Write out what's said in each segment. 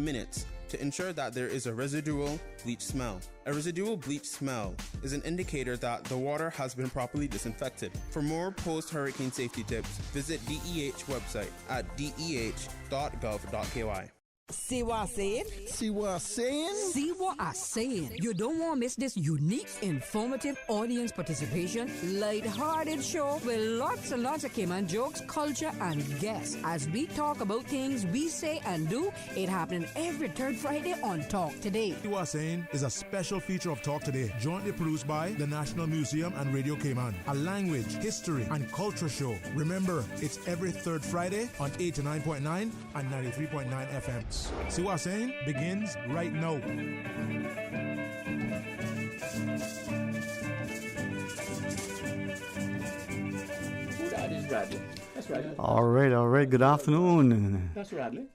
minutes to ensure that there is a residual bleach smell. A residual bleach smell is an indicator that the water has been properly disinfected. For more post-hurricane safety tips, visit DEH website at deh.gov.ky. See what I'm saying? See what I'm saying? See what I'm saying? You don't want to miss this unique, informative audience participation, light-hearted show with lots and lots of Cayman jokes, culture, and guests. As we talk about things we say and do, it happening every third Friday on Talk Today. See what I'm saying is a special feature of Talk Today, jointly produced by the National Museum and Radio Cayman, a language, history, and culture show. Remember, it's every third Friday on 89.9 and 93.9 FM. See what I'm saying? Begins right now. Who that is Radley? That's Radley. All right. Good afternoon. That's Radley.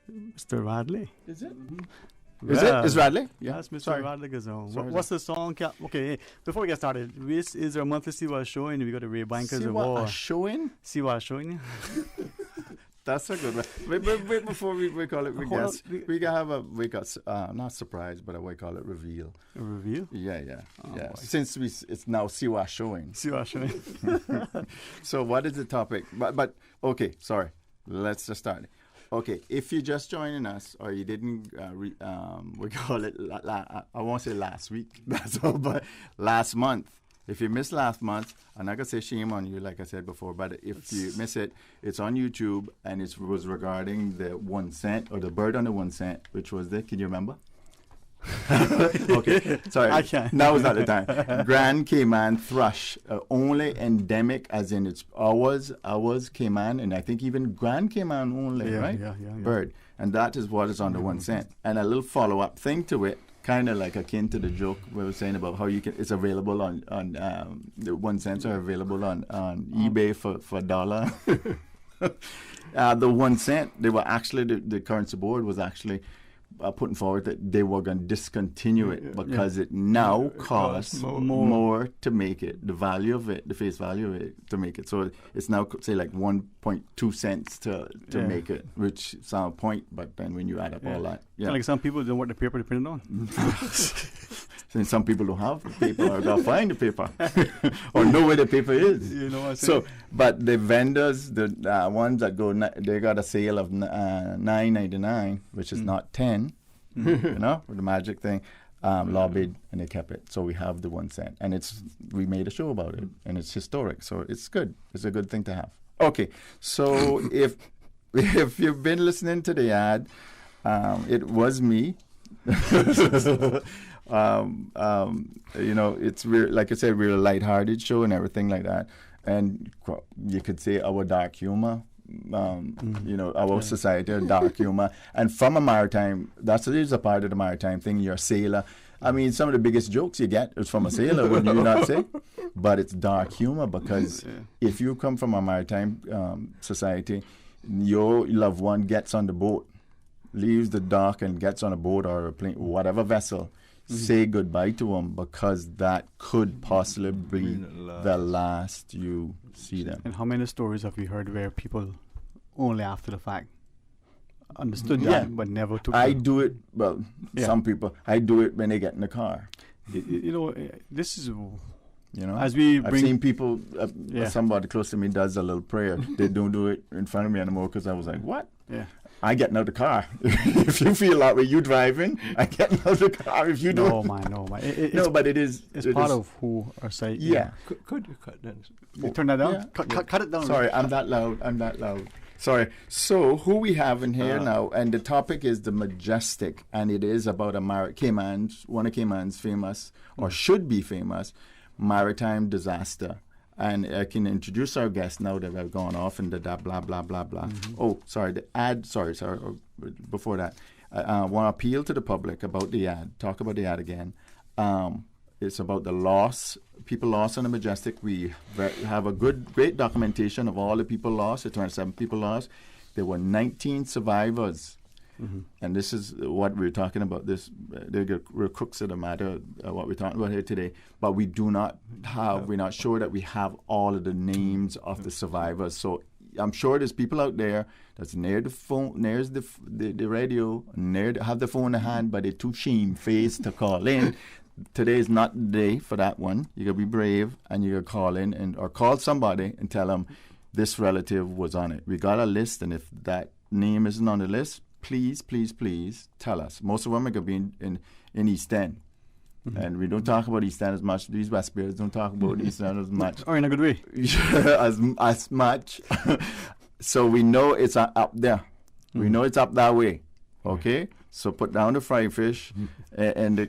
Mr. Radley. Is it? Mm-hmm. Is it? Is Radley? Yeah, that's Mr. Sorry. Radley Gazon. Sorry, What's the song? Okay, before we get started, this is our monthly Siwa show, and we got the Ray Bankers See what a showing? Siwa showing. That's a good one. Wait before we call it, we got not surprise, but we call it reveal. A reveal? Yeah. Boy. Since it's now Siwa showing. Siwa showing. So what is the topic? But okay, sorry. Let's just start. Okay, if you're just joining us or you didn't, we call it, I won't say last week, that's all, but last month. If you missed last month, I'm not going to say shame on you, like I said before, but if you miss it, it's on YouTube, and it was regarding the 1 cent, or the bird on the 1 cent, which was can you remember? Okay, sorry. I can't. Now is not the time. Grand Cayman thrush, only endemic, as in it's ours Cayman, and I think even Grand Cayman only, right? Yeah. Bird. And that is what is on the 1 cent. And a little follow-up thing to it, kind of like akin to the joke we were saying about how it's available on the 1 cents are available on eBay for $1. The 1 cent, they were actually, the currency board was actually putting forward that they were going to discontinue it because it now costs more to make it, the value of it, the face value of it to make it. So it's now, say, like 1.2 cents to make it, which sound point, but then when you add up all that. Yeah. Like some people don't want the paper to print it on. And some people don't have the paper or gotta find the paper or know where the paper is. You know what I'm So, saying? but the vendors, the ones that go, they got a sale of $9.99, which is not 10. You know, with the magic thing. Lobbied and they kept it. So we have the 1 cent, and we made a show about it, and it's historic. So it's good. It's a good thing to have. Okay, so if you've been listening to the ad, it was me. You know, it's like I said, we're a lighthearted show and everything like that, and you could say our dark humor. You know, our society, dark humor, and from a maritime, it is a part of the maritime thing. You're a sailor. I mean, some of the biggest jokes you get is from a sailor, would you not say? But it's dark humor because if you come from a maritime society, your loved one gets on the boat, leaves the dock and gets on a boat or a plane, whatever vessel, say goodbye to them because that could possibly be the last you see them. And how many stories have you heard where people only after the fact understood that but never took do it, some people, I do it when they get in the car. You know, this is... You know, I've seen people, somebody close to me does a little prayer. They don't do it in front of me anymore because I was like, what? Yeah. I getting out the car. If you feel that way, you driving, I getting out the car. If you don't. No, man. But it is. It's part of who our site. Yeah. Could you cut that? Turn that down? Yeah. Cut it down. Sorry, I'm that loud. Sorry. So who we have in here now, and the topic is the Majestic, and it is about one of Cayman's famous, or should be famous, maritime disaster. And I can introduce our guest now that I've gone off and did that blah, blah, blah, blah. Oh, sorry, the ad, sorry, before that. I want to appeal to the public about the ad, talk about the ad again. It's about the people lost on the Majestic. We have a great documentation of all the people lost, the 27 people lost. There were 19 survivors. And this is what we're talking about. The crux of the matter, what we're talking about here today. But we do not have, we're not sure that we have all of the names of the survivors. So I'm sure there's people out there that's near the phone, near the radio, have the phone in the hand, but they're too shamefaced to call in. Today is not the day for that one. You gotta be brave, and you gotta call in or call somebody and tell them this relative was on it. We got a list, and if that name isn't on the list, please tell us. Most of them are gonna be in East End. And we don't talk about East End as much. These West Bears don't talk about East End as much. Or in a good way. as much. So we know it's up there. We know it's up that way. Okay? So put down the fried fish and the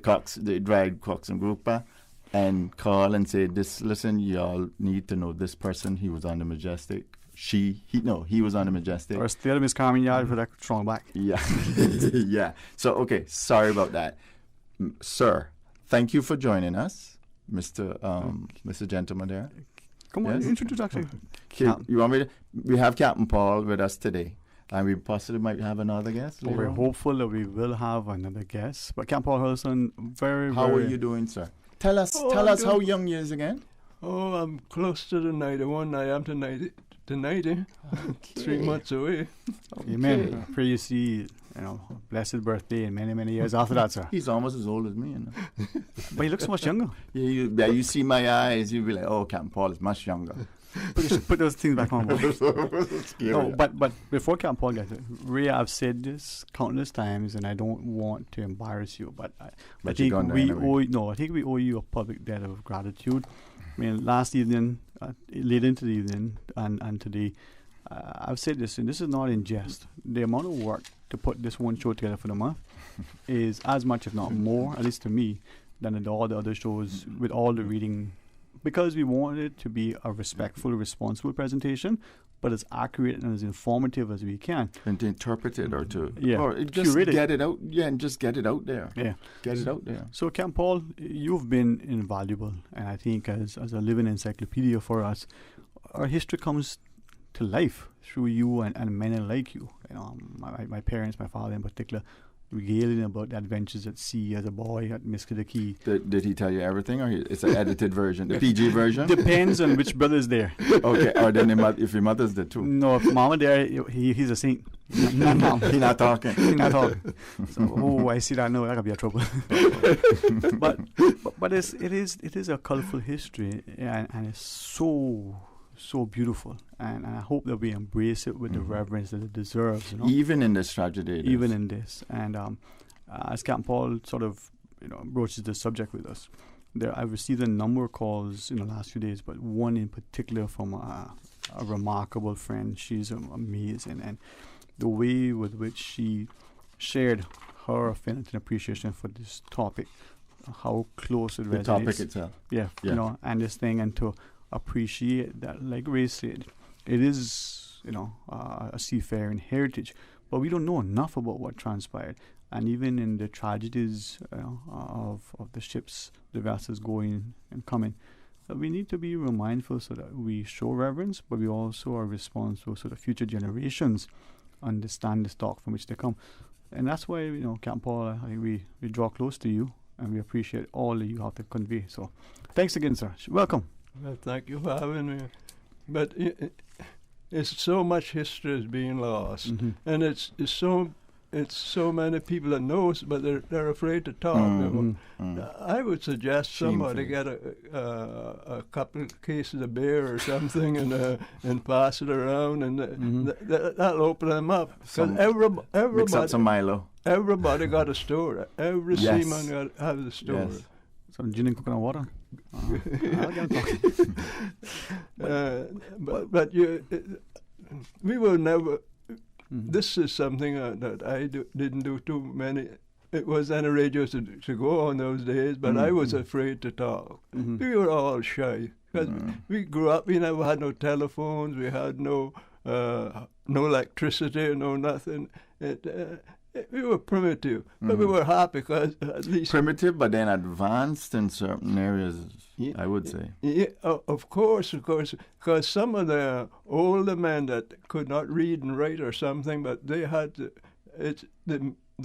dried cocks and grouper and call and say, listen, y'all need to know this person. He was on the Majestic. He was on the Majestic. Or stay at Miss Carmen Yard for that strong back. Yeah. Yeah. So, okay, sorry about that. Sir, thank you for joining us, Mr. Gentleman there. Come on, introduce actually. You want me to? We have Captain Paul with us today, and we possibly might have another guest. We're hopeful that we will have another guest. But Captain Paul Hudson, How are you doing, sir? Tell us how young you is again. Oh, I'm close to the 91. I am to 90. 3 months away. Okay. Amen. I pray you see, blessed birthday and many, many years after that, sir. He's almost as old as me, But he looks much younger. Yeah, you see my eyes, you'll be like, oh, Captain Paul is much younger. But you should put those things back on. No, but before Captain Paul gets it, Ray, I've said this countless times, and I don't want to embarrass you, but I think we owe you a public debt of gratitude. I mean, last evening, late into the evening, and today, I've said this, and this is not in jest. The amount of work to put this one show together for the month is as much, if not more, at least to me, than all the other shows with all the reading. Because we wanted it to be a respectful, responsible presentation, but as accurate and as informative as we can. And to interpret it or to... or just get it out. Yeah, and just get it out there. Yeah. Get it out there. So, Captain Paul, you've been invaluable. And I think as a living encyclopedia for us, our history comes to life through you and men like you. My parents, my father in particular, regaling about the adventures at sea as a boy at Miskadaki. Did he tell you everything, or it's an edited version, the PG version? Depends on which brother's there. Okay, or then if your mother's there too. No, if Mama there, he's a saint. No. He's not talking. He's not talking. So, I see that now. That could be a trouble. but it is a colourful history, and it's so beautiful, and I hope that we embrace it with the reverence that it deserves. Even in this tragedy. Even in this, and as Captain Paul sort of broaches the subject with us, I've received a number of calls in the last few days, but one in particular from a remarkable friend. She's amazing, and the way with which she shared her affinity and appreciation for this topic, how close it resonates. The topic itself. Yeah. And this thing, and to appreciate that, like Ray said, it is a seafaring heritage, but we don't know enough about what transpired, and even in the tragedies of the ships, the vessels going and coming, we need to be mindful so that we show reverence, but we also are responsible so that future generations understand the stock from which they come. And that's why Captain Paul, I think we draw close to you, and we appreciate all that you have to convey. So thanks again, sir. Welcome. Well, thank you for having me. But it's so much history is being lost, and it's so many people that knows, but they're afraid to talk. I would suggest somebody get a couple of cases of beer or something and pass it around, and that'll open them up. Because everybody, mix up some Milo. Everybody got a story. Every seaman has a story. Yes. Some gin and coconut water. I'll get but we will never. This is something that I didn't do too many. It was on the radio to go on those days, but I was afraid to talk. We were all shy because we grew up. We never had no telephones. We had no electricity, no nothing. We were primitive, but we were happy because at least... Primitive, but then advanced in certain areas, I would say. Yeah, of course, because some of the older men that could not read and write or something, but they had the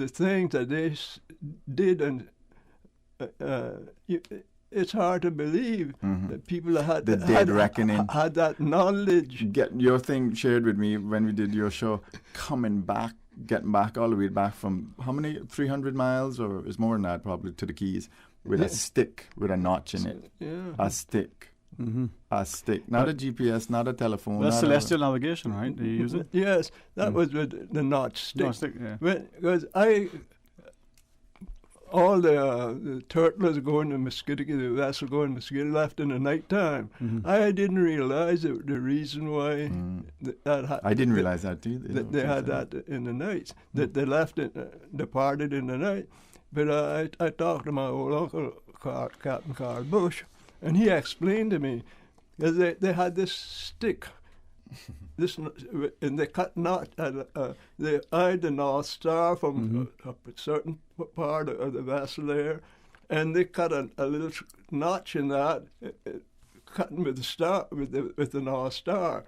things that they did, and it's hard to believe that people had the dead reckoning had that knowledge. Get your thing shared with me when we did your show. Getting back all the way back from how many 300 miles, or it's more than that probably, to the Keys with a stick with a notch in it. A stick. A stick, not a GPS, not a telephone. That's celestial navigation, right? Do you use it? Yes, that was with the notch stick. Because all the turtles going to Musketaquid, the vessel going to Musketaquid, left in the night time. I didn't realize the reason why I didn't realize that either. They had that in the nights. That they left it, departed in the night. But I talked to my old uncle, Captain Carl Bush, and he explained to me that they had this stick, and they cut knot. They eyed the North Star from a certain part of the vessel there, and they cut a little notch in that, cutting with the star, with the North Star.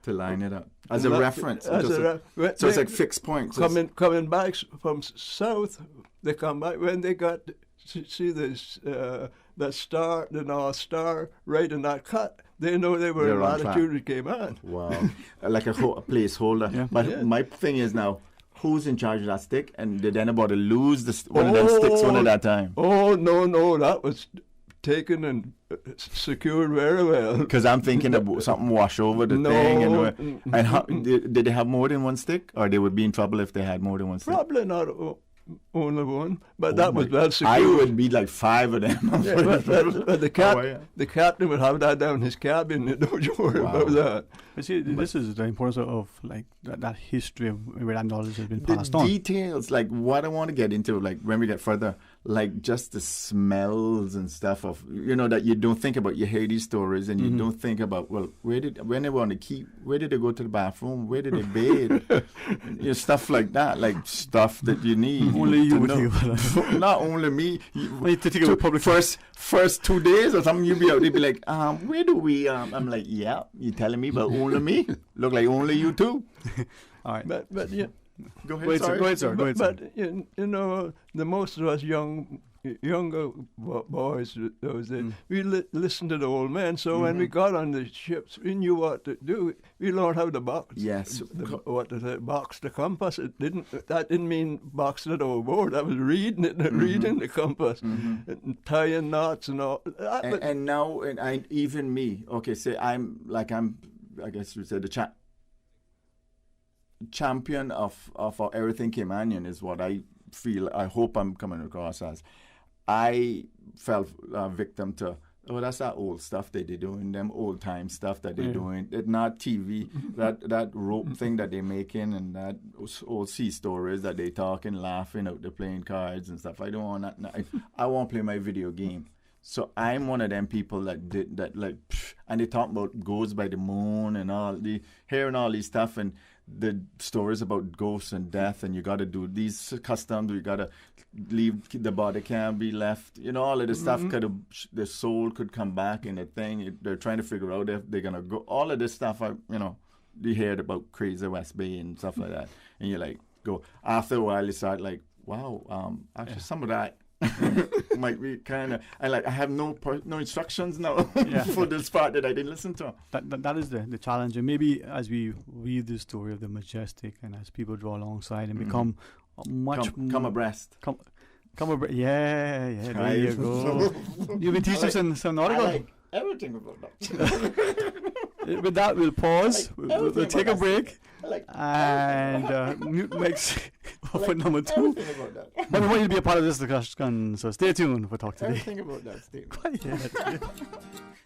To line it up as a reference. So it's like fixed points. Coming back from south, they come back when they got to see this that star, the North Star, right in that cut. They know they were in latitude it came on. Wow, like a placeholder. Yeah. But my thing is now, who's in charge of that stick? And did anybody lose one of them sticks one at a time? Oh no, that was taken and secured very well. Because I'm thinking about something wash over the thing. And how, did they have more than one stick, or they would be in trouble if they had more than one stick? Probably not only one, but that was well secured. I would be like 5 of them. But the captain would have that down his cabin. Don't you worry about that. But see, this is the importance of like that history of where that knowledge has been passed on. The details, like what I want to get into, like when we get further, like just the smells and stuff of, that you don't think about. You hear these stories and you don't think about, well, when they want to keep, where did they go to the bathroom? Where did they bathe? Stuff like that, like stuff that you need. Only you would think about that. Not only me. First 2 days or something, you'd be out, they'd be like, where do we, I'm like, yeah, you telling me about only me? Look like only you too. All right. But yeah. Go ahead, sir. But the most of us younger boys, those days, we listened to the old men. So when we got on the ships, we knew what to do. We learned how to box. Yes. Box the compass. That didn't mean boxing it overboard. That was reading it, reading the compass, and tying knots and all. And now, even me. Okay, say I guess you said the champion of everything Caymanian is what I feel. I hope I'm coming across as. I fell victim to, that's that old stuff that they're doing, them old time stuff that they're doing. It's not TV, that rope thing that they're making, and that old sea stories that they talking, laughing out, they're playing cards and stuff. I don't want that. I want to play my video game. So I'm one of them people that did that, like, and they talk about goes by the moon and hearing all these stuff and the stories about ghosts and death, and you got to do these customs, you got to leave, the body can't be left, all of this stuff, the soul could come back in a thing. They're trying to figure out if they're going to go, all of this stuff, you heard about Crazy West Bay and stuff like that, and you like go, after a while you start like, wow, actually some of that might be kind of, I have no instructions now for this part that I didn't listen to. That is the challenge, and maybe as we read the story of the Majestic, and as people draw alongside and become come abreast. Come abreast. Yeah. There you go. You've been teaching some nautical. I like everything about that. With that, we'll pause. We'll take a break. And next for number 2. But we want you to be a part of this discussion, so stay tuned for Talk Today. Everything about that, Steve.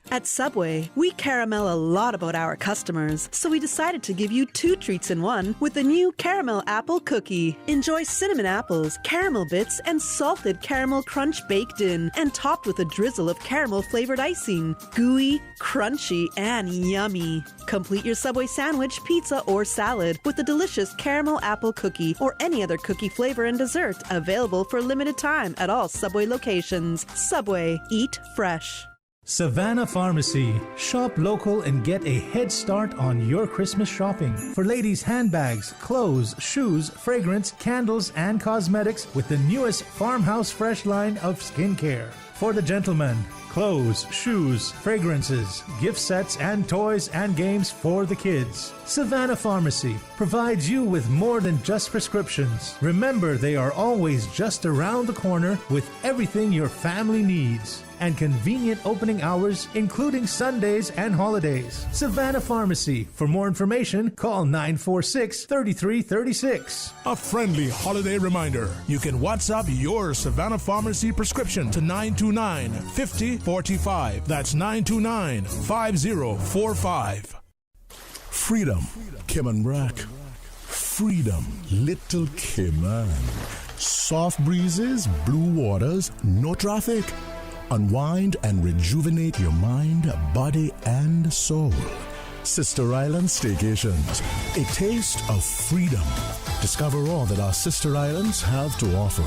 At Subway, we caramel a lot about our customers, so we decided to give you 2 treats in one with the new Caramel Apple Cookie. Enjoy cinnamon apples, caramel bits, and salted caramel crunch baked in, and topped with a drizzle of caramel-flavored icing. Gooey, crunchy, and yummy. Complete your Subway sandwich, pizza, or salad with the delicious Caramel Apple Cookie or any other cookie flavor and dessert, available for a limited time at all Subway locations. Subway, eat fresh. Savannah Pharmacy. Shop local and get a head start on your Christmas shopping. For ladies' handbags, clothes, shoes, fragrance, candles, and cosmetics with the newest Farmhouse Fresh line of skincare. for the gentleman. Clothes, shoes, fragrances, gift sets, and toys and games for the kids. Savannah Pharmacy provides you with more than just prescriptions. Remember, they are always just around the corner with everything your family needs. And convenient opening hours, including Sundays and holidays. Savannah Pharmacy. For more information, call 946-3336. A friendly holiday reminder. You can WhatsApp your Savannah Pharmacy prescription to 929-5045. That's 929-5045. Freedom, Cayman Rack. Freedom, Little Cayman. Soft breezes, blue waters, no traffic. Unwind and rejuvenate your mind, body, and soul. Sister Island Staycations, a taste of freedom. Discover all that our sister islands have to offer.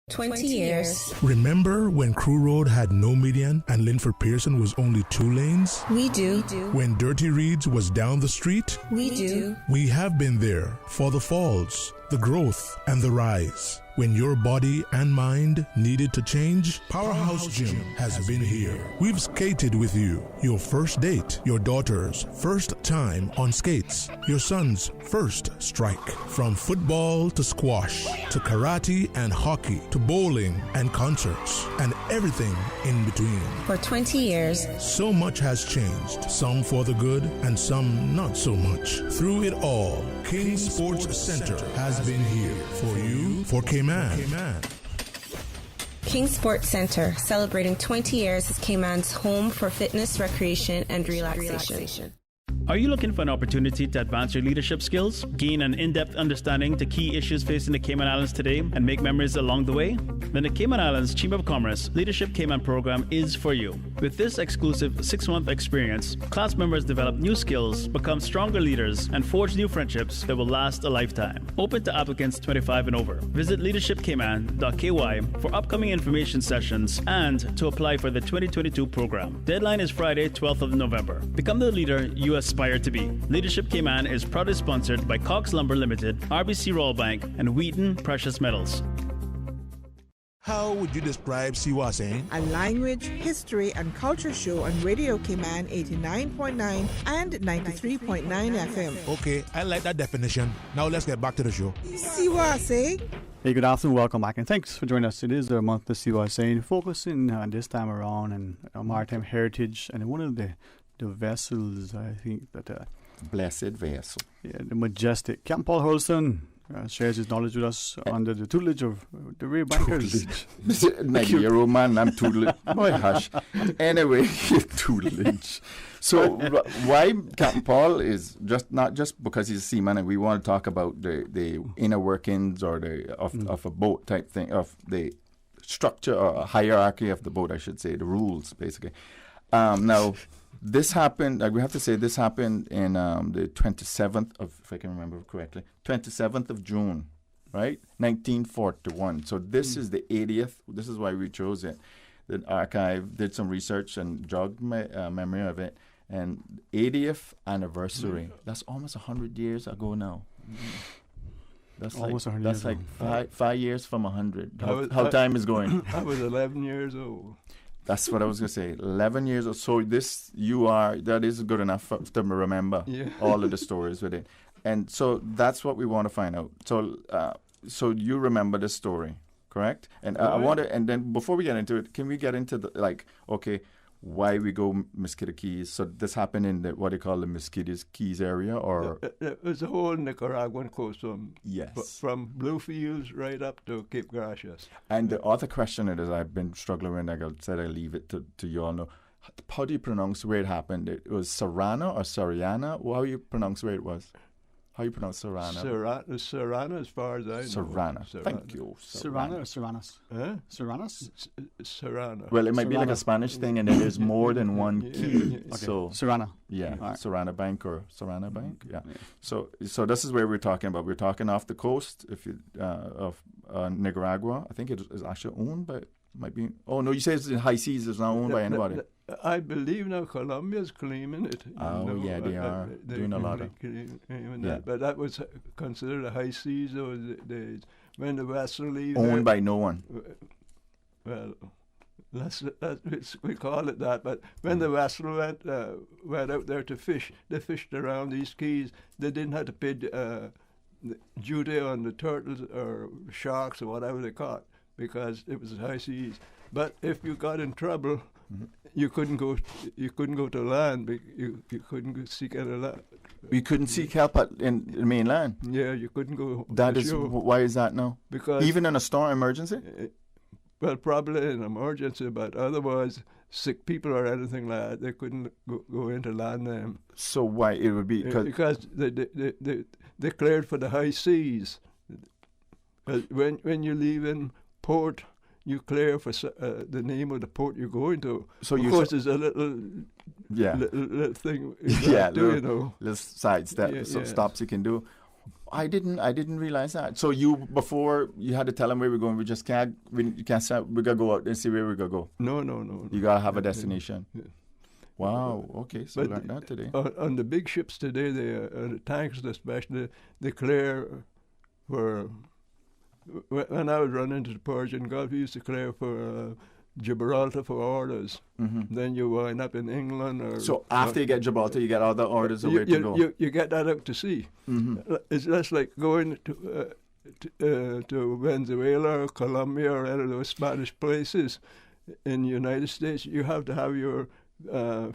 20 years. Remember when Crew Road had no median and Linford Pearson was only 2 lanes? We do. When Dirty Reeds was down the street? We do. We have been there for the falls, the growth, and the rise. When your body and mind needed to change, Powerhouse Gym has been here. We've skated with you. Your first date, your daughter's first time on skates, your son's first strike. From football to squash, to karate and hockey, to bowling and concerts, and everything in between. For 20 years, so much has changed, some for the good and some not so much. Through it all, King Sports Center has been here for you, for Cayman. King Sports Center, celebrating 20 years as Cayman's home for fitness, recreation, and relaxation. Are you looking for an opportunity to advance your leadership skills, gain an in-depth understanding to key issues facing the Cayman Islands today, and make memories along the way? Then the Cayman Islands Chamber of Commerce Leadership Cayman program is for you. With this exclusive 6-month experience, class members develop new skills, become stronger leaders, and forge new friendships that will last a lifetime. Open to applicants 25 and over. Visit leadershipcayman.ky for upcoming information sessions and to apply for the 2022 program. Deadline is Friday, 12th of November. Become the leader you aspire to be. Leadership Cayman is proudly sponsored by Cox Lumber Limited, RBC Royal Bank, and Wheaton Precious Metals. How would you describe Siwa Sayin? A language, history, and culture show on Radio Cayman 89.9 and 93.9 FM. Okay, I like that definition. Now let's get back to the show. Siwa Sayin. Hey, good afternoon, welcome back, and thanks for joining us. It is the month of Siwa Sayin, focusing this time around on maritime heritage, and one of the vessels, I think that blessed vessel. Yeah, the majestic Captain Paul Holston shares his knowledge with us under the tutelage of the Ray Bankers. 90-year-old man, I'm tutelage. Boy, hush. Anyway, tutelage. So why Captain Paul is not just because he's a seaman, and we want to talk about the inner workings or of a boat type thing, of the structure or hierarchy of the boat, I should say, the rules basically. Now. This happened, we have to say this happened in the 27th of, if I can remember correctly, 27th of June, right? 1941. So this is the 80th, this is why we chose it. The archive did some research and jogged my memory of it. And 80th anniversary, that's almost 100 years ago now. That's almost like, 100 that's years like 5 years from 100. How time is going. I was 11 years old. That's what I was going to say. 11 years or so. That is good enough to remember all of the stories with it. And so that's what we want to find out. So you remember the story, correct? And I want to, and then before we get into it, can we get into why we go Mosquito Keys? So this happened in what they call the Mosquito Keys area, or it was the whole Nicaraguan coast from Bluefields right up to Cape Gracias. And the other question is I've been struggling with, like I said, I leave it to you all know. How do you pronounce where it happened? It was Sarana or Sariana? How do you pronounce where it was? How do you pronounce Sarana? Sarana, as far as I know. Sarana. Thank you. Sarana or Serranas? Huh? Serranas? Sarana. Well, it might be like a Spanish thing, and then there's more than one key. Okay. So Sarana. Yeah, right. Sarana Bank or Sarana Bank. Yeah. So this is where we're talking about. We're talking off the coast, of Nicaragua. I think it is actually owned by Might be. Oh no, you say it's in high seas. It's not owned by anybody. I believe now Colombia's claiming it. Oh yeah, they are doing a lot of. That. But that was considered a high seas those days when the vessel leaves. Owned by no one. Well, we call it that. But when the vessel went out there to fish, they fished around these keys. They didn't have to pay the duty on the turtles or sharks or whatever they caught because it was high seas. But if you got in trouble, you couldn't go. You couldn't go to land. You couldn't go seek any land. You couldn't seek help in the mainland. Yeah, you couldn't go. That is why is that now? Because even in a storm emergency. Well, probably an emergency, but otherwise, sick people or anything like that, they couldn't go into land them. So why it would be because they cleared for the high seas. When you leave in port, you clear for the name of the port you're going to. So of course, there's a little thing. Little side stops you can do. I didn't realize that. So before you had to tell them where we're going. We can't stop. We gotta go out and see where we're gonna go. No. You gotta have a destination. Yeah. Wow. Okay. So we learned that today. On the big ships today, the tankers especially, they clear for. When I was running to the Persian Gulf, we used to clear for Gibraltar for orders. Then you wind up in England. So after you get Gibraltar, you get other orders of where to go. You get that out to sea. It's just like going to Venezuela or Colombia or any of those Spanish places in the United States. You have to have your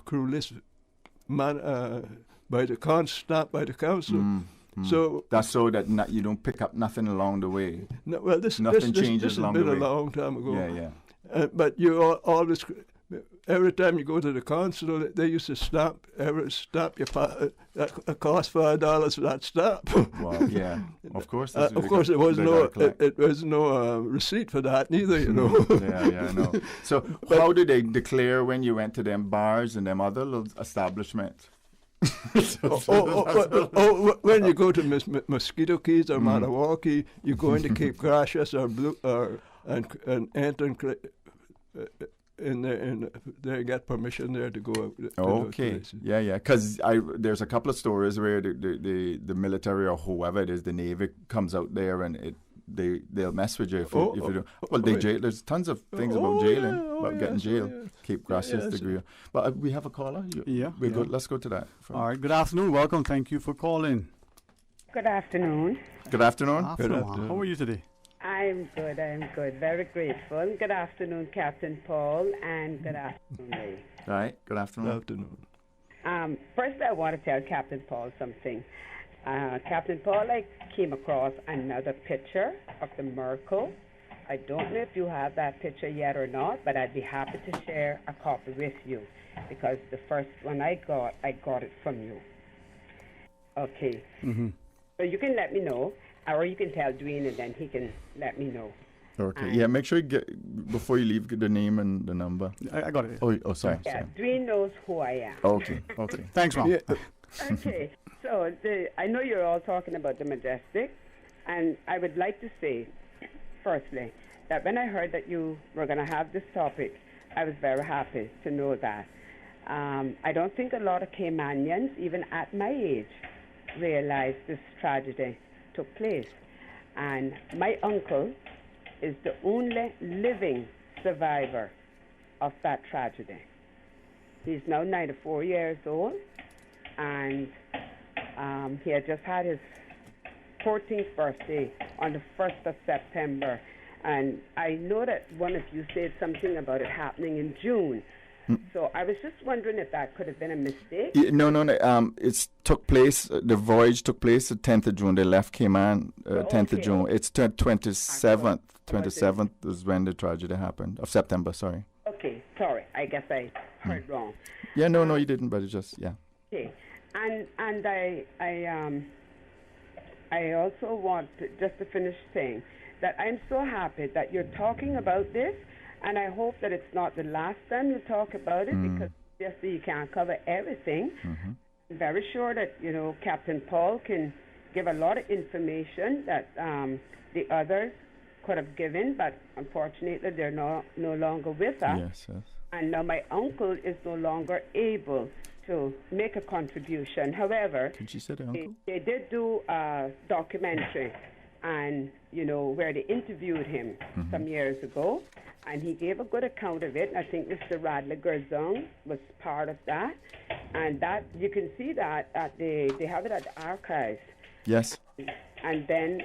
crew list by the stamped by the council. So that's so that you don't pick up nothing along the way. No, well, nothing changes along the way. This has been a long time ago. Yeah. But you always, every time you go to the consulate, they used to stamp your that cost $5 for that stamp. Wow. Yeah. Of course. Of course, there was no receipt for that neither. You know. Yeah. I know. So how did they declare when you went to them bars and them other little establishments? When you go to Mosquito Keys or Maniwaki, you go into Cape Gracias and enter they get permission there to go out. Okay, yeah. Because there's a couple of stories where the military or whoever it is, the Navy comes out there and they'll mess with you if you do. Well, they jail. There's tons of things about jailing, getting jailed. Yeah. Cape Gracias degree. But we have a caller. We're good. Let's go to that. All right. Good afternoon. Welcome. Thank you for calling. Good afternoon. Good afternoon. Good afternoon. How are you today? I'm good. Very grateful. Good afternoon, Captain Paul, and good afternoon, Ray. All right. Good afternoon. Good afternoon. First, I want to tell Captain Paul something. Captain Paul, I came across another picture of the Merkel. I don't know if you have that picture yet or not, but I'd be happy to share a copy with you because the first one I got it from you. Okay. So you can let me know, or you can tell Dwayne and then he can let me know. Okay. Make sure you get, before you leave, get the name and the number. I got it. Oh, sorry. Yeah, sorry. Dwayne knows who I am. Okay. Thanks, Mom. Okay. So I know you're all talking about the Majestic, and I would like to say, firstly, that when I heard that you were going to have this topic, I was very happy to know that. I don't think a lot of Caymanians, even at my age, realize this tragedy took place. And my uncle is the only living survivor of that tragedy. He's now 94 years old, and he had just had his 14th birthday on the 1st of September. And I know that one of you said something about it happening in June. So I was just wondering if that could have been a mistake. No. It took place. The voyage took place the 10th of June. They left Cayman 10th of June. It's 27th. 27th was when the tragedy happened. Of September, sorry. Okay, sorry. I guess I heard wrong. Yeah, no, you didn't. But it's just Okay, and I also want just to finish saying that I'm so happy that you're talking about this. And I hope that it's not the last time you talk about it because obviously you can't cover everything. I'm very sure that, Captain Paul can give a lot of information that the others could have given, but unfortunately they're no longer with us. Yes, yes. And now my uncle is no longer able to make a contribution. However, Could you say the uncle? they did do a documentary, and where they interviewed him some years ago, and he gave a good account of it. I think Mr. Radley Gerzon was part of that, and that you can see that they have it at the archives. Yes. And then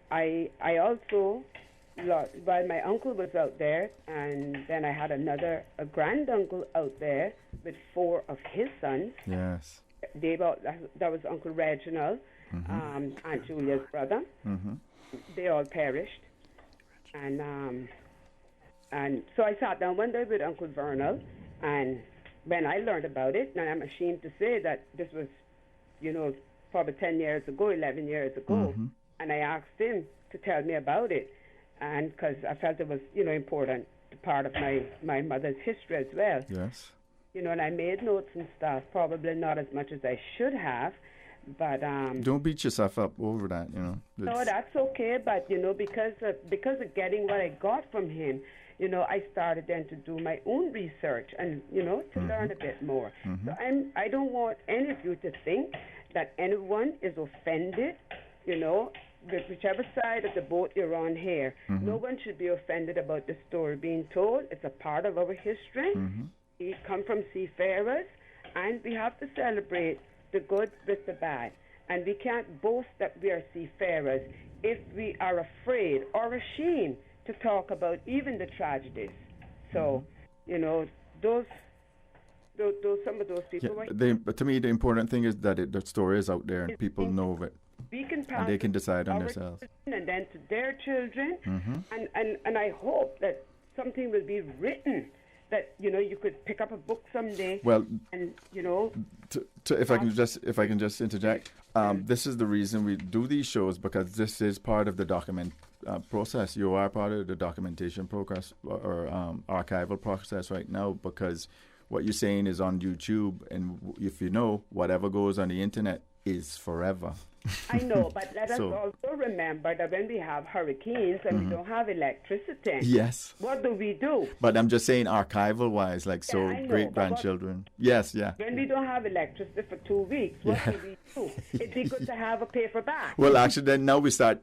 I also, while my uncle was out there, and then I had a granduncle out there with 4 of his sons. Yes. That was Uncle Reginald, Aunt Julia's brother. They all perished. And so I sat down one day with Uncle Vernal, and when I learned about it, and I'm ashamed to say that this was, probably 10 years ago, 11 years ago, and I asked him to tell me about it, and because I felt it was, important part of my mother's history as well. Yes. And I made notes and stuff, probably not as much as I should have, but don't beat yourself up over that, No, that's okay, but because of getting what I got from him, I started then to do my own research and to learn a bit more. So I don't want any of you to think that anyone is offended, with whichever side of the boat you're on here. No one should be offended about the story being told. It's a part of our history. We come from seafarers, and we have to celebrate the good with the bad. And we can't boast that we are seafarers if we are afraid or ashamed to talk about even the tragedies. So, those some of those people. But to me, the important thing is that the story is out there and people know of it. We can pass and they can decide on themselves. And then to their children. And I hope that something will be written that you could pick up a book someday. Well, and if I can just interject, this is the reason we do these shows, because this is part of the document process. You are part of the documentation process or archival process right now, because what you're saying is on YouTube, and if whatever goes on the internet is forever. I know, but let us also remember that when we have hurricanes and we don't have electricity, yes, what do we do? But I'm just saying archival-wise, great-grandchildren. Yes, yeah. When we don't have electricity for 2 weeks, what do we do? It'd be good to have a paperback. Well, actually, then now we'll start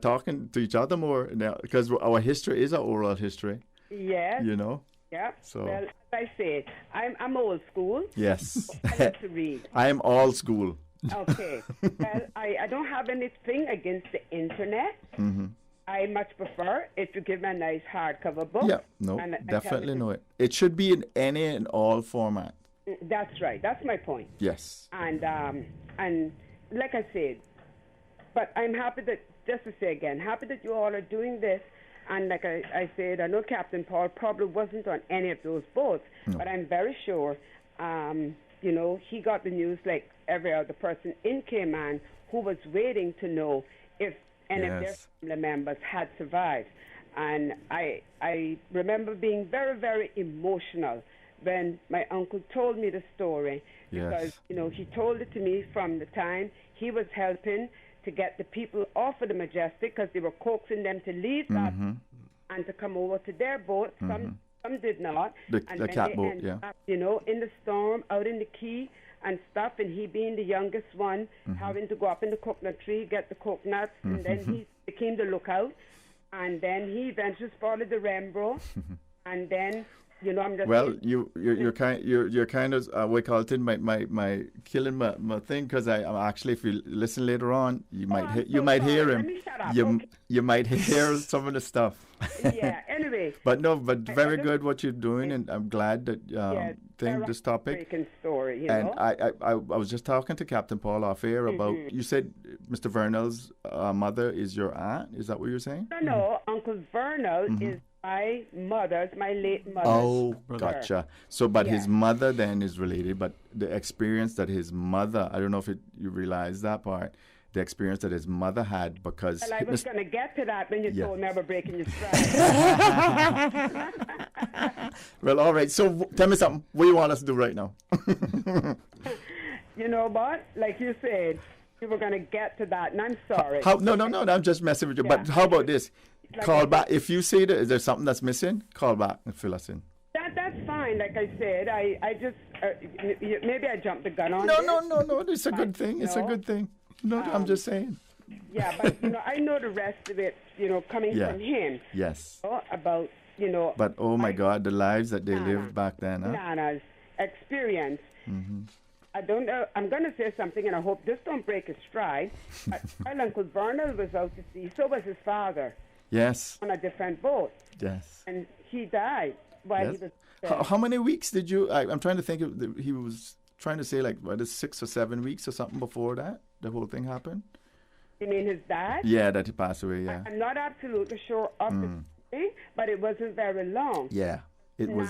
talking to each other more now, because our history is our oral history. Yes. Yeah. So. Well, as I say, I'm old school. Yes. I like to read. I am all school. Okay. Well, I don't have anything against the internet. I much prefer if you give me a nice hardcover book. Yeah, no, definitely know it. It should be in any and all formats. That's right. That's my point. Yes. And like I said, but I'm happy that, just to say again, happy that you all are doing this. And like I said, I know Captain Paul probably wasn't on any of those boats, but I'm very sure, he got the news like every other person in Cayman who was waiting to know if any of their family members had survived. And I remember being very, very emotional when my uncle told me the story, because, he told it to me from the time he was helping to get the people off of the Majestic, because they were coaxing them to leave that and to come over to their boat. Some did not. The cat boat, up, in the storm, out in the quay and stuff, and he being the youngest one, having to go up in the coconut tree, get the coconuts, and then he became the lookout, and then he eventually spotted the Rembrandt, and then I'm just. Well, you're kind of we call it my killing my thing, because I'm actually, if you listen later on, you might hear him. You might hear some of the stuff. Yeah. Anyway. But very good what you're doing, and I'm glad that this topic. Story, and I was just talking to Captain Paul off air about. You said Mr. Vernal's mother is your aunt. Is that what you're saying? No, Uncle Vernal is my late mother's brother. Gotcha. So, but his mother then is related, but the experience that his mother, I don't know if you realize that part, the experience that his mother had, because... Well, I was going to get to that when you told me about breaking your stride. Well, all right. So, tell me something. What do you want us to do right now? You know what? Like you said, we were going to get to that, and I'm sorry. No, I'm just messing with you. Yeah. But how about this? Like Call back. If you say that, is there something that's missing? Call back and fill us in. That's fine. Like I said, I just maybe I jumped the gun on No. this. It's a good thing. It's a good thing. No, I'm just saying. Yeah, but I know the rest of it. Coming from him. Yes. About But oh my God, the lives that they lived back then. Huh? Nana's experience. Mm-hmm. I don't know. I'm going to say something, and I hope this don't break his stride. While Uncle Vernal was out to sea, so was his father. Yes. On a different boat. Yes. And he died while he was. How many weeks did you? I'm trying to think. He was trying to say 6 or 7 weeks or something before that. The whole thing happened. You mean his dad? Yeah, that he passed away. Yeah. I'm not absolutely sure of the thing, but it wasn't very long. Yeah, it was.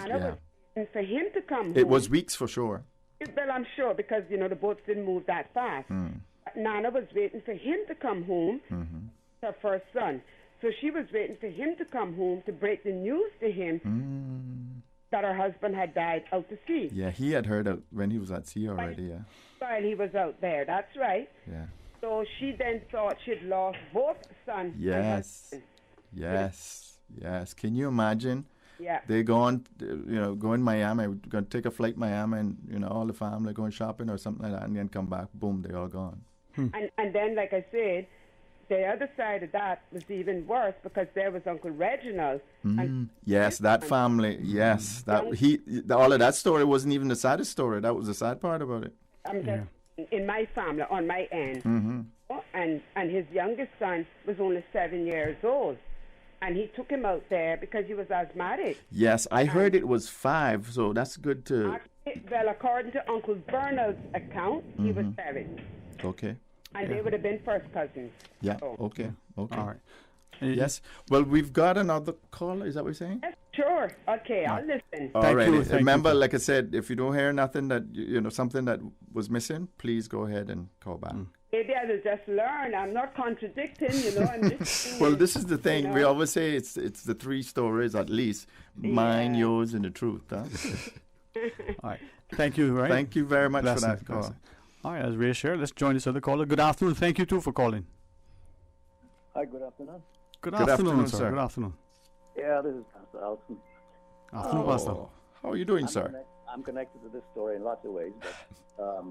And for him to come home. It was weeks for sure. Well, I'm sure because the boats didn't move that fast. Nana was waiting for him to come home. Her first son. So she was waiting for him to come home to break the news to him that her husband had died out to sea. Yeah, he had heard it when he was at sea already, yeah. While he was out there, that's right. Yeah. So she then thought she'd lost both son and husband. Yes. Can you imagine? Yeah. They go on, go in Miami, going to take a flight Miami and, all the family going shopping or something like that and then come back, boom, they all gone. And then, like I said, the other side of that was even worse because there was Uncle Reginald. Yes, that family. Yes, all of that story wasn't even the saddest story. That was the sad part about it. In my family, on my end, and his youngest son was only 7 years old, and he took him out there because he was asthmatic. Yes, I heard it was 5, so that's good to. Well, according to Uncle Vernal's account, he was 7. Okay. And they would have been first cousins. Yeah. So. Okay. All right. Yes. Well, we've got another caller. Is that what you're saying? Yes, sure. Okay, I'll listen. All right. Remember, like I said, if you don't hear nothing that something that was missing, please go ahead and call back. Maybe I will just learn. I'm not contradicting. I'm just. Well, this is the thing. We always say it's the 3 stories at least: mine, yours, and the truth. Huh? All right. Thank you. Right. Thank you very much for that call. All right, as reassured, let's join this other caller. Good afternoon. Thank you, too, for calling. Hi, good afternoon. Good afternoon, sir. Good afternoon. Yeah, this is Pastor Alton. Afternoon, Pastor. How are you doing, sir? I'm connected to this story in lots of ways, but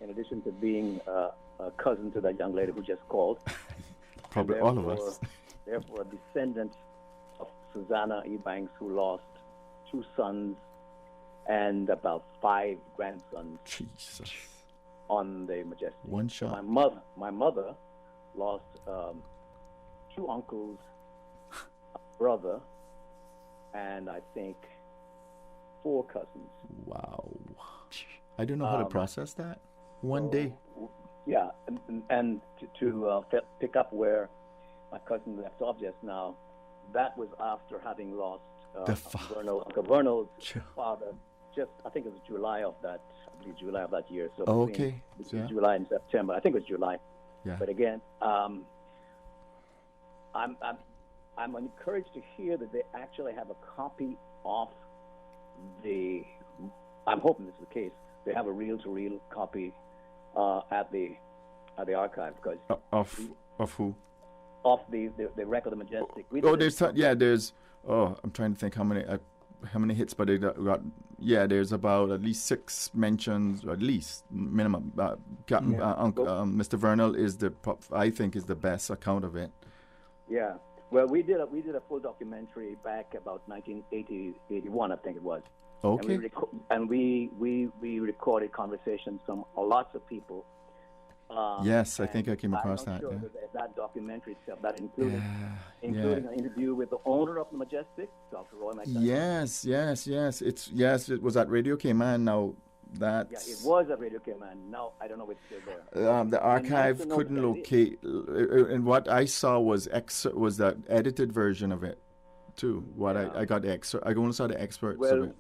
in addition to being a cousin to that young lady who just called. Probably all of us. Therefore, a descendant of Susanna Ebanks, who lost 2 sons and about 5 grandsons. Jesus. On the Majestic. One shot. So my mother lost 2 uncles, a brother, and I think 4 cousins. Wow. I don't know how to process that. One day. Yeah, and to pick up where my cousin left off just now, that was after having lost Uncle Vernal's father. I think it was July of that year. So okay. July and September. I think it was July. Yeah. But again, I'm encouraged to hear that they actually have a copy of the. I'm hoping this is the case. They have a reel-to-reel copy at the archive because of who? Of the record of Majestic. There's. I'm trying to think how many hits, but they got. Yeah, there's about at least 6 mentions, or at least minimum. Mr. Vernal is I think is the best account of it. Yeah, well, we did a full documentary back about 1980-81, I think it was. Okay. And we recorded conversations from lots of people. Yes, I think I came across that. Sure that documentary itself that including an interview with the owner of the Majestic, Dr. Roy McDonald. Yes. It was at Radio Cayman. Now that it was at Radio Cayman. Now I don't know if it's still there. The archive couldn't locate, and what I saw was the edited version of it too. I got the excerpt. I only saw the excerpts of it.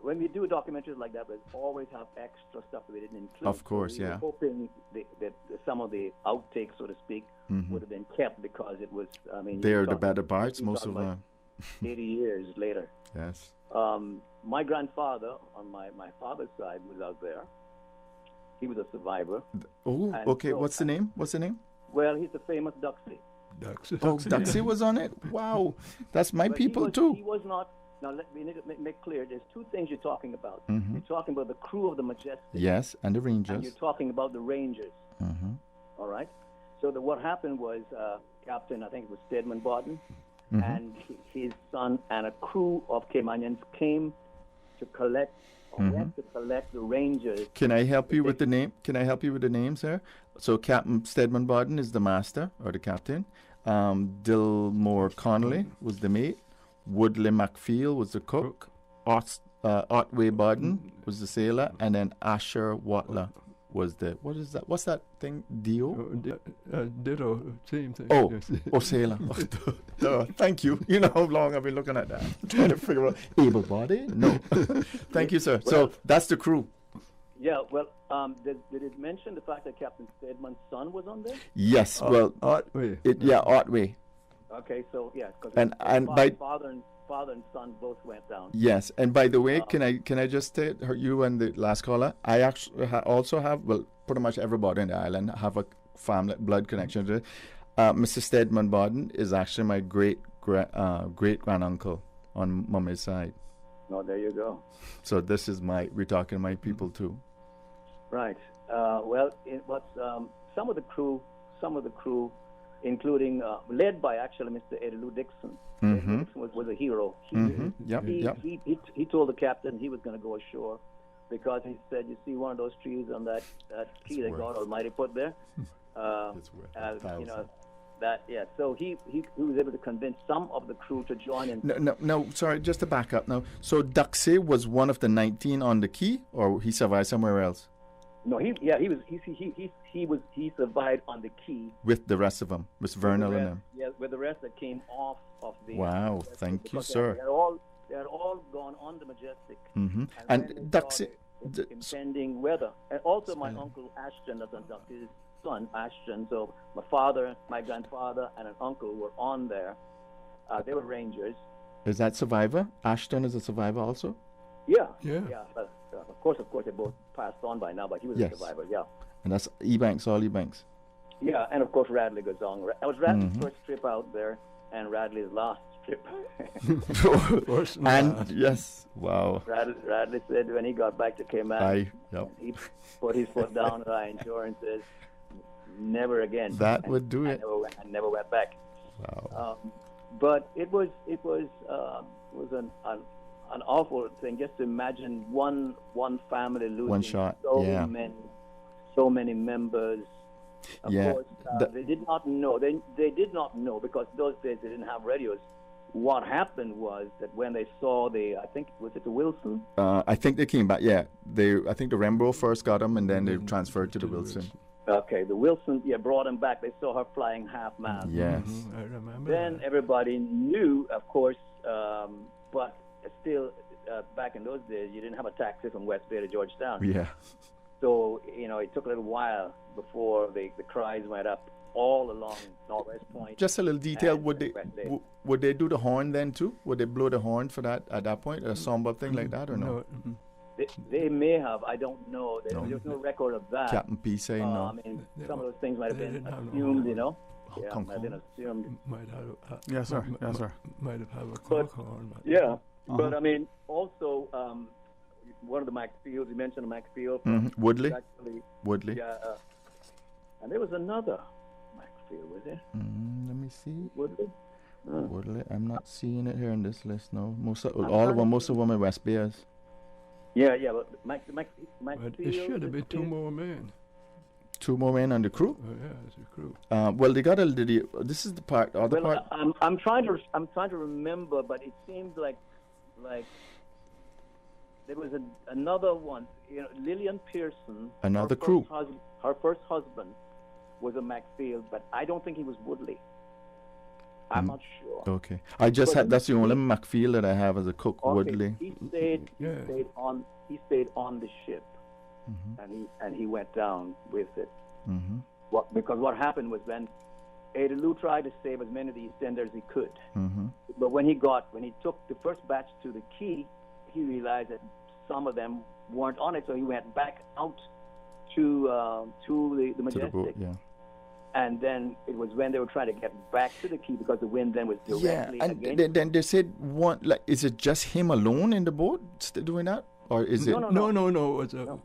When we do documentaries like that, we always have extra stuff that we didn't include. Of course, so we were hoping that some of the outtakes, so to speak, would have been kept because it was. They're the better parts, most of them. 80 years later. Yes. My grandfather on my father's side was out there. He was a survivor. Oh, And okay. so- What's the name? What's the name? Well, he's the famous Duxie. Oh, Duxie was on it? Wow. That's my But people, he too. was not. Now, let me make clear. There's two things you're talking about. Mhm. You're talking about the crew of the Majestic. Yes, and the And Rangers. you're talking about the Rangers. Mm-hmm. All right. So what happened was Captain, I think it was Stedman Barton, Mhm. and his son and a crew of Caymanians came to collect, or Mhm. went to collect the Rangers. Can I help you with the name? Can I help you with the names there? So Captain Stedman Barton is the master or the captain. Dillmore Connolly was the mate. Woodley McFeel was the cook. Otway Barton was the sailor, and then Asher Watler was the what is that? What's that thing? Dio? Ditto, same thing. Oh, yes. sailor. Duh. Thank you. You know how long I've been looking at that, trying to figure out able-bodied. No, thank you, sir. So that's the crew. Yeah. Well, did it mention the fact that Captain Stedman's son was on there? Yes. Otway. Otway. Okay. So yeah, because And by father and son both went down. yes, and by the way, can I just say you and the last caller? I actually also have pretty much everybody in the island have a family blood connection to it. Mr. Stedman Barton is actually my great granduncle on Mummy's side. Oh, there you go. So this is we're talking my people too. Right. Well, it was some of the crew, including led by actually Mr. Edelou Dixon. Mm-hmm. Dixon was a hero. He told the captain he was going to go ashore because he said, "You see one of those trees on that key that God Almighty put there." You know that. Yeah. So he was able to convince some of the crew to join in. No. Sorry, just to back up now. So Duxie was one of the 19 on the key, or he survived somewhere else? No, he survived on the key with the rest of them, with Vernal and them. Yeah, with the rest that came off of the. Wow, thank you, sir. They had all gone on the Majestic. Mm-hmm. And Duxie, impending weather, and also my uncle Ashton, that's Duxie's son Ashton. So my father, my grandfather, and an uncle were on there. They were Rangers. Is that survivor? Ashton is a survivor also. Yeah. But, of course, they both passed on by now, but he was a survivor, yeah. And that's Ebanks, all Ebanks. Yeah, and of course Radley goes on. That was Radley's first trip out there, and Radley's last trip. And yes, wow. Radley said when he got back to Cayman, yep. he put his foot down on our insurance and says, never again. That would do it. I never went back. Wow. But it was an awful thing. Just to imagine one family losing one shot. so many members. Of course, they did not know. They did not know because those days they didn't have radios. What happened was that when they saw I think was it the Wilson? I think they came back. Yeah, I think the Rembrandt first got them, and then they transferred to the Wilson. Okay, the Wilson, brought them back. They saw her flying half-mast. Yes. I remember. Then everybody knew, of course, but still, back in those days, you didn't have a taxi from West Bay to Georgetown. Yeah. So, it took a little while before the cries went up all along Northwest Point. Just a little detail, would they do the horn then too? Would they blow the horn for that at that point, a somber thing like that, or no? They may have. I don't know. There's no record of that. Captain P saying no. I mean, some of those things might have been assumed, might have been assumed. Yes, sir. Might have had a cock horn. Yeah. But I mean, also, one of the Maxfields, you mentioned Maxfield. Woodley? Woodley. Yeah. And there was another Maxfield, was there? Let me see. Woodley? Woodley. I'm not seeing it here in this list, no. Most of them are West Bayers. Yeah, but But it should have been 2 more men. 2 more men on the crew? Oh, yeah, it's a crew. Well, they got this is the part. Part. I'm trying to remember, but it seems like there was another one. Lillian Pearson. Another crew. Her first husband was a Maxfield, but I don't think he was Woodley. I'm not sure. Okay, that's the only Macfield that I have as a cook. Okay. Woodley. He stayed on the ship, and he went down with it. Because what happened was when Edelou tried to save as many of the EastEnders as he could, but when he took the first batch to the quay, he realized that some of them weren't on it, so he went back out to the Majestic. To the boat, yeah. And then it was when they were trying to get back to the key because the wind then was directly against. And then they said, is it just him alone in the boat doing that? Or is No. It was a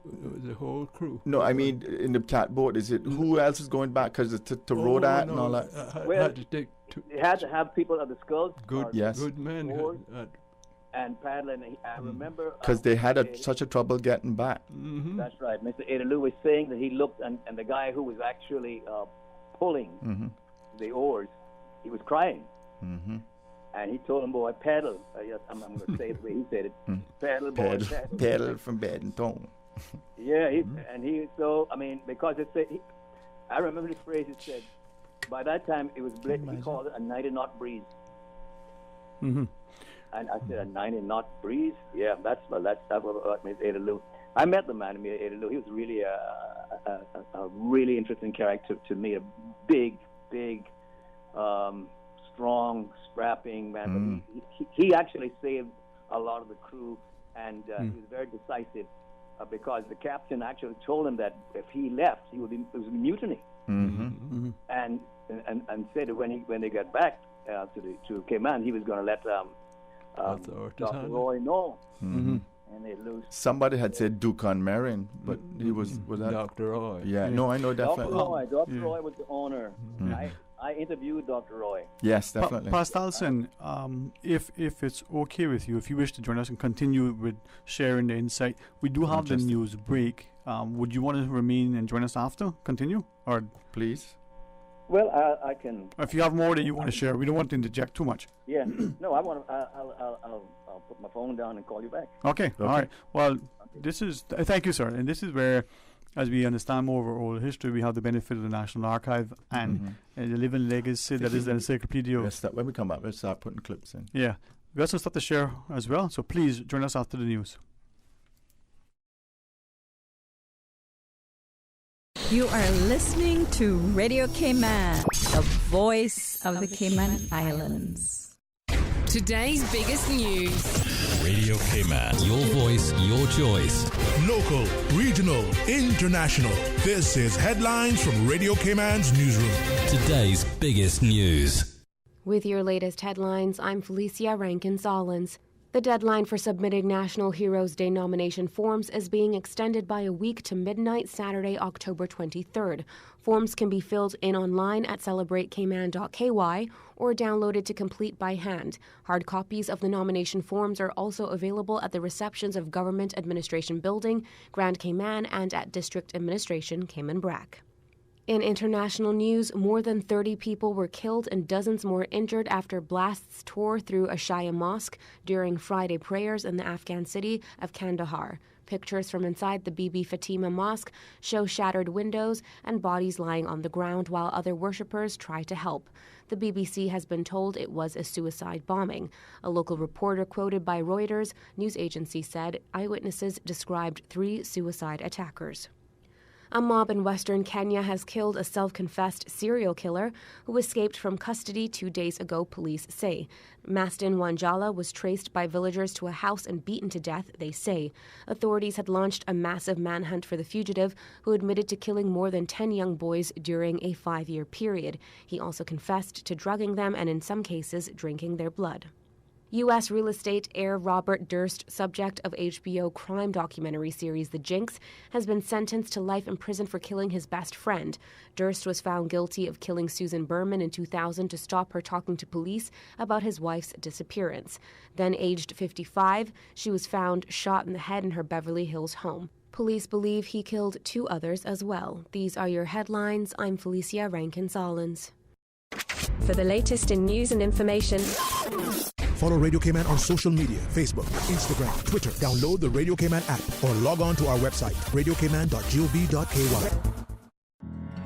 whole crew. No, I mean, in the catboat, is it who else is going back? Because to row that and all that? Had to take they had to have people at the sculls. Good men. And paddling. I remember... Because they had such a trouble getting back. Mm-hmm. That's right. Mr. Adelu was saying that he looked, and the guy who was actually pulling the oars, he was crying. Mm-hmm. And he told him, boy, paddle. Yes, I'm going to say it the way he said it. Paddle, boy, paddle. Paddle from bed and tone. Yeah, because it said... I remember this phrase, it said, by that time, it was he called it a 90-knot breeze. Mm-hmm. And I said, a 90-knot breeze? Yeah, that's what Mr. Adelu. I met the man, Mr. Adelu. He was really a really interesting character to me. A big, strong, strapping man. But he actually saved a lot of the crew, and he was very decisive because the captain actually told him that if he left, it was a mutiny. Mm-hmm. And said that when they got back to Cayman, he was going to let Dr. Roy know. Mm-hmm. And they lose. Somebody had said Dukan Marin, but he was that Dr. Roy. Yeah, no, I know definitely. Dr. Roy was the owner. Mm-hmm. I interviewed Dr. Roy. Yes, definitely. Pastor Alson, if it's okay with you, if you wish to join us and continue with sharing the insight, we do have the news break. Would you want to remain and join us after? Continue? Or please? Well, I can. If you have more that you want to share, we don't want to interject too much. Yeah. No, I want to. I'll put my phone down and call you back. Okay. All right. Well, this is. Thank you, sir. And this is where, as we understand more of our oral history, we have the benefit of the National Archive and the living legacy that is the encyclopedia. When we come back, we'll start putting clips in. Yeah. We also start to share as well. So please join us after the news. You are listening to Radio Cayman, the voice of the Cayman Islands. Today's biggest news. Radio Cayman, your voice, your choice. Local, regional, international. This is Headlines from Radio Cayman's newsroom. Today's biggest news. With your latest headlines, I'm Felicia Rankin-Solins. The deadline for submitting National Heroes Day nomination forms is being extended by a week to midnight Saturday, October 23rd. Forms can be filled in online at celebratecayman.ky or downloaded to complete by hand. Hard copies of the nomination forms are also available at the receptions of Government Administration Building, Grand Cayman, and at District Administration, Cayman Brac. In international news, more than 30 people were killed and dozens more injured after blasts tore through a Shia mosque during Friday prayers in the Afghan city of Kandahar. Pictures from inside the Bibi Fatima Mosque show shattered windows and bodies lying on the ground while other worshippers try to help. The BBC has been told it was a suicide bombing. A local reporter quoted by Reuters news agency said eyewitnesses described 3 suicide attackers. A mob in western Kenya has killed a self-confessed serial killer who escaped from custody 2 days ago, police say. Mastin Wanjala was traced by villagers to a house and beaten to death, they say. Authorities had launched a massive manhunt for the fugitive, who admitted to killing more than 10 young boys during a 5-year period. He also confessed to drugging them and, in some cases, drinking their blood. U.S. real estate heir Robert Durst, subject of HBO crime documentary series The Jinx, has been sentenced to life in prison for killing his best friend. Durst was found guilty of killing Susan Berman in 2000 to stop her talking to police about his wife's disappearance. Then, aged 55, she was found shot in the head in her Beverly Hills home. Police believe he killed 2 others as well. These are your headlines. I'm Felicia Rankin-Solins. For the latest in news and information, follow Radio Cayman on social media, Facebook, Instagram, Twitter. Download the Radio Cayman app or log on to our website, radiocayman.gov.ky.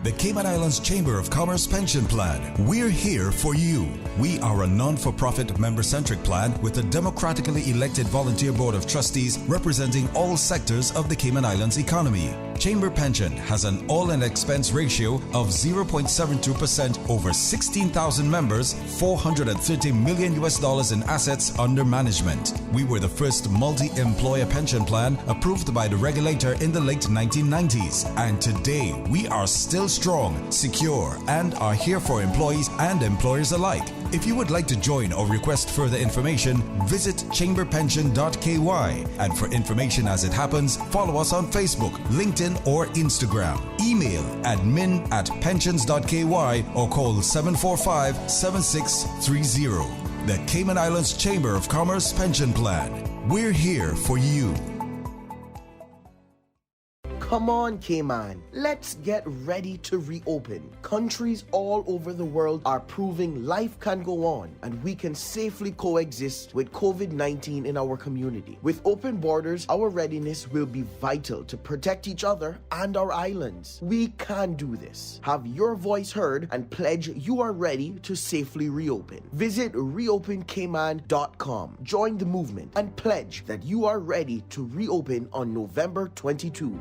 The Cayman Islands Chamber of Commerce Pension Plan. We're here for you. We are a non-for-profit member-centric plan with a democratically elected volunteer board of trustees representing all sectors of the Cayman Islands economy. Chamber Pension has an all-in expense ratio of 0.72% over 16,000 members, $430 million in assets under management. We were the first multi-employer pension plan approved by the regulator in the late 1990s. And today, we are still strong, secure, and are here for employees and employers alike. If you would like to join or request further information, visit chamberpension.ky. And for information as it happens, follow us on Facebook, LinkedIn, or Instagram. Email admin@pensions.ky or call 745-7630. The Cayman Islands Chamber of Commerce Pension Plan. We're here for you. Come on, Cayman. Let's get ready to reopen. Countries all over the world are proving life can go on and we can safely coexist with COVID-19 in our community. With open borders, our readiness will be vital to protect each other and our islands. We can do this. Have your voice heard and pledge you are ready to safely reopen. Visit reopencayman.com. Join the movement and pledge that you are ready to reopen on November 22.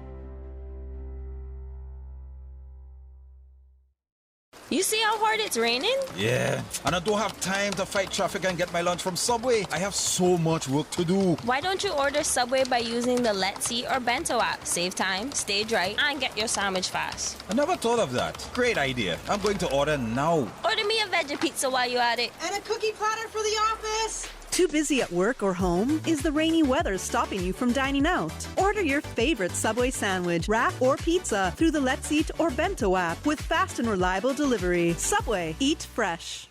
You see how hard it's raining? Yeah, and I don't have time to fight traffic and get my lunch from Subway. I have so much work to do. Why don't you order Subway by using the Let's Eat or Bento app? Save time, stay dry, and get your sandwich fast. I never thought of that. Great idea. I'm going to order now. Order me a veggie pizza while you're at it. And a cookie platter for the office. Too busy at work or home? Is the rainy weather stopping you from dining out? Order your favorite Subway sandwich, wrap, or pizza through the Let's Eat or Bento app with fast and reliable delivery. Subway, eat fresh.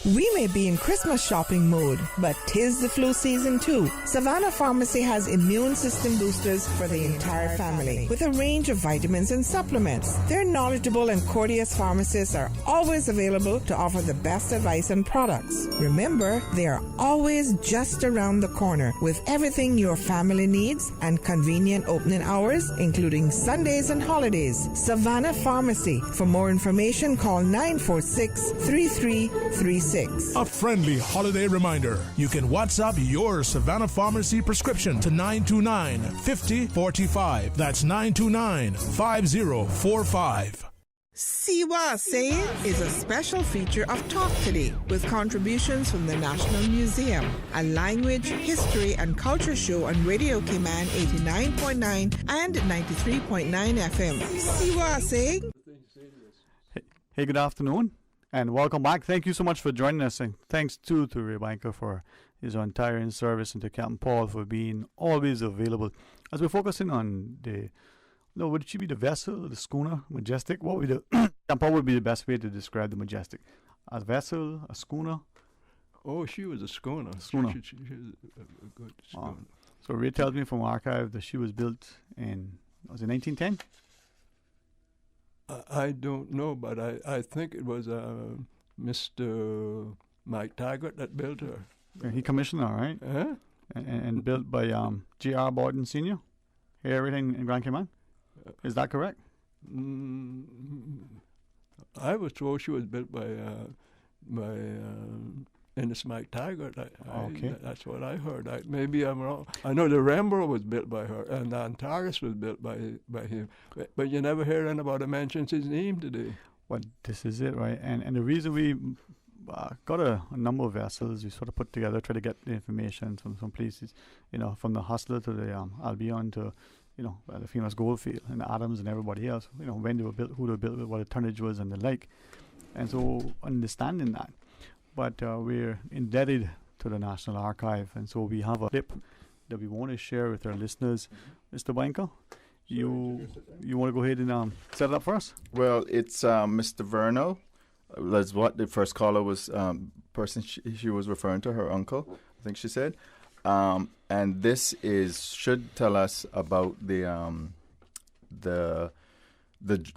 We may be in Christmas shopping mode, but 'tis the flu season too. Savannah Pharmacy has immune system boosters for the entire family with a range of vitamins and supplements. Their knowledgeable and courteous pharmacists are always available to offer the best advice and products. Remember, they are always just around the corner with everything your family needs and convenient opening hours, including Sundays and holidays. Savannah Pharmacy. For more information, call 946-3336. A friendly holiday reminder. You can WhatsApp your Savannah Pharmacy prescription to 929-5045. That's 929-5045. Siwa Sayin is a special feature of Talk Today with contributions from the National Museum, a language, history, and culture show on Radio Cayman 89.9 and 93.9 FM. Siwa Sayin. Hey, good afternoon. And welcome back. Thank you so much for joining us. And thanks too to Rebecca for his entire in service and to Captain Paul for being always available. As we're focusing on would she be the vessel, the schooner, Majestic? What would Captain Paul would be the best way to describe the Majestic? A vessel, a schooner? Oh, she was a schooner. She was a good schooner. So Ray tells me from archive that she was built in, was it 1910? I don't know, but I think it was Mr. Mike Taggart that built her. He commissioned her, right? Huh? And built by G.R. Borden Sr. Here, everything in Grand Cayman. Is that correct? I was told she was built by Ennis Mike Taggart. Okay. That's what I heard. Maybe I'm wrong. I know the Rembrandt was built by her, and the Antares was built by him. But you never hear anything about him mentions his name today. Well, this is it, right? And the reason we got a number of vessels, we sort of put together, try to get the information from some places, from the Hustler to the Albion to, the famous Goldfield and the Adams and everybody else, when they were built, who they were built with, what the tonnage was and the like. And so understanding that. But we're indebted to the National Archive, and so we have a clip that we want to share with our listeners. Mr. Banker, you want to go ahead and set it up for us? Well, it's Mr. Vernal. That's what the first caller was. Person she was referring to, her uncle, I think she said. And this should tell us about the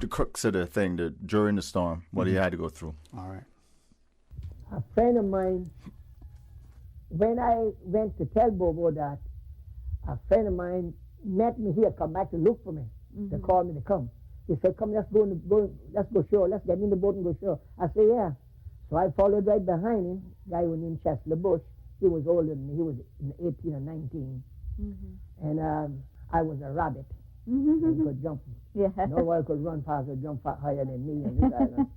crux of the thing during the storm, what he had to go through. All right. A friend of mine, when I went to tell Bobo that, a friend of mine met me here, come back to look for me, to call me to come. He said, come, let's go shore, let's get in the boat and go shore. I said, yeah. So I followed right behind him, guy was named Chester Bush. He was older than me, he was 18 or 19. And I was a rabbit. and could jump. Yeah. No one could run past or jump higher than me on this island,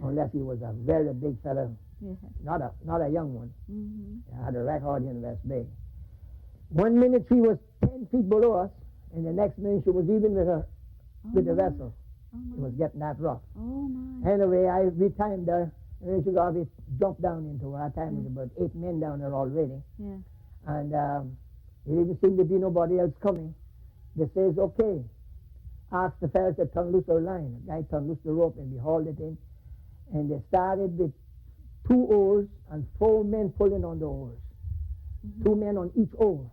unless he was a very big fellow, not a young one. I had a record in West Bay. 1 minute she was 10 feet below us, and the next minute she was even with her, with the vessel. It was getting that rough. Oh my. Anyway, we timed her, and then she got we jumped down into her. I timed it about 8 men down there already. Yeah. And it didn't seem to be nobody else coming. They says, okay, ask the fellas to turn loose our line. The guy turned loose the rope, and we hauled it in. And they started with 2 oars and 4 men pulling on the oars. 2 men on each oar.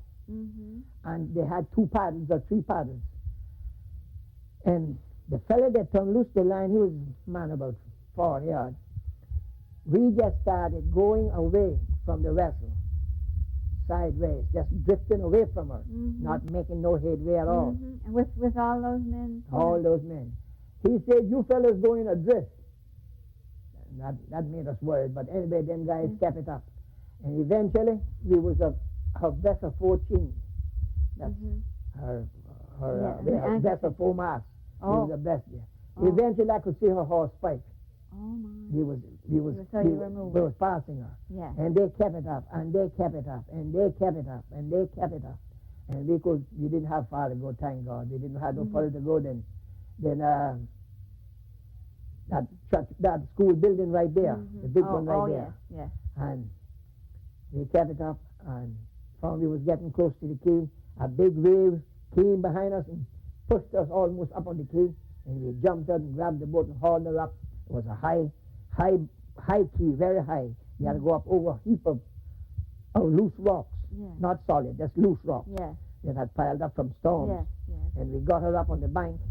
And they had 2 paddles or 3 paddles. And the fella that turned loose the line, he was a man about 4 yards. We just started going away from the vessel, sideways, just drifting away from her, not making no headway at all. And with all those men? All those men. He said, you fellas going adrift. That made us worried, but anyway, them guys kept it up. And eventually, we was her vessel 14. That's her vessel 4 masts. She was the best there. Eventually, I could see her horse spike. Oh my! We was passing her. Yeah. And they kept it up, and they kept it up, and they kept it up, and they kept it up. And we didn't have far to go, thank God. We didn't have no further to go than that school building right there, the big one right there. Yeah. And we kept it up, and found we was getting close to the quay. A big wave came behind us and pushed us almost up on the quay, and we jumped out and grabbed the boat and hauled her up. It was a high quay, very high. You had to go up over a heap of loose rocks, not solid, just loose rocks that had piled up from storms. And we got her up on the bank,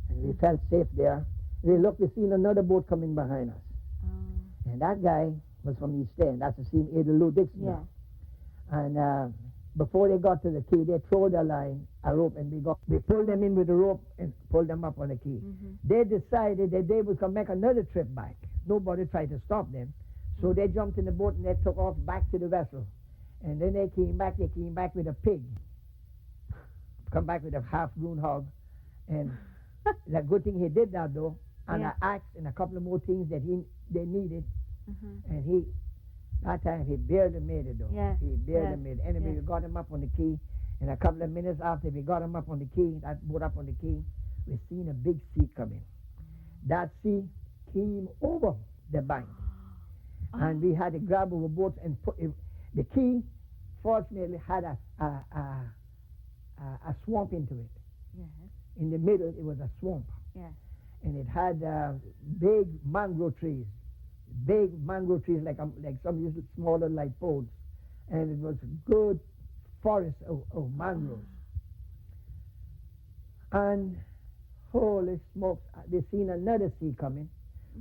and we felt safe there. We looked, we seen another boat coming behind us. And that guy was from East End. That's the same Adel Dixon. And before they got to the quay, they threw the line, a rope, and we pulled them in with the rope and pulled them up on the quay. They decided that they would come make another trip back. Nobody tried to stop them. So they jumped in the boat and they took off back to the vessel. And then they came back with a pig. Come back with a half-grown hog. And the good thing he did that, though, and an axe and a couple of more things that they needed. And that time he barely made it, though. He barely made it. Anyway, we got him up on the quay. And a couple of minutes after we got him up on the quay, that boat up on the quay, we seen a big sea coming. That sea came over the bank. And we had to grab our boats and put it. The quay, fortunately, had a swamp into it. In the middle, it was a swamp. And it had big mangrove trees. Big mangrove trees like some little smaller like poles. And it was a good forest of mangroves. And holy smokes, we seen another sea coming.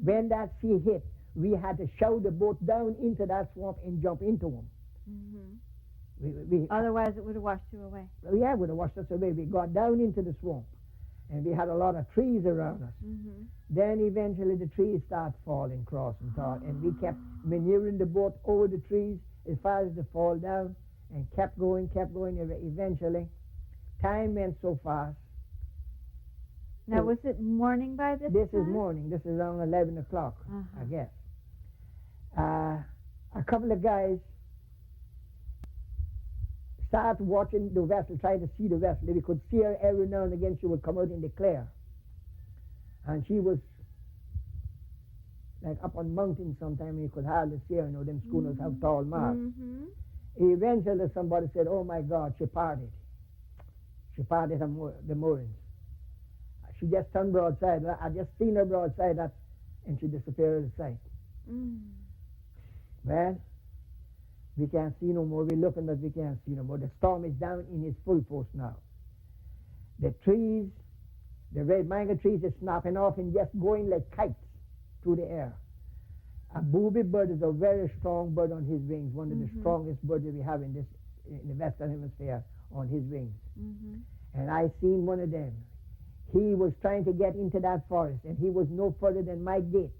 When that sea hit, we had to shove the boat down into that swamp and jump into them. Otherwise, it would have washed you away. Yeah, it would have washed us away. We got down into the swamp, and we had a lot of trees around us. Then eventually the trees started falling across and tall, and we kept maneuvering the boat over the trees as far as they fall down, and kept going. Eventually, time went so fast. Now, was it morning by this time? This is morning. This is around 11 o'clock, I guess. A couple of guys started watching the vessel, trying to see the vessel. We could see her every now and again. She would come out in the clear. And she was like up on mountains sometime. You could hardly see her. You know, them schooners have tall masts. Eventually somebody said, oh my God, she parted. She parted the moorings. She just turned broadside. I just seen her broadside, and she disappeared out of sight. Well, we can't see no more. We're looking, but we can't see no more. The storm is down in its full force now. The trees, the red mango trees, are snapping off and just going like kites through the air. A booby bird is a very strong bird on his wings, one of the strongest birds that we have in the Western Hemisphere on his wings. And I seen one of them. He was trying to get into that forest, and he was no further than my gate,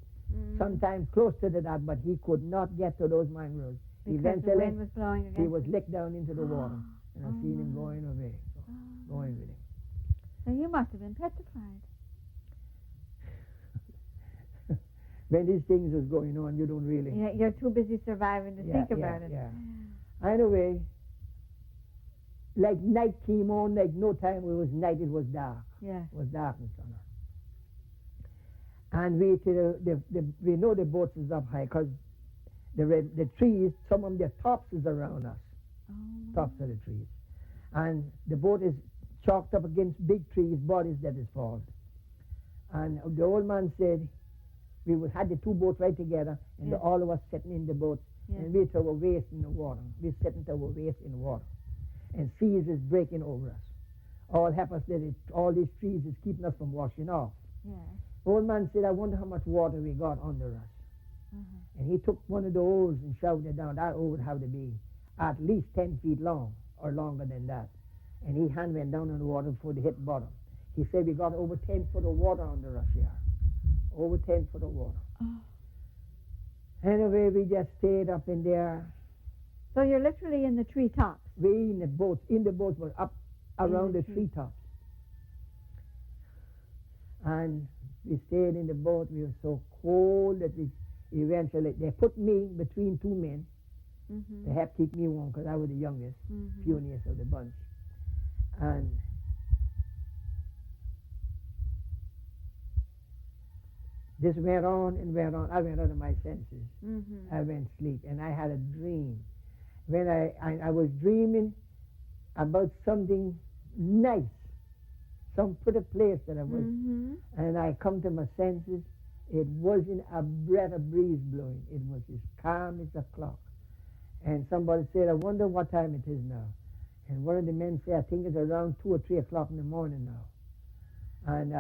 sometimes close to that, but he could not get to those mangroves. Because eventually, the wind was blowing against he was licked down into the water, and I seen him going away, going with him. So you must have been petrified. When these things was going on, you don't really... Yeah, you're too busy surviving to think about it. Yeah. Anyway, like night came on, like no time it was night, it was dark. Yeah. It was darkness on her. And we know the boats is up high because the trees, some of the tops is around us. Tops of the trees. And the boat is chalked up against big trees, bodies that is fallen. And the old man said, we had the two boats right together, and all of us sitting in the boat, and we to our waist in the water. We're sitting to our waist in the water. And seas is breaking over us. All happens that all these trees is keeping us from washing off. Yeah. The old man said, I wonder how much water we got under us. And he took one of the oars and shoved it down. That oar would have to be at least 10 feet long, or longer than that. And his hand went down in the water before they hit bottom. He said, we got over 10 foot of water under us here. Over 10 foot of water. Anyway, we just stayed up in there. So you're literally in the treetops? We in the boats, but up around the treetops. And we stayed in the boat. We were so cold that we eventually, they put me between two men to help keep me warm because I was the youngest, puniest of the bunch. And this went on and went on. I went out of my senses. I went to sleep, and I had a dream. When I was dreaming about something nice, some pretty place that I was, and I come to my senses. It wasn't a breath of breeze blowing. It was as calm as a clock. And somebody said, I wonder what time it is now. And one of the men said, I think it's around 2 or 3 o'clock in the morning now. And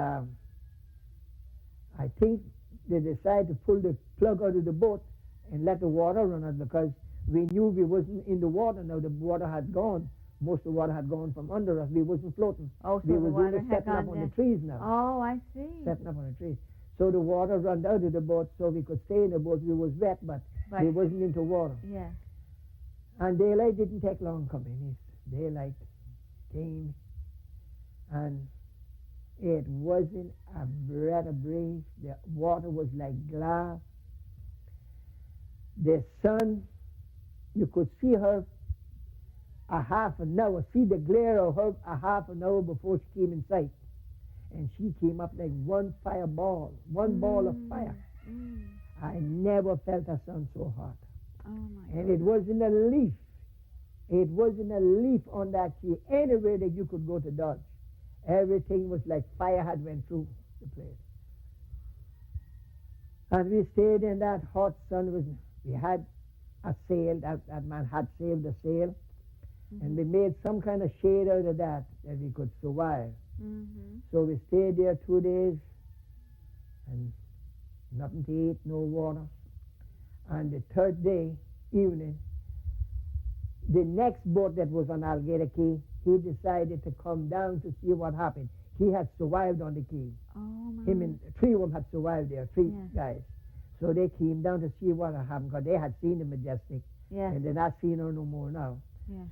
I think they decided to pull the plug out of the boat and let the water run out because we knew we wasn't in the water now. The water had gone. Most of the water had gone from under us. We wasn't floating. Oh, so we the was water only had setting up gone on down. the trees now. Oh, I see. Setting up on the trees. So the water ran out of the boat so we could stay in the boat. We was wet, but we wasn't into water. Yeah. And daylight didn't take long coming. Daylight came, and it wasn't a breath of breeze. The water was like glass. The sun, you could see her a half an hour, see the glare of her a half an hour before she came in sight. And she came up like one fireball, one ball of fire. I never felt the sun so hot. Oh my and it wasn't a leaf. It wasn't a leaf on that tree anywhere that you could go to dodge. Everything was like fire had went through the place. And we stayed in that hot sun. We had a sail. That man had saved a sail. And we made some kind of shade out of that we could survive. So we stayed there 2 days and nothing to eat, no water. And the third day, evening, the next boat that was on Alligator Key, he decided to come down to see what happened. He had survived on the key. Him and 3 of them had survived there, 3 guys. So they came down to see what had happened because they had seen the Majestic. And they're not seeing her no more now.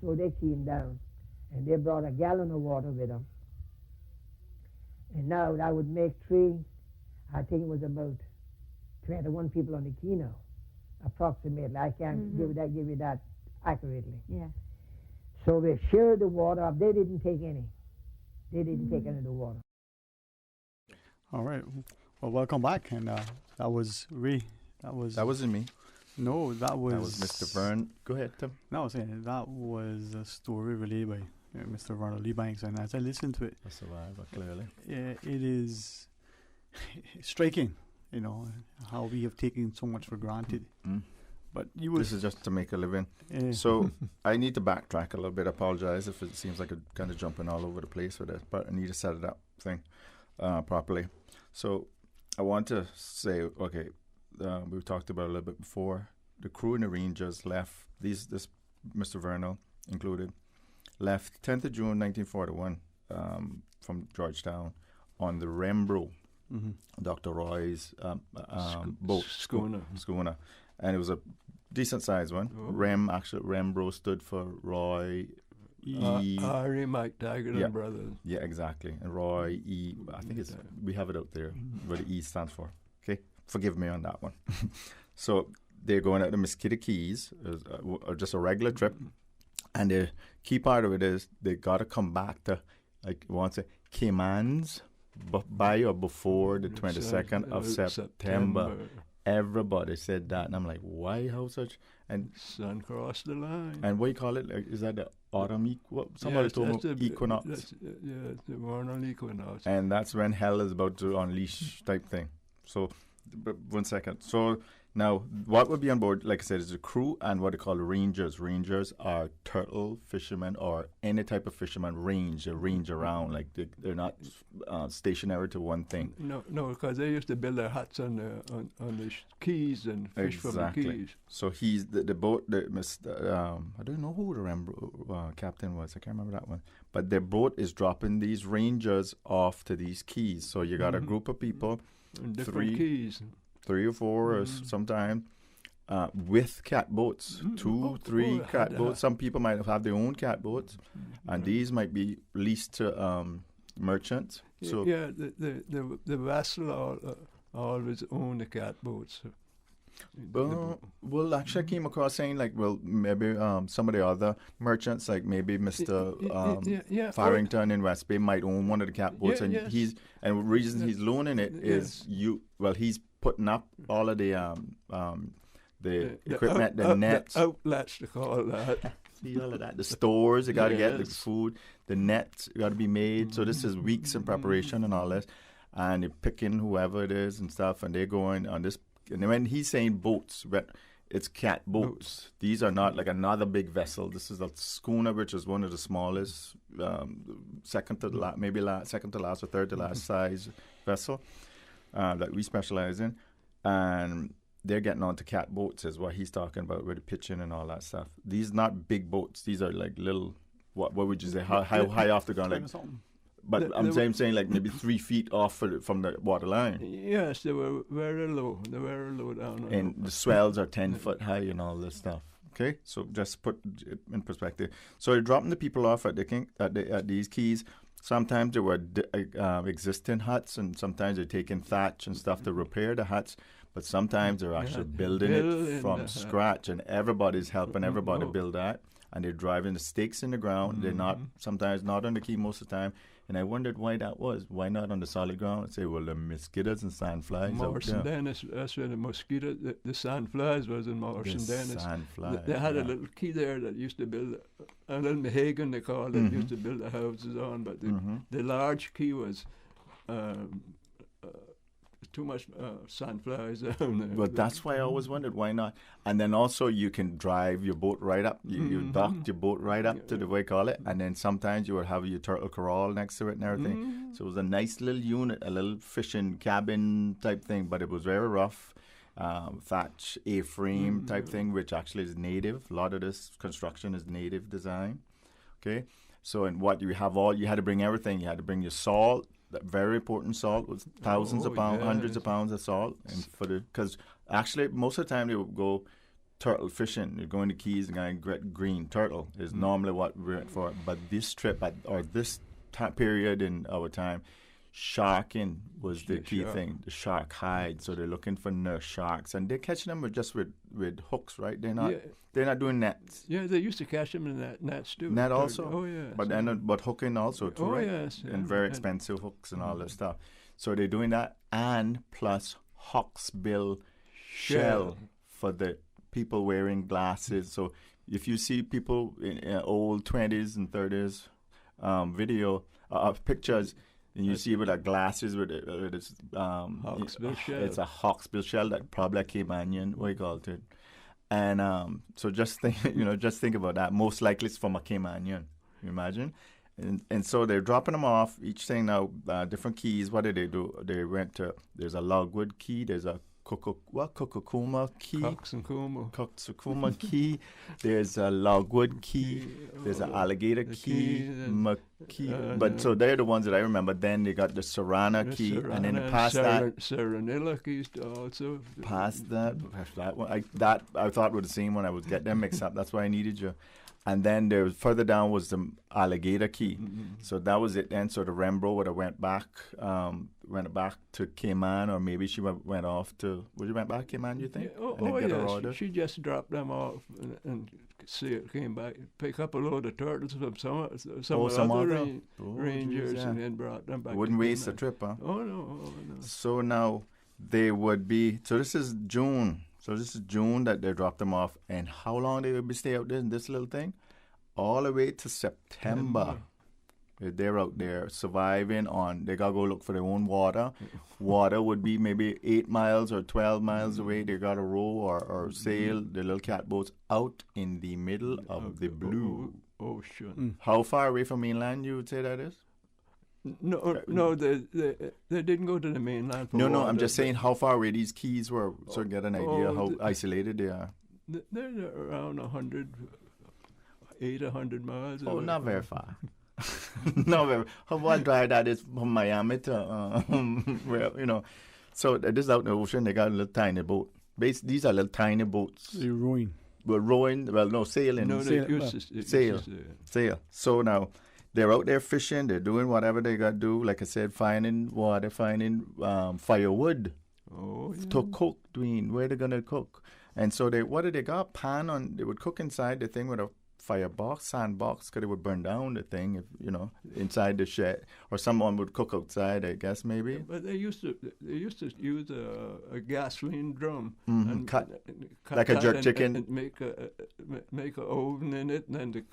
So they came down and they brought a gallon of water with them. And now that would make 3, I think it was about 21 people on the key now, approximately. I can't give you that accurately. So we shared the water up. They didn't take any. They didn't take any of the water. All right. Well, welcome back. And that was Ray. That wasn't me. No, that was Mr. Vern. Go ahead, Tim. No, I was saying that was a story relayed by Mr. Ronald Lee Banks, and as I listened to it, a survivor, clearly. It is striking, how we have taken so much for granted. But this is just to make a living. So I need to backtrack a little bit. Apologize if it seems like I'm kind of jumping all over the place with this, but I need to set it up properly. So I want to say, okay, we've talked about it a little bit before. The crew and the Rangers left, this Mr. Vernal included, left 10th of June 1941 from Georgetown on the Rembro, Dr. Roy's boat, schooner. And it was a decent sized one. Rembro stood for Roy Ari, Mike Taggart, and brothers. Yeah, exactly. And Roy E. I think we have it out there, what the E stands for. Okay, forgive me on that one. So they're going out to Mosquito Keys, or just a regular trip, and the key part of it is they got to come back to, like, once Cayman's by or before the 22nd of September. Everybody said that, and I'm like, why? How such? And sun crossed the line. And what do you call it? Like, is that the autumn somebody told me equinox. It's the vernal equinox. And that's when hell is about to unleash type thing. So, but 1 second. So now, what would be on board? Like I said, is a crew and what they call rangers. Rangers are turtle fishermen or any type of fisherman. They range around. Like they're not stationary to one thing. No, because they used to build their huts on the keys and fish from the keys. So he's the boat. I don't know who the captain was. I can't remember that one. But their boat is dropping these rangers off to these keys. So you got a group of people, and different keys. 3 or 4 or sometimes with cat boats, 2, 3 cat boats. Some people might have their own cat boats, and these might be leased to merchants. So the vessel always own the cat boats. Well, actually, I came across saying maybe some of the other merchants, like maybe Mr. Farrington in West Bay might own one of the cat boats, and the reason he's loaning it is he's putting up all of the equipment, the nets, outlets to call that. See all of that, the stores they got to get the food, the nets got to be made. So this is weeks in preparation and all this, and they're picking whoever it is and stuff, and they're going on this. And when he's saying boats, it's cat boats. These are not like another big vessel. This is a schooner, which is one of the smallest, second to last or third to last size vessel that we specialize in. And they're getting onto cat boats is what he's talking about with the pitching and all that stuff. These are not big boats. These are like little, what would you say, how high off the ground? Like, but I'm saying like maybe 3 feet off from the water line. Yes, they were very low. They were very low down. And the swells are 10 foot high and all this stuff. Okay, so just put it in perspective. So they're dropping the people off at these keys. Sometimes there were existing huts, and sometimes they're taking thatch and stuff to repair the huts. But sometimes they're actually building it from scratch, and everybody's helping everybody build that. And they're driving the stakes in the ground. They're sometimes not on the key most of the time. And I wondered why that was. Why not on the solid ground? I'd say, well, the mosquitoes and sandflies. Morrison Dennis, that's where the mosquito, the sandflies was in Morrison Dennis. Sandflies. They had a little key there that used to build, a little Mahagan they called it, used to build the houses on. But the large key was too much sandflies down there. But that's why I always wondered why not. And then also you can drive your boat right up. You dock your boat right up to the way you call it. And then sometimes you would have your turtle corral next to it and everything. So it was a nice little unit, a little fishing cabin type thing. But it was very rough. Thatch, A-frame type thing, which actually is native. A lot of this construction is native design. Okay. So and what you had to bring everything. You had to bring your salt. That very important salt was thousands of pounds, hundreds of pounds of salt, and because actually most of the time they would go turtle fishing. They're going to Keys and get green turtle is normally what we went for. But this trip or this period in our time, sharking was the key thing. The shark hide, so they're looking for nurse sharks, and they're catching them with hooks, right? They're not doing nets. Yeah, they used to catch them in nets too. Net also? Oh, yeah. But hooking also too, right? Yes. And very expensive hooks and all that stuff. So they're doing that, and plus hawksbill shell for the people wearing glasses. So if you see people in old 20s and 30s video pictures, and you see with our glasses with its hawksbill shell. It's a hawksbill shell that probably a Caymanian, what you call it. And so just think about that. Most likely it's from a Caymanian. You imagine? And so they're dropping them off. Each thing now, different keys. What did they do? They went to, there's a logwood key. There's a Kokokuma key. Coxsacuma key. There's a logwood key. There's an alligator key. But so they're the ones that I remember. Then they got the Serrana key, and then past that, Serenilla keys also. Past that one, I thought were the same one. I would get them mixed up. That's why I needed you. And then there further down was the Alligator Key. So that was it then. So the Rembrandt would have went back to Cayman, or maybe she went off to, would you went back to Cayman, you think? Yeah, she just dropped them off and see it came back, pick up a load of turtles from some other rangers and then brought them back. Wouldn't waste a trip, huh? Oh, no. So now they would be, so this is June. So this is June that they dropped them off. And how long they would be stay out there in this little thing? All the way to September. They're out there surviving on, they got to go look for their own water. Water would be maybe 8 miles or 12 miles away. They got to row or sail the little catboats out in the middle of the blue ocean. How far away from mainland you would say that is? No, they didn't go to the mainland. No, I'm just saying how far away these keys were, so get an idea how isolated they are. They're around 100 miles. Oh, not very far. Not very. How one drive that is from Miami to, well, So this is out in the ocean. They got a little tiny boat. These are little tiny boats. They're rowing. Sailing. No, sail. So now they're out there fishing. They're doing whatever they got to do. Like I said, finding water, finding firewood to cook. Where they gonna cook? And so what did they got? Pan on. They would cook inside the thing with a sandbox, because it would burn down the thing if inside the shed, or someone would cook outside, I guess, maybe. But they used to use a gasoline drum and cut like a jerk chicken and make a oven in it, and then the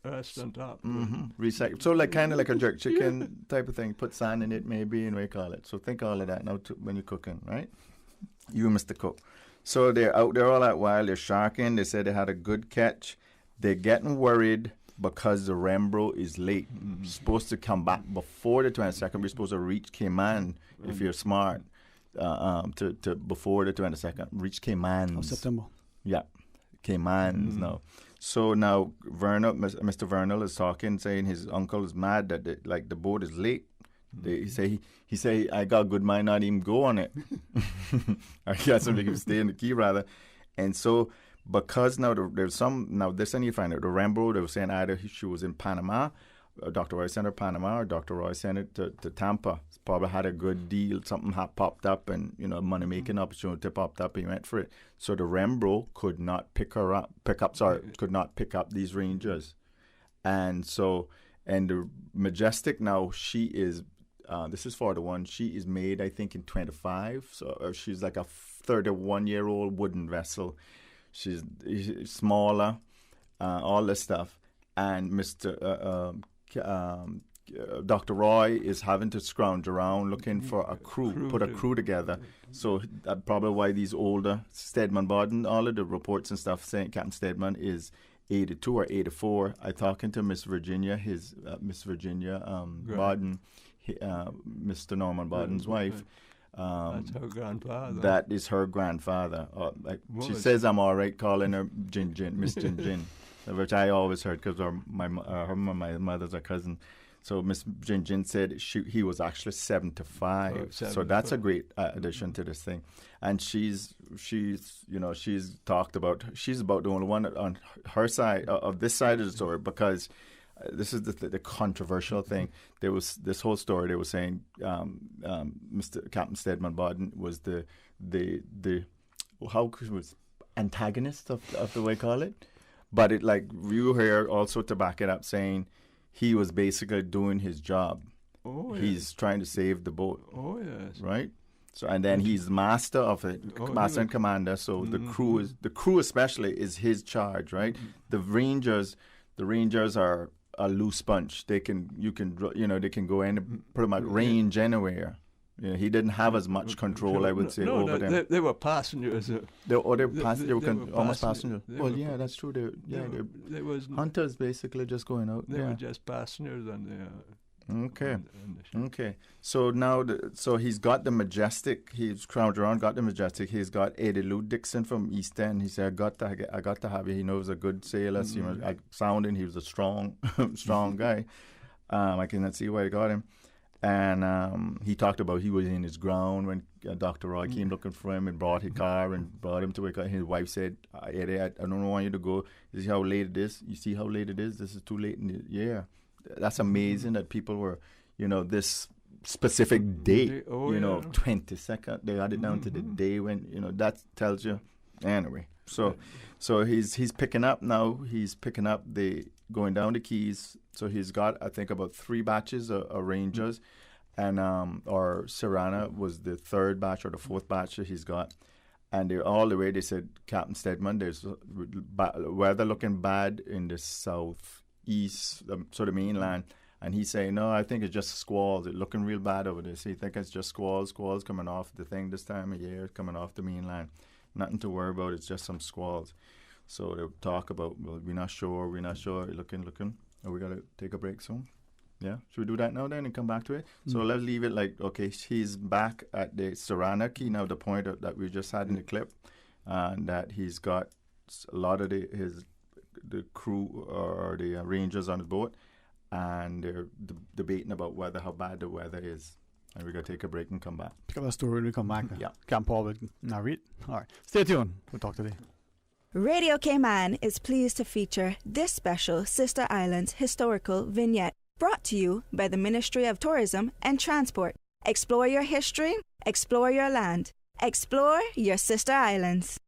rest on top. Recycle. So kind of like a jerk chicken type of thing. Put sand in it, maybe, and we call it. So think all of that now when you're cooking, right? You, Mr. Cook. So they're out there all that while. They're sharking. They said they had a good catch. They're getting worried because the Rembrandt is late. Supposed to come back before the 22nd. We're supposed to reach Cayman, if you're smart, to before the 22nd. Reach Cayman. September. Yeah, Cayman now. So now Mr. Vernal is talking, saying his uncle is mad that the boat is late. He say I got a good mind not even go on it. I got something to stay in the key rather, and so. Because now this I need to find out. The Rembrandt, they were saying either she was in Panama, Dr. Roy sent her Panama, or Dr. Roy sent it to Tampa. Probably had a good deal, something had popped up, and money-making opportunity popped up, and he went for it. So the Rembrandt could not pick up these Rangers. And the Majestic now, she is, this is for the one, she is made, I think, in 25, so she's like a 31-year-old wooden vessel. She's smaller, all this stuff, and Dr. Roy is having to scrounge around looking for a put a crew together. So that's probably why these older Stedman Borden, all of the reports and stuff saying Captain Stedman is 82 or 84. I talking to Miss Virginia, Borden, Mr. Norman Borden's wife. That's her grandfather. That is her grandfather. She says I'm all right calling her Miss Jin Jin, which I always heard because my mother's a cousin. So Miss Jin Jin said he was actually 75. So that's a great addition to this thing. And she's talked about, she's about the only one on her side of this side of the story, because this is the controversial thing. There was this whole story. They were saying Mr. Captain Stedman Borden was the antagonist of the way you call it, but it you hear also to back it up saying he was basically doing his job. Oh, yes. He's trying to save the boat. Oh yes. Right. So and then he's master of it, master and commander. So the crew especially is his charge. Right. The Rangers are a loose bunch. They can go in pretty much range anywhere. He didn't have as much control, I would say, over them. They were passengers. They were almost passengers. Well, yeah, that's true. They was hunters basically just going out. They were just passengers on the. Okay. So now, he's got the Majestic. He's crowned around, got the Majestic. He's got Eddie Lou Dixon from East End. He said, I got to have you. He knows a good sailor. Sounding, he was a strong guy. I cannot see why I got him. And he talked about he was in his ground when Dr. Roy came looking for him and brought his car and brought him to wake up. His wife said, Eddie, I don't want you to go. You see how late it is? You see how late it is? This is too late in the year. That's amazing that people were, this specific date, 22nd. They got it down to the day when, that tells you. Anyway, so he's picking up now. He's picking up going down the Keys. So he's got, I think, about 3 batches of Rangers, and or Serrana was the 3rd batch or the 4th batch that he's got. And they're all the way, they said, Captain Stedman, there's weather looking bad in the southeast, sort of mainland. And he's saying, no, I think it's just squalls. It's looking real bad over there. So he thinks it's just squalls coming off the thing this time of year, coming off the mainland. Nothing to worry about, it's just some squalls. So they talk about, well, we're not sure, looking. Oh, we got to take a break soon. Yeah, should we do that now then and come back to it? So let's leave it like, okay, he's back at the Serrana Key now, the point that we just had in the clip, and that he's got a lot of the crew or the Rangers on his boat, and they're debating about how bad the weather is. And we're going to take a break and come back. Pick up the story when we come back. Yeah. Captain Paul will narrate. All right, stay tuned. We'll talk today. Radio Cayman is pleased to feature this special Sister Islands historical vignette, brought to you by the Ministry of Tourism and Transport. Explore your history, explore your land, explore your Sister Islands.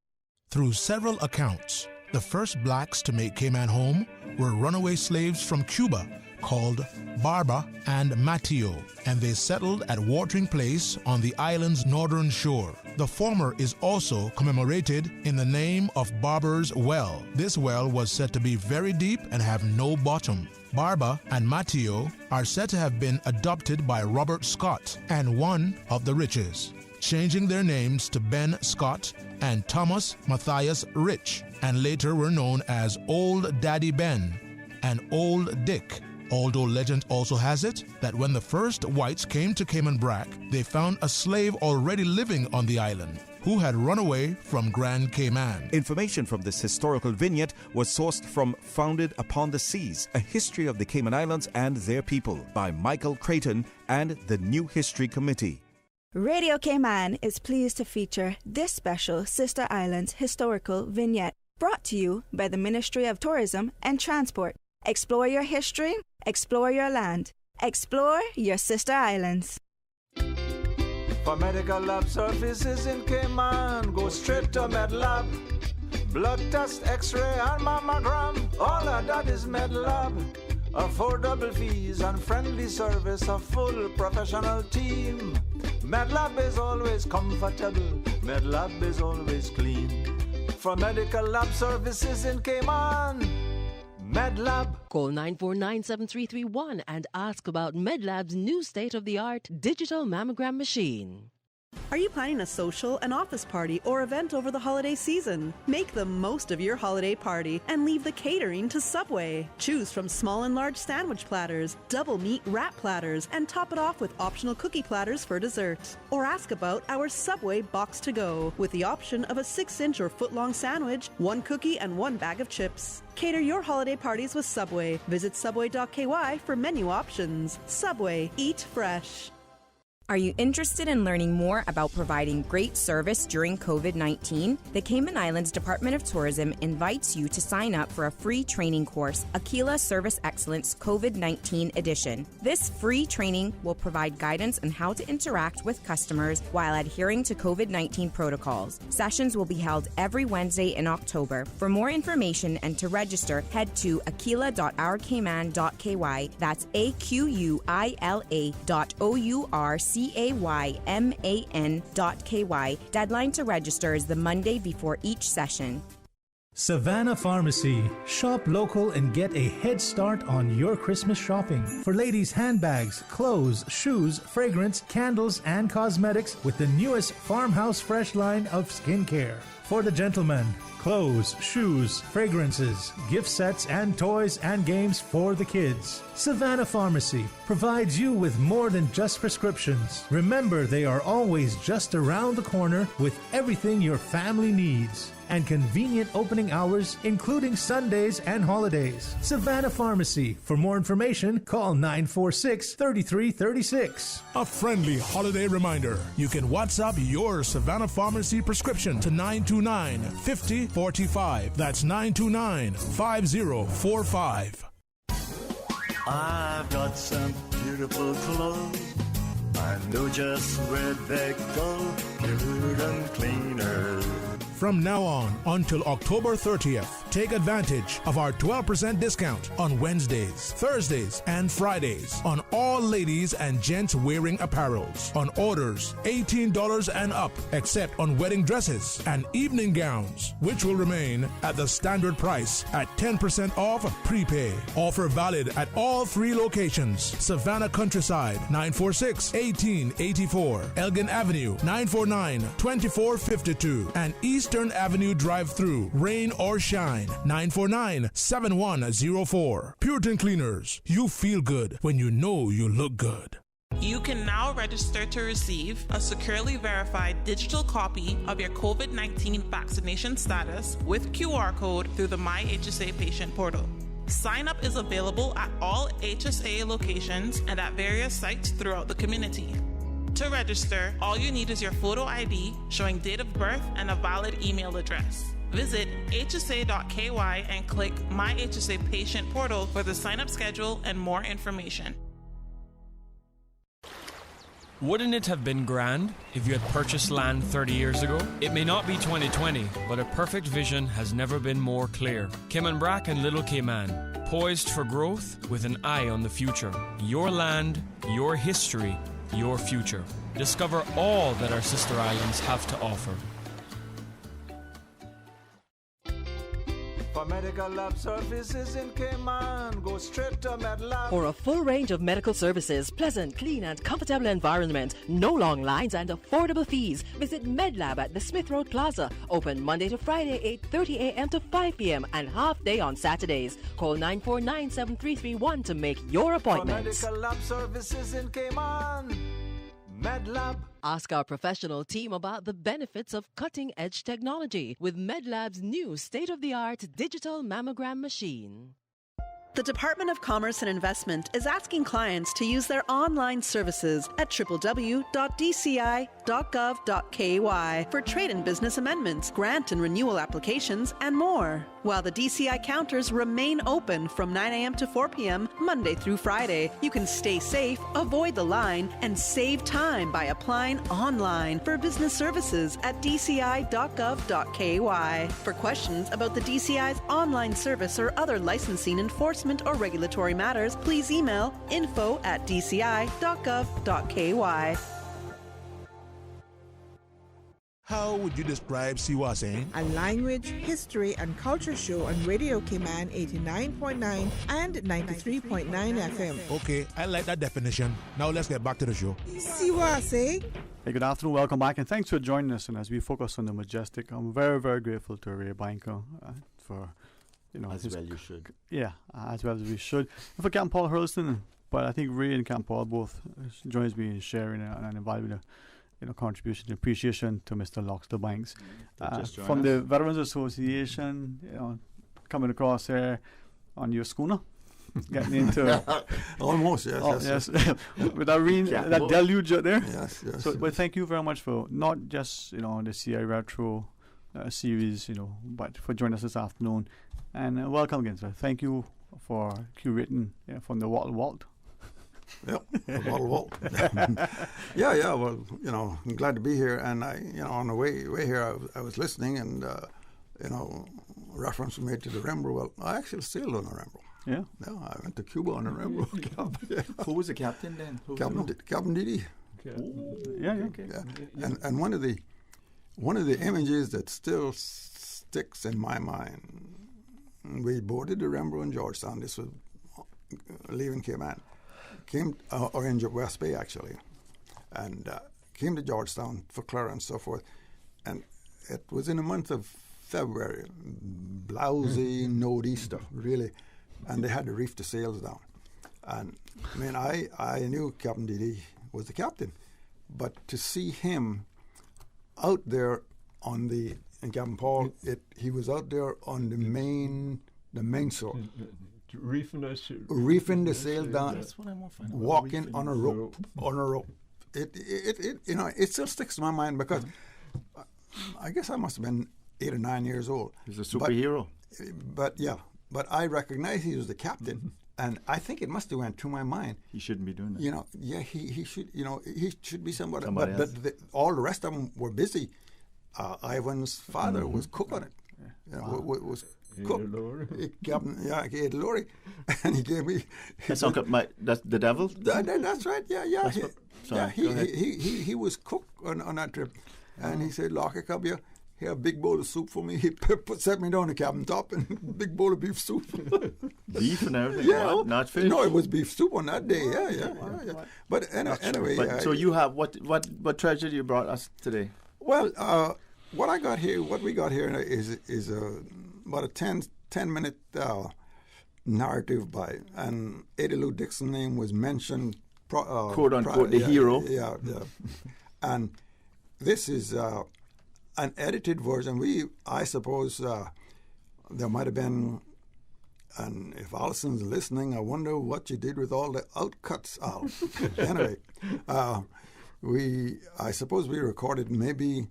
Through several accounts, the first blacks to make Cayman home were runaway slaves from Cuba called Barba and Mateo, and they settled at Watering Place on the island's northern shore. The former is also commemorated in the name of Barber's Well. This well was said to be very deep and have no bottom. Barba and Mateo are said to have been adopted by Robert Scott and one of the Riches, changing their names to Ben Scott and Thomas Matthias Rich, and later were known as Old Daddy Ben and Old Dick. Although legend also has it that when the first whites came to Cayman Brac, they found a slave already living on the island who had run away from Grand Cayman. Information from this historical vignette was sourced from Founded Upon the Seas, A History of the Cayman Islands and Their People by Michael Creighton and the New History Committee. Radio Cayman is pleased to feature this special Sister Islands historical vignette, brought to you by the Ministry of Tourism and Transport. Explore your history, explore your land, explore your Sister Islands. For medical lab services in Cayman, go straight to MedLab. Blood test, x-ray and mammogram, all of that is MedLab. Affordable fees and friendly service, a full professional team. MedLab is always comfortable, MedLab is always clean. For medical lab services in Cayman, MedLab. Call 949-7331 and ask about MedLab's new state-of-the-art digital mammogram machine. Are you planning a social, an office party, or event over the holiday season? Make the most of your holiday party and leave the catering to Subway. Choose from small and large sandwich platters, double meat wrap platters, and top it off with optional cookie platters for dessert. Or ask about our Subway Box to Go, with the option of a 6-inch or foot-long sandwich, 1 cookie, and 1 bag of chips. Cater your holiday parties with Subway. Visit subway.ky for menu options. Subway, eat fresh. Are you interested in learning more about providing great service during COVID-19? The Cayman Islands Department of Tourism invites you to sign up for a free training course, Aquila Service Excellence COVID-19 Edition. This free training will provide guidance on how to interact with customers while adhering to COVID-19 protocols. Sessions will be held every Wednesday in October. For more information and to register, head to aquila.ourcayman.ky. That's aquila.ourcayman.ky. Deadline to register is the Monday before each session. Savannah Pharmacy. Shop local and get a head start on your Christmas shopping. For ladies' handbags, clothes, shoes, fragrance, candles, and cosmetics with the newest Farmhouse Fresh line of skincare. For the gentlemen, clothes, shoes, fragrances, gift sets, and toys and games for the kids. Savannah Pharmacy provides you with more than just prescriptions. Remember, they are always just around the corner with everything your family needs. And convenient opening hours, including Sundays and holidays. Savannah Pharmacy. For more information, call 946-3336. A friendly holiday reminder. You can WhatsApp your Savannah Pharmacy prescription to 929-5045. That's 929-5045. I've got some beautiful clothes. I know just where they go. Good and cleaner. From now on until October 30th, take advantage of our 12% discount on Wednesdays, Thursdays, and Fridays on all ladies and gents wearing apparels on orders $18 and up, except on wedding dresses and evening gowns, which will remain at the standard price at 10% off prepay. Offer valid at all 3 locations: Savannah Countryside, 946-1884, Elgin Avenue, 949-2452, and Eastern Avenue drive-through, rain or shine, 949-7104. Puritan Cleaners, you feel good when you know you look good. You can now register to receive a securely verified digital copy of your COVID-19 vaccination status with QR code through the My HSA patient portal. Sign up is available at all HSA locations and at various sites throughout the community. To register, all you need is your photo ID showing date of birth and a valid email address. Visit hsa.ky and click My HSA Patient Portal for the sign-up schedule and more information. Wouldn't it have been grand if you had purchased land 30 years ago? It may not be 2020, but a perfect vision has never been more clear. Cayman Brac and Little Cayman, poised for growth with an eye on the future. Your land, your history, your future. Discover all that our sister islands have to offer. For medical lab services in Cayman, go straight to MedLab. For a full range of medical services, pleasant, clean and comfortable environment, no long lines and affordable fees, visit MedLab at the Smith Road Plaza. Open Monday to Friday, 8:30 a.m. to 5 p.m. and half day on Saturdays. Call 949-7331 to make your appointment. For medical lab services in Cayman, MedLab. Ask our professional team about the benefits of cutting-edge technology with MedLab's new state-of-the-art digital mammogram machine. The Department of Commerce and Investment is asking clients to use their online services at www.dci.gov.ky for trade and business amendments, grant and renewal applications, and more. While the DCI counters remain open from 9 a.m. to 4 p.m. Monday through Friday, you can stay safe, avoid the line, and save time by applying online for business services at dci.gov.ky. For questions about the DCI's online service or other licensing, enforcement, or regulatory matters, please email info@dci.gov.ky. How would you describe Siwa saying? A language, history, and culture show on Radio Cayman 89.9 and 93.9 FM. Okay, I like that definition. Now let's get back to the show. Siwa saying? Hey, good afternoon, welcome back, and thanks for joining us. And as we focus on the majestic, I'm very, very grateful to Ray Banker for, as well you should. Yeah, as well as we should. And for Captain Paul Hurlston, but I think Ray and Captain Paul both joins me in sharing and involving contribution and appreciation to Mr. Loxter Banks. From the Veterans Association, coming across here on your schooner, getting into almost, yes. With that deluge out there. Yes. So, but thank you very much for not just the CI Retro series, but for joining us this afternoon, and welcome again, sir. Thank you for curating from the Walt. Yep, Walt. Yeah. Well, I'm glad to be here, and I, on the way here, I was listening, and reference made to the Rembrandt. Well, I actually sailed on the Rembrandt. Yeah. I went to Cuba on the Rembrandt. Who was the captain then? Captain Didi. Yeah. And one of the images that still sticks in my mind. We boarded the Rembrandt in Georgetown. This was leaving Cayman. Or in West Bay, actually, and came to Georgetown for clearance and so forth. And it was in the month of February, blousy nor'easter, really, and they had to reef the sails down. And I mean, I knew Captain Didi was the captain, but to see him out there in Captain Paul, he was out there on the mainsail, reefing the sail down, walking on a rope, It still sticks to my mind because I guess I must have been 8 or 9 years old. He's a superhero. But I recognize he was the captain, and I think it must have went through my mind. He shouldn't be doing that. He should. He should be somebody else. But all the rest of them were busy. Ivan's father was cook on it. Was cook. He ate Lorry, and he gave me. That's the devil. That's right. He was cook on that trip, and he said, "Lock come here. Here, a big bowl of soup for me." He set me down the cabin top and big bowl of beef soup. Beef and everything? Yeah. What? Not fish? No, it was beef soup on that day. Yeah. But anyway. So you have what treasure you brought us today? Well, what we got here is about a 10-minute narrative by, and Eddie Lou Dixon's name was mentioned, quote unquote, the hero. Yeah. And this is an edited version. I suppose there might have been, and if Allison's listening, I wonder what you did with all the outcuts, Al. Anyway, I suppose we recorded maybe,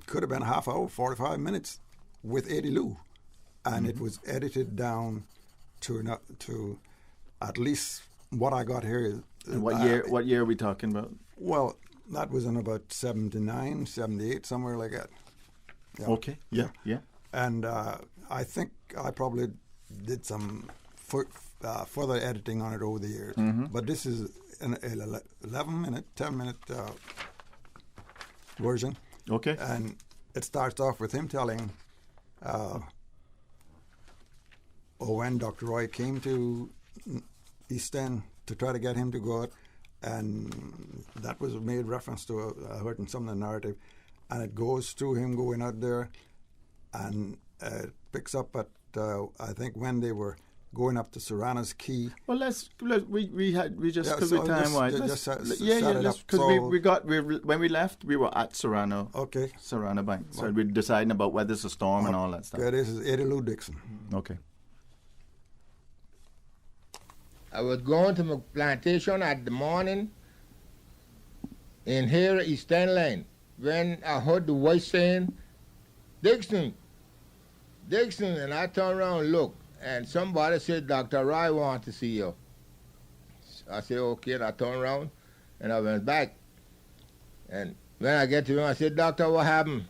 could have been a half hour, 45 minutes with Eddie Lou, and it was edited down to at least what I got here is. And what year are we talking about? Well, that was in about 79, 78, somewhere like that. Yeah. Okay, yeah. And I think I probably did some further editing on it over the years. Mm-hmm. But this is an 11-minute, 10-minute version. Okay. And it starts off with him telling when Dr. Roy came to East End to try to get him to go out, and that was made reference to, I heard in some of the narrative, and it goes through him going out there, and it picks up at, I think, when they were going up to Serrano's Key. Well, we just because we time wise. Because when we left, we were at Serrano. Okay. Serrano Bank. So we're deciding about whether it's a storm and all that stuff. Yeah, this is Eddie Lou Dixon. Okay. I was going to my plantation at the morning in here East End Lane when I heard the voice saying, "Dixon, Dixon," and I turned around and looked, and somebody said, "Dr. Roy wants to see you." I said, "Okay," and I turned around and I went back. And when I get to him, I said, "Doctor, what happened?"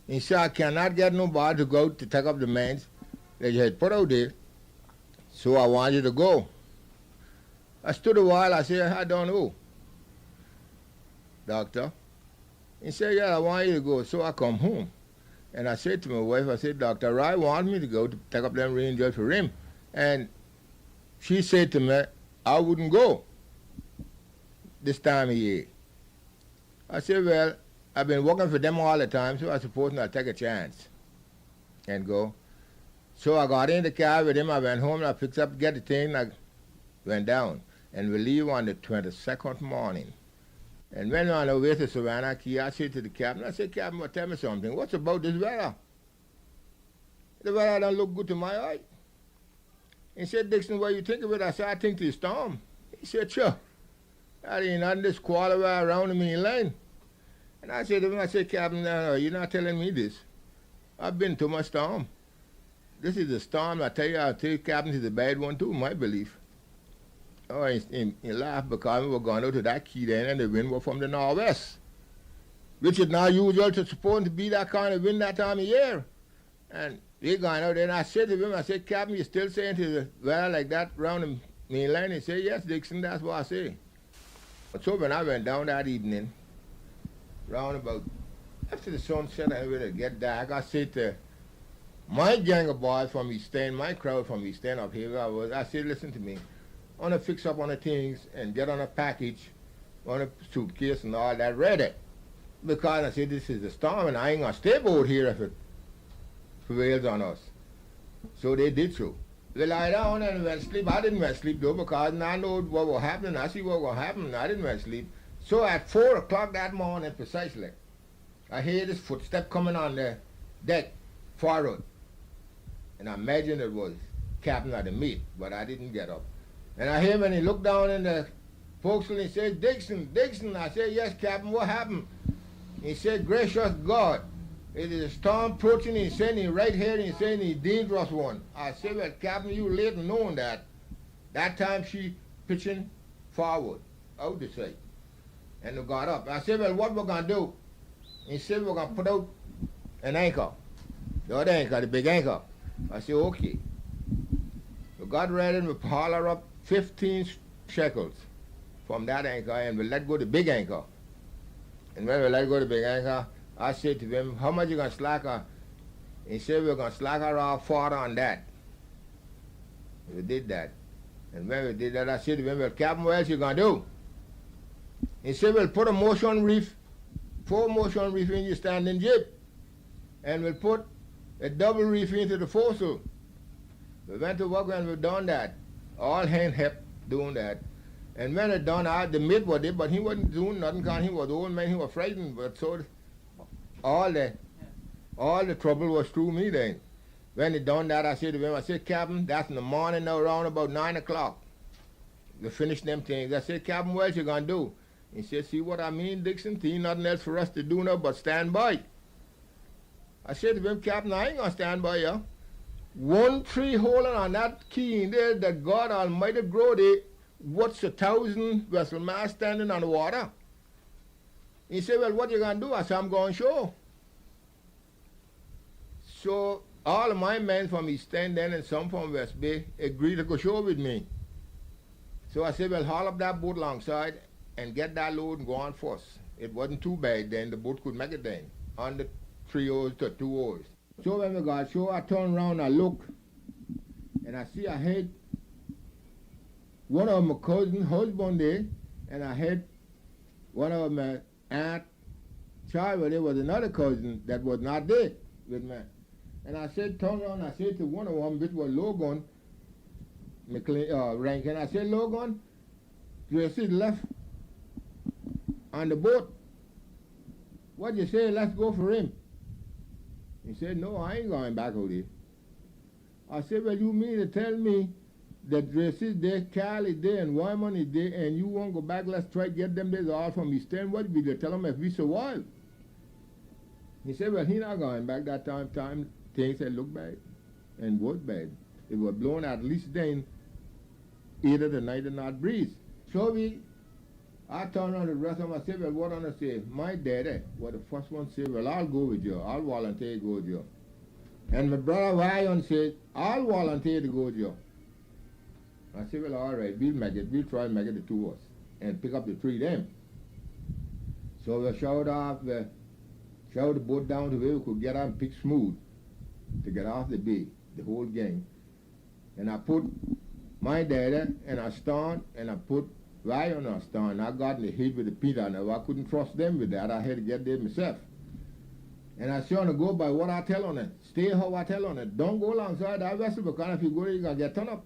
He said, "I cannot get nobody to go to take up the meds that you had put out there, so I want you to go." I stood a while, I said, "I don't know, Doctor." He said, "Yeah, I want you to go." So I come home. And I said to my wife, I said, "Dr. Roy wants me to go to take up them rangers for him." And she said to me, "I wouldn't go this time of year." I said, "Well, I've been working for them all the time, so I suppose I'll take a chance and go." So I got in the car with him, I went home, and I picked up, get the thing, I went down. And we leave on the 22nd morning. And when on the way to Savannah Key, I said to the captain, I said, "Captain, tell me something. What's about this weather? The weather don't look good to my eye." He said, "Dixon, what you think of it?" I said, "I think the storm." He said, "Sure. That ain't nothing this quarter around the main line." And I said to him, "Captain, no, you're not telling me this. I've been to my storm. This is the storm, I'll tell you, Captain, is a bad one too, my belief." Oh, he laughed because we were going out to that key then, and the wind was from the northwest, which is not usual to supposed to be that kind of wind that time of year. And we going out there, and I said to him, I said, "Captain, you still saying to the weather like that around the main line?" He said, "Yes, Dixon, that's what I say." So when I went down that evening, round about after the sun set and it get dark, I said to my gang of boys from East End, my crowd from East End up here, I said, "Listen to me. I want to fix up on the things and get on a package, on a suitcase and all that ready. because I said, this is the storm, and I ain't going to stay out here if it prevails on us. So they did so. They lie down and went to sleep. I didn't went to sleep, though, because I know what was happening. I see what was happening. I didn't went to sleep. So at 4 o'clock that morning, precisely, I hear this footstep coming on the deck forward. And I imagine it was Captain of the mate, but I didn't get up. And I hear when he looked down in the forecastle, he said, Dixon, Dixon. I said, yes, Captain, what happened? He said, gracious God, it is a storm approaching. He said, he right here, and he said, he's a dangerous one. I said, well, Captain, you late knowing that. That time she pitching forward, out the side. And we got up. I said, well, what we're going to do? He said, we're going to put out an anchor. The other anchor, the big anchor. I said, okay. We got ready and we haul up 15 shekels from that anchor, and we let go the big anchor. And when we let go the big anchor, I said to him, how much you going to slack her? He said, we're going to slack her off 40 on that. We did that. And when we did that, I said to him, well, Captain, what else you going to do? He said, we'll put a motion reef, 4 motion reef in your standing jib, and we'll put a double reef into the forecastle. We went to work and we done that. All hand help doing that. And when it done, the mate was there, but he wasn't doing nothing because he was the old man, he was frightened. But so all the trouble was through me then. When it done that, I said to him, I said, Captain, that's in the morning now, around about 9 o'clock. We finished them things. I said, Captain, what else you gonna do? He said, see what I mean, Dixon? There ain't nothing else for us to do now but stand by. I said to him, Captain, I ain't gonna stand by you. One tree holding on that key in there that God Almighty grow there, what's 1,000 vessel mass standing on the water? He said, well, what you gonna do? I said, I'm going shore. So all of my men from East End then and some from West Bay agreed to go shore with me. So I said, well, haul up that boat alongside and get that load and go on first. It wasn't too bad then, the boat could make it then, on the 3 oars to 2 oars. So when we got shore, I turned around, I look, and I see I had one of my cousin's husband there, and I had one of my aunt child, there was another cousin that was not there with me. And I said, turn around, I said to one of them, which was Logan, Rankin, I said, Logan, Tracy left on the boat. What you say, let's go for him. He said, no, I ain't going back out there. I said, well, you mean to tell me that Tracy's there, Cal is there, and Wyman is there, and you won't go back, let's try to get them there all from East End. What will you tell them if we survive? He said, well, he not going back that time. Things had looked bad and was bad. It was blowing at least then 8 of the night and not breeze. So I turned on the rest of them. I said, well, what on I say? My daddy was the first one to say, well, I'll go with you. I'll volunteer to go with you. And my brother Ryan said, I'll volunteer to go with you. I said, well, all right, we'll make it. We'll try and make it the 2 of us and pick up the 3 of them. So we showed the boat down to where we could get out and pick smooth to get off the bay, the whole gang. And I put my daddy in a stern, and I put Ryan on a stern. I got in the head with the Peter. Now I couldn't trust them with that. I had to get there myself. And I said, to go by what I tell on it. Stay how I tell on it. Don't go alongside that vessel, because if you go there, you're going to get turned up.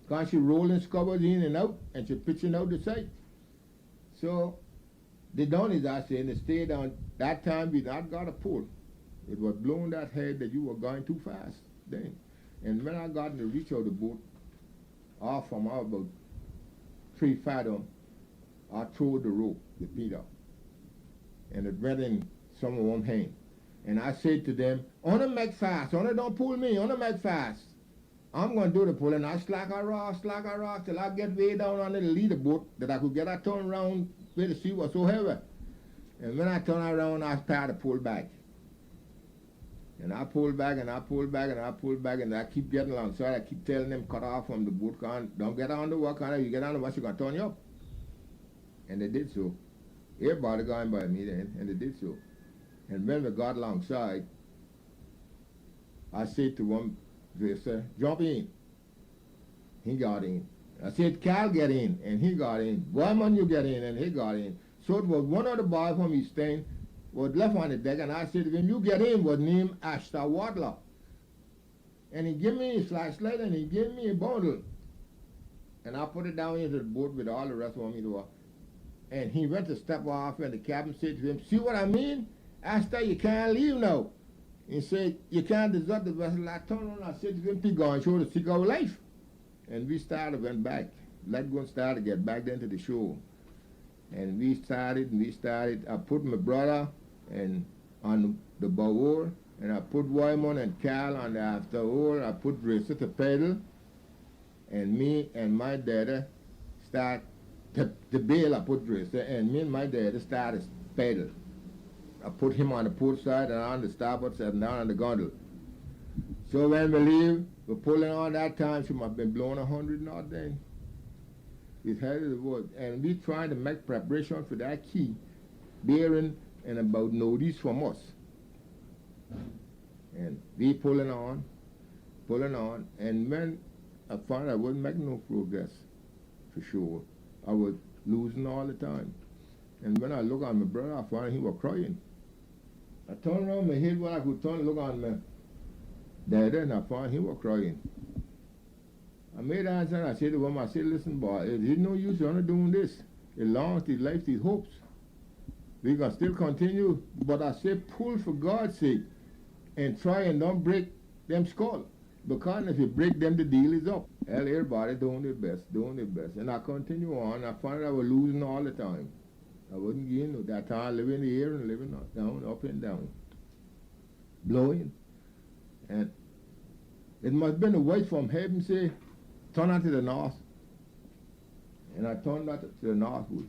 Because she's rolling scuppers in and out, and she's pitching out the side. So they done as I said, and they stayed on. That time we not got a pull. It was blowing that head that you were going too fast then. And when I got in the reach of the boat, off from about 3 fathoms, I threw the rope, the Peter, and it went in some of them hand. And I said to them, "Wanna make fast, wanna don't pull me, wanna make fast. I'm going to do the pulling. I slack a rock till I get way down on the leader boat that I could get a turn around where the sea was so heavy. And when I turn around, I start to pull back. And I pull back and I pull back and I pull back and I keep getting along. So I keep telling them, cut off from the boat. Don't get on the water. If you get on the water, she's going to turn you up. And they did so. Everybody going by me then, and they did so. And when we got alongside, I said to one dresser, jump in. He got in. I said, Cal, get in, and he got in. Wyman, you get in, and he got in. So it was one of the boys from East End was left on the deck, and I said to him, you get in, was named Ashtar Wadler. And he gave me his flashlight and he gave me a bundle. And I put it down into the boat with all the rest of me to work. And he went to step off, and the captain said to him, see what I mean? Ashtar, you can't leave now. He said, you can't desert the vessel. I turned around and I said to him, go on shore to seek our life. And we went back. Let go and started to get back into the shore. And we started. I put my brother on the bow oar, and I put Wyman and Cal on the after oar. I put Racer to pedal, and me and my daddy start the bail. I put Racer, and me and my daddy started pedal. I put him on the port side and on the starboard side and down on the gondole. So when we leave, we're pulling on that time. She must have been blowing 100 knots then. It's headed the wood, and we trying to make preparation for that key, bearing and about northeast from us. And we pulling on, and when I found I wasn't making no progress, for sure, I was losing all the time. And when I look on my brother, I found he was crying. I turned around my head when I could turn and look on my daddy, and I found he was crying. I made answer and I said to him, I said, listen, boy, there's no use on doing this. As long as these life, these hopes. We can still continue, but I said, pull for God's sake and try and don't break them skull. Because if you break them, the deal is up. Hell, everybody doing their best. And I continue on. I found I was losing all the time. I wasn't getting that time, living in the air and living down, up and down. Blowing. And it must have been a voice from heaven say, turn out to the north. And I turned out to the northward.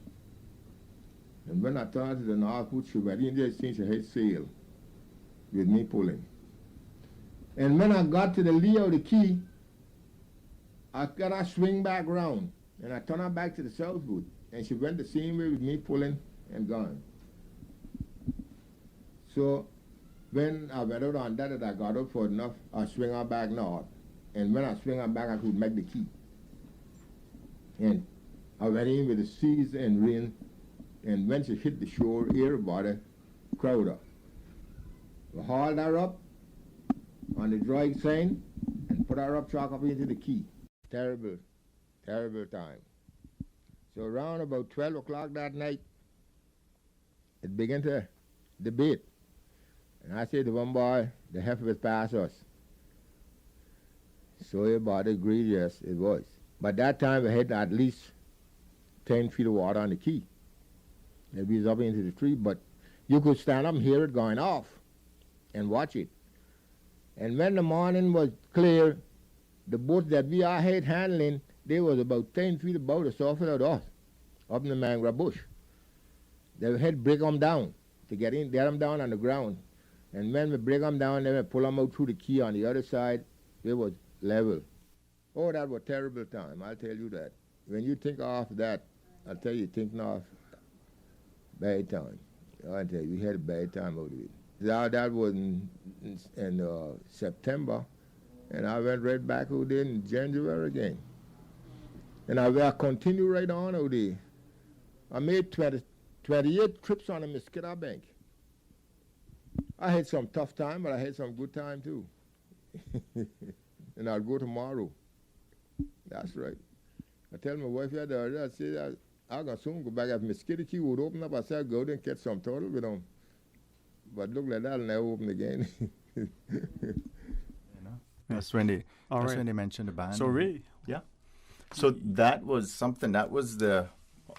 And when I turned out to the northward, she went in there since she had sail with me pulling. And when I got to the lee of the key, I got her swing back round. And I turned her back to the southward. And she went the same way with me pulling and gone. So when I went out on that and I got up for enough, I swing her back north. And when I swing her back, I could make the key. And I went in with the seas and rain. And when she hit the shore, everybody crowd her. We hauled her up on the dry sand and put her up, chalk up into the key. Terrible, terrible time. So around about 12 o'clock that night, it began to debate. And I said to one boy, the heifer was past us. So everybody agreed, yes, it was. But that time we had at least 10 feet of water on the key. And we was up into the tree, but you could stand up and hear it going off and watch it. And when the morning was clear, the boats that we had handling, they was about 10 feet above the surface of us, up in the mangrove bush. They had to break them down to get them down on the ground. And when we break them down, then we pull them out through the key on the other side, they was level. Oh, that was a terrible time, I'll tell you that. When you think of that, I'll tell you, thinking of bad time. I'll tell you, we had a bad time out of it. That was in September, and I went right back out there in January again. And I continue right on out there. I made 28 trips on the Mosquito Bank. I had some tough time, but I had some good time too. And I'll go tomorrow. That's right. I tell my wife the other day, I said, I'm going to soon go back. If Mosquito Key would open up, I said, I'll go there and catch some turtle with them. But look like that'll never open again. That's when they mentioned the band. So really? Yeah. So that was something, that was the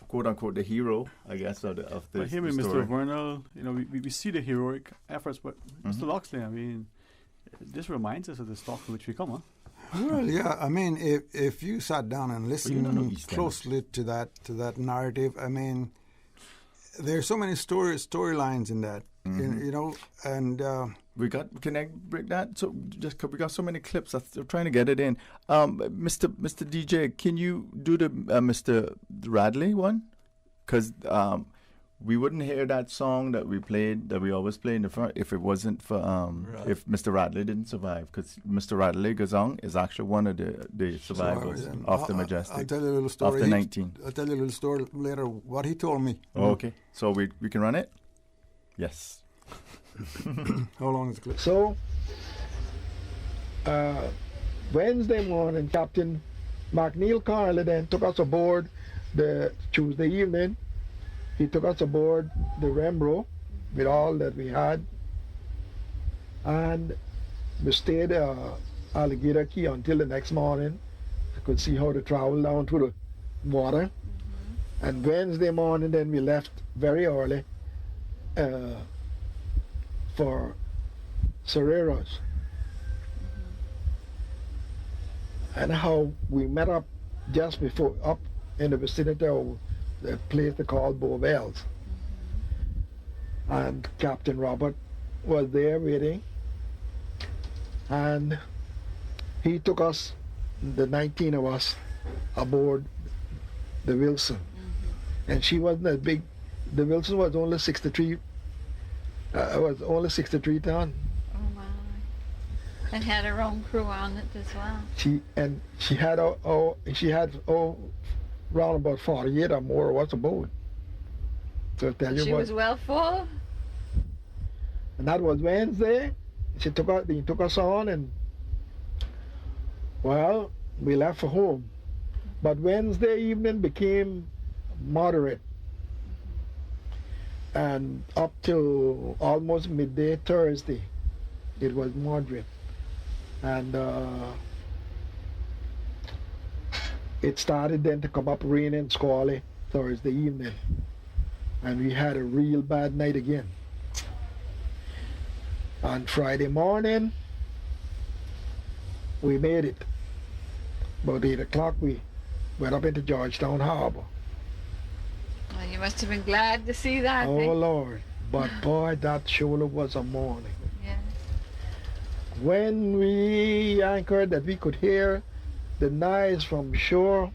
quote-unquote the hero, I guess, of the But him and story. Mr. Vernal, we see the heroic efforts, but Mr. Loxley, I mean, this reminds us of the stock from which we come, huh? Well, yeah. I mean, if you sat down and listened closely to that narrative, I mean, there's so many storylines in that, you know, and can I break that? So just we got so many clips. I'm trying to get it in. Mr. DJ, can you do the Mr. Radley one? Because we wouldn't hear that song that we played, that we always play in the front, if it wasn't for if Mr. Radley didn't survive, because Mr. Radley Gazong is actually one of the survivors of the Majestic. I'll tell you a little story. After 19. I'll tell you a little story later. What he told me. Okay, so we can run it. Yes. How long is the clip? So Wednesday morning, Captain McNeil Carley then took us aboard the Tuesday evening. He took us aboard the Rembro with all that we had, and we stayed at Alligator Key until the next morning. I could see how to travel down through the water. And Wednesday morning then we left very early for Serreros. And how we met up just before, up in the vicinity of the place they called Bowell's. And Captain Robert was there waiting, and he took us, the 19 of us, aboard the Wilson. And she wasn't as big. The Wilson was only 63 ton. Oh my. And had her own crew on it as well. She had round about 48 or more was aboard. So tell you she what. was well full. And that was Wednesday. He took us on, and well, we left for home. But Wednesday evening became moderate, and up till almost midday Thursday, it was moderate, and it started then to come up raining squally Thursday evening, and we had a real bad night again. On Friday morning, we made it. About 8 o'clock, we went up into Georgetown Harbor. Well, you must have been glad to see that. Oh, Lord. But boy, that surely was a morning. Yes. When we anchored, that we could hear the noise from shore,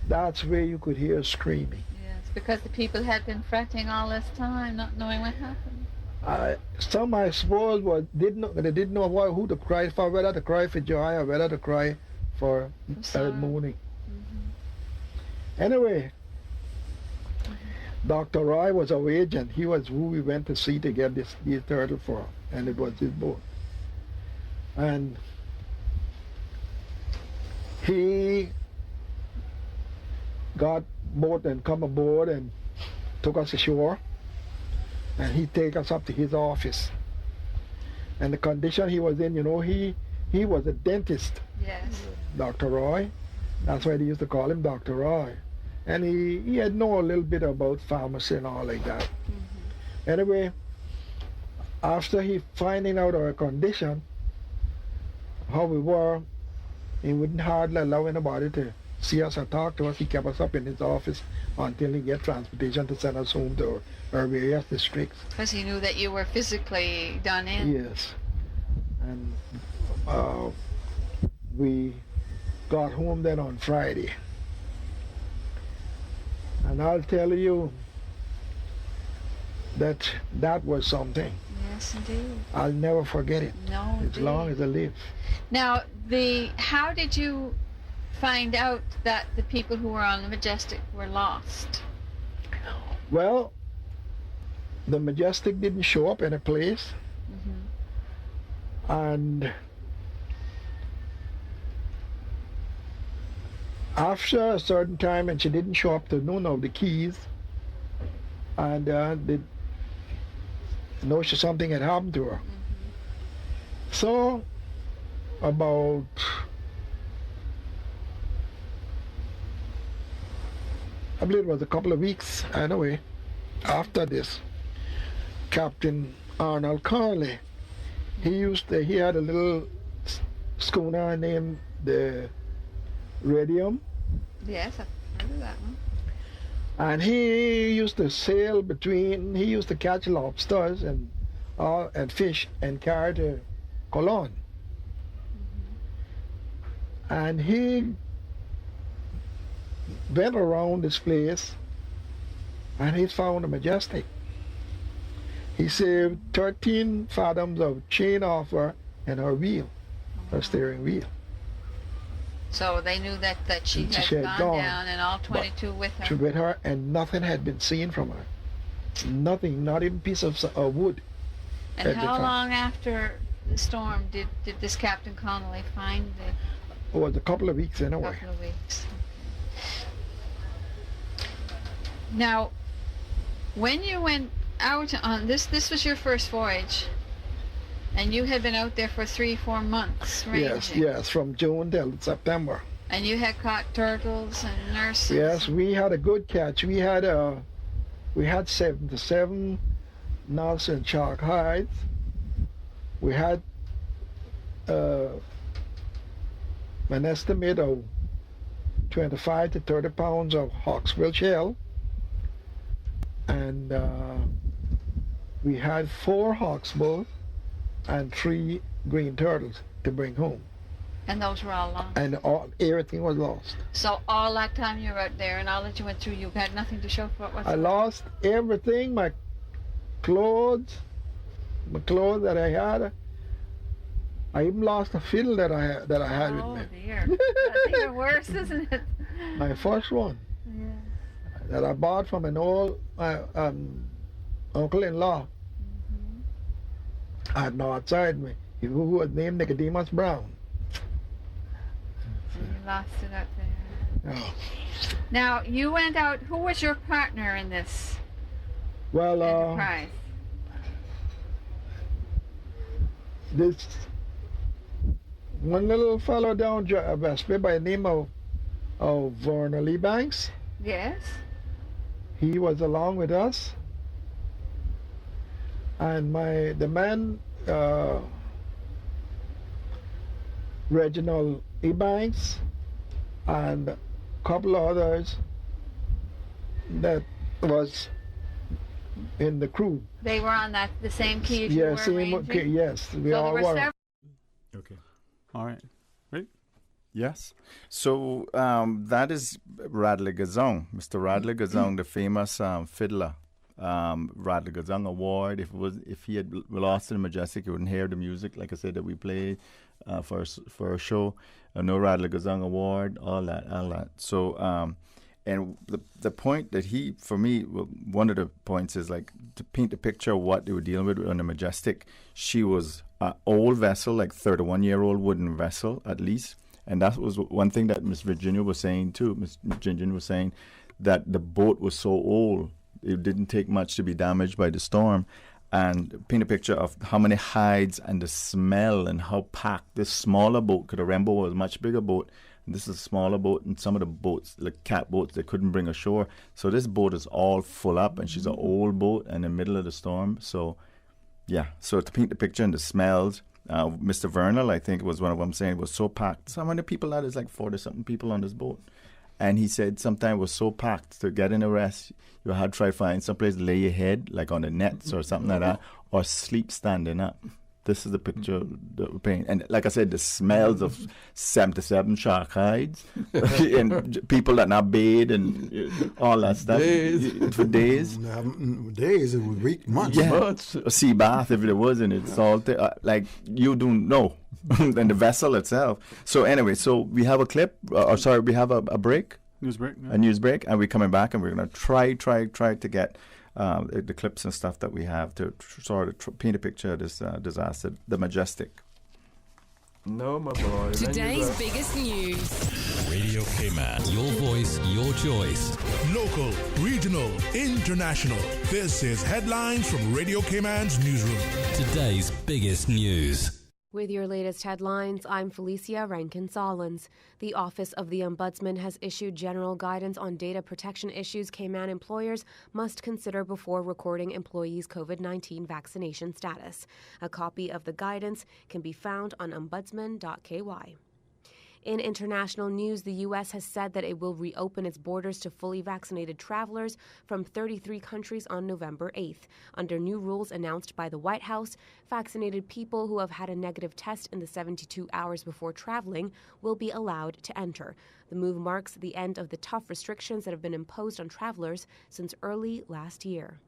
that's where you could hear screaming. Yes, because the people had been fretting all this time, not knowing what happened. Some, I suppose, they didn't know who to cry for, whether to cry for joy or whether to cry for mourning. Anyway, Dr. Roy was our agent. He was who we went to see to get these turtle for, and it was his boat. And he got boat and come aboard and took us ashore, and he take us up to his office. And the condition he was in, he was a dentist. Yes. Dr. Roy. That's why they used to call him Dr. Roy. And he had known a little bit about pharmacy and all like that. Anyway, after he finding out our condition, how we were, he wouldn't hardly allow anybody to see us or talk to us. He kept us up in his office until he get transportation to send us home to our various districts. Because he knew that you were physically done in. Yes. And we got home then on Friday. And I'll tell you that was something. Yes, indeed. I'll never forget it. No, as long as I live. Now, how did you find out that the people who were on the Majestic were lost? Well, the Majestic didn't show up in a place, and after a certain time, and she didn't show up to none of the keys, and something had happened to her. So about I believe it was a couple of weeks anyway after this, Captain Arnold Carley, he had a little schooner named the Radium. Yes, I've heard of that one. And he used to sail he used to catch lobsters and fish and carry to Cologne. And he went around this place and he found a Majestic. He saved 13 fathoms of chain off her and her wheel, her steering wheel. So they knew that she had gone down, and all 22 with her. With her, and nothing had been seen from her. Nothing, not even a piece of wood. And how long after the storm did this Captain Connolly find it? It was a couple of weeks anyway. A couple of weeks. Now, when you went out on this was your first voyage, and you had been out there for 3-4 months ranging. Yes, from June till September. And you had caught turtles and nurses. Yes, we had a good catch. We had 77 nurse and shark hides. We had an estimate of 25 to 30 pounds of hawksbill shell, and we had 4 hawksbill and 3 green turtles to bring home. And those were all lost? And everything was lost. So all that time you were out there and all that you went through, you had nothing to show for it whatsoever? I lost everything, my clothes that I had. I even lost a fiddle that I had with me. Oh dear. That's even worse, isn't it? My first one. Yeah. That I bought from an old uncle-in-law. I had no outside me, who was named Nicodemus Brown. So you lost it out there. Oh. Now, you went out, who was your partner in this enterprise? This one little fellow down West Bay by the name of Vernon Lee Banks. Yes. He was along with us. And the man, Reginald E. Banks, and a couple of others that was in the crew. They were on the same key as you were arranging? Yes, we so all there were. Okay. All right. Right? Yes. So that is Radley Gazong, Mr. Radley Gazong, the famous fiddler. Radley Gazong Award. If he had lost in the Majestic, you wouldn't hear the music, like I said, that we play for a show. No Radley Gazong Award, all that. So, and the point that for me, one of the points is like to paint the picture of what they were dealing with on the Majestic. She was an old vessel, like 31-year-old wooden vessel at least, and that was one thing that Miss Virginia was saying too. Miss Virginia was saying that the boat was so old. It didn't take much to be damaged by the storm, and paint a picture of how many hides and the smell and how packed this smaller boat, because the Rembo was a much bigger boat, and this is a smaller boat, and some of the boats, like cat boats, they couldn't bring ashore. So this boat is all full up, and she's an old boat in the middle of the storm. So, yeah. So to paint the picture and the smells, Mr. Vernal, I think, was one of them saying it was so packed. So how many people are there? There's like 40-something people on this boat. And he said sometimes it was so packed to get in a rest, you had to try to find someplace to lay your head, like on the nets or something like that, or sleep standing up. This is the picture that we're painting. And like I said, the smells of 77 shark hides and people that not bathe and all that stuff. For days. Days, a week, months. Yeah. Months. A sea bath if there was, and it's salty. Like, you don't know. And the vessel itself. So anyway, so we have a clip, we have a break. News break. Yeah. A news break, and we're coming back, and we're going to try to get the clips and stuff that we have to sort of paint a picture of this disaster, the Majestic. No, my boy. Today's biggest news. Radio Cayman, your voice, your choice. Local, regional, international. This is Headlines from Radio Cayman's newsroom. Today's biggest news. With your latest headlines, I'm Felicia Rankin-Solins. The Office of the Ombudsman has issued general guidance on data protection issues Cayman employers must consider before recording employees' COVID-19 vaccination status. A copy of the guidance can be found on ombudsman.ky. In international news, the U.S. has said that it will reopen its borders to fully vaccinated travelers from 33 countries on November 8th. Under new rules announced by the White House, vaccinated people who have had a negative test in the 72 hours before traveling will be allowed to enter. The move marks the end of the tough restrictions that have been imposed on travelers since early last year.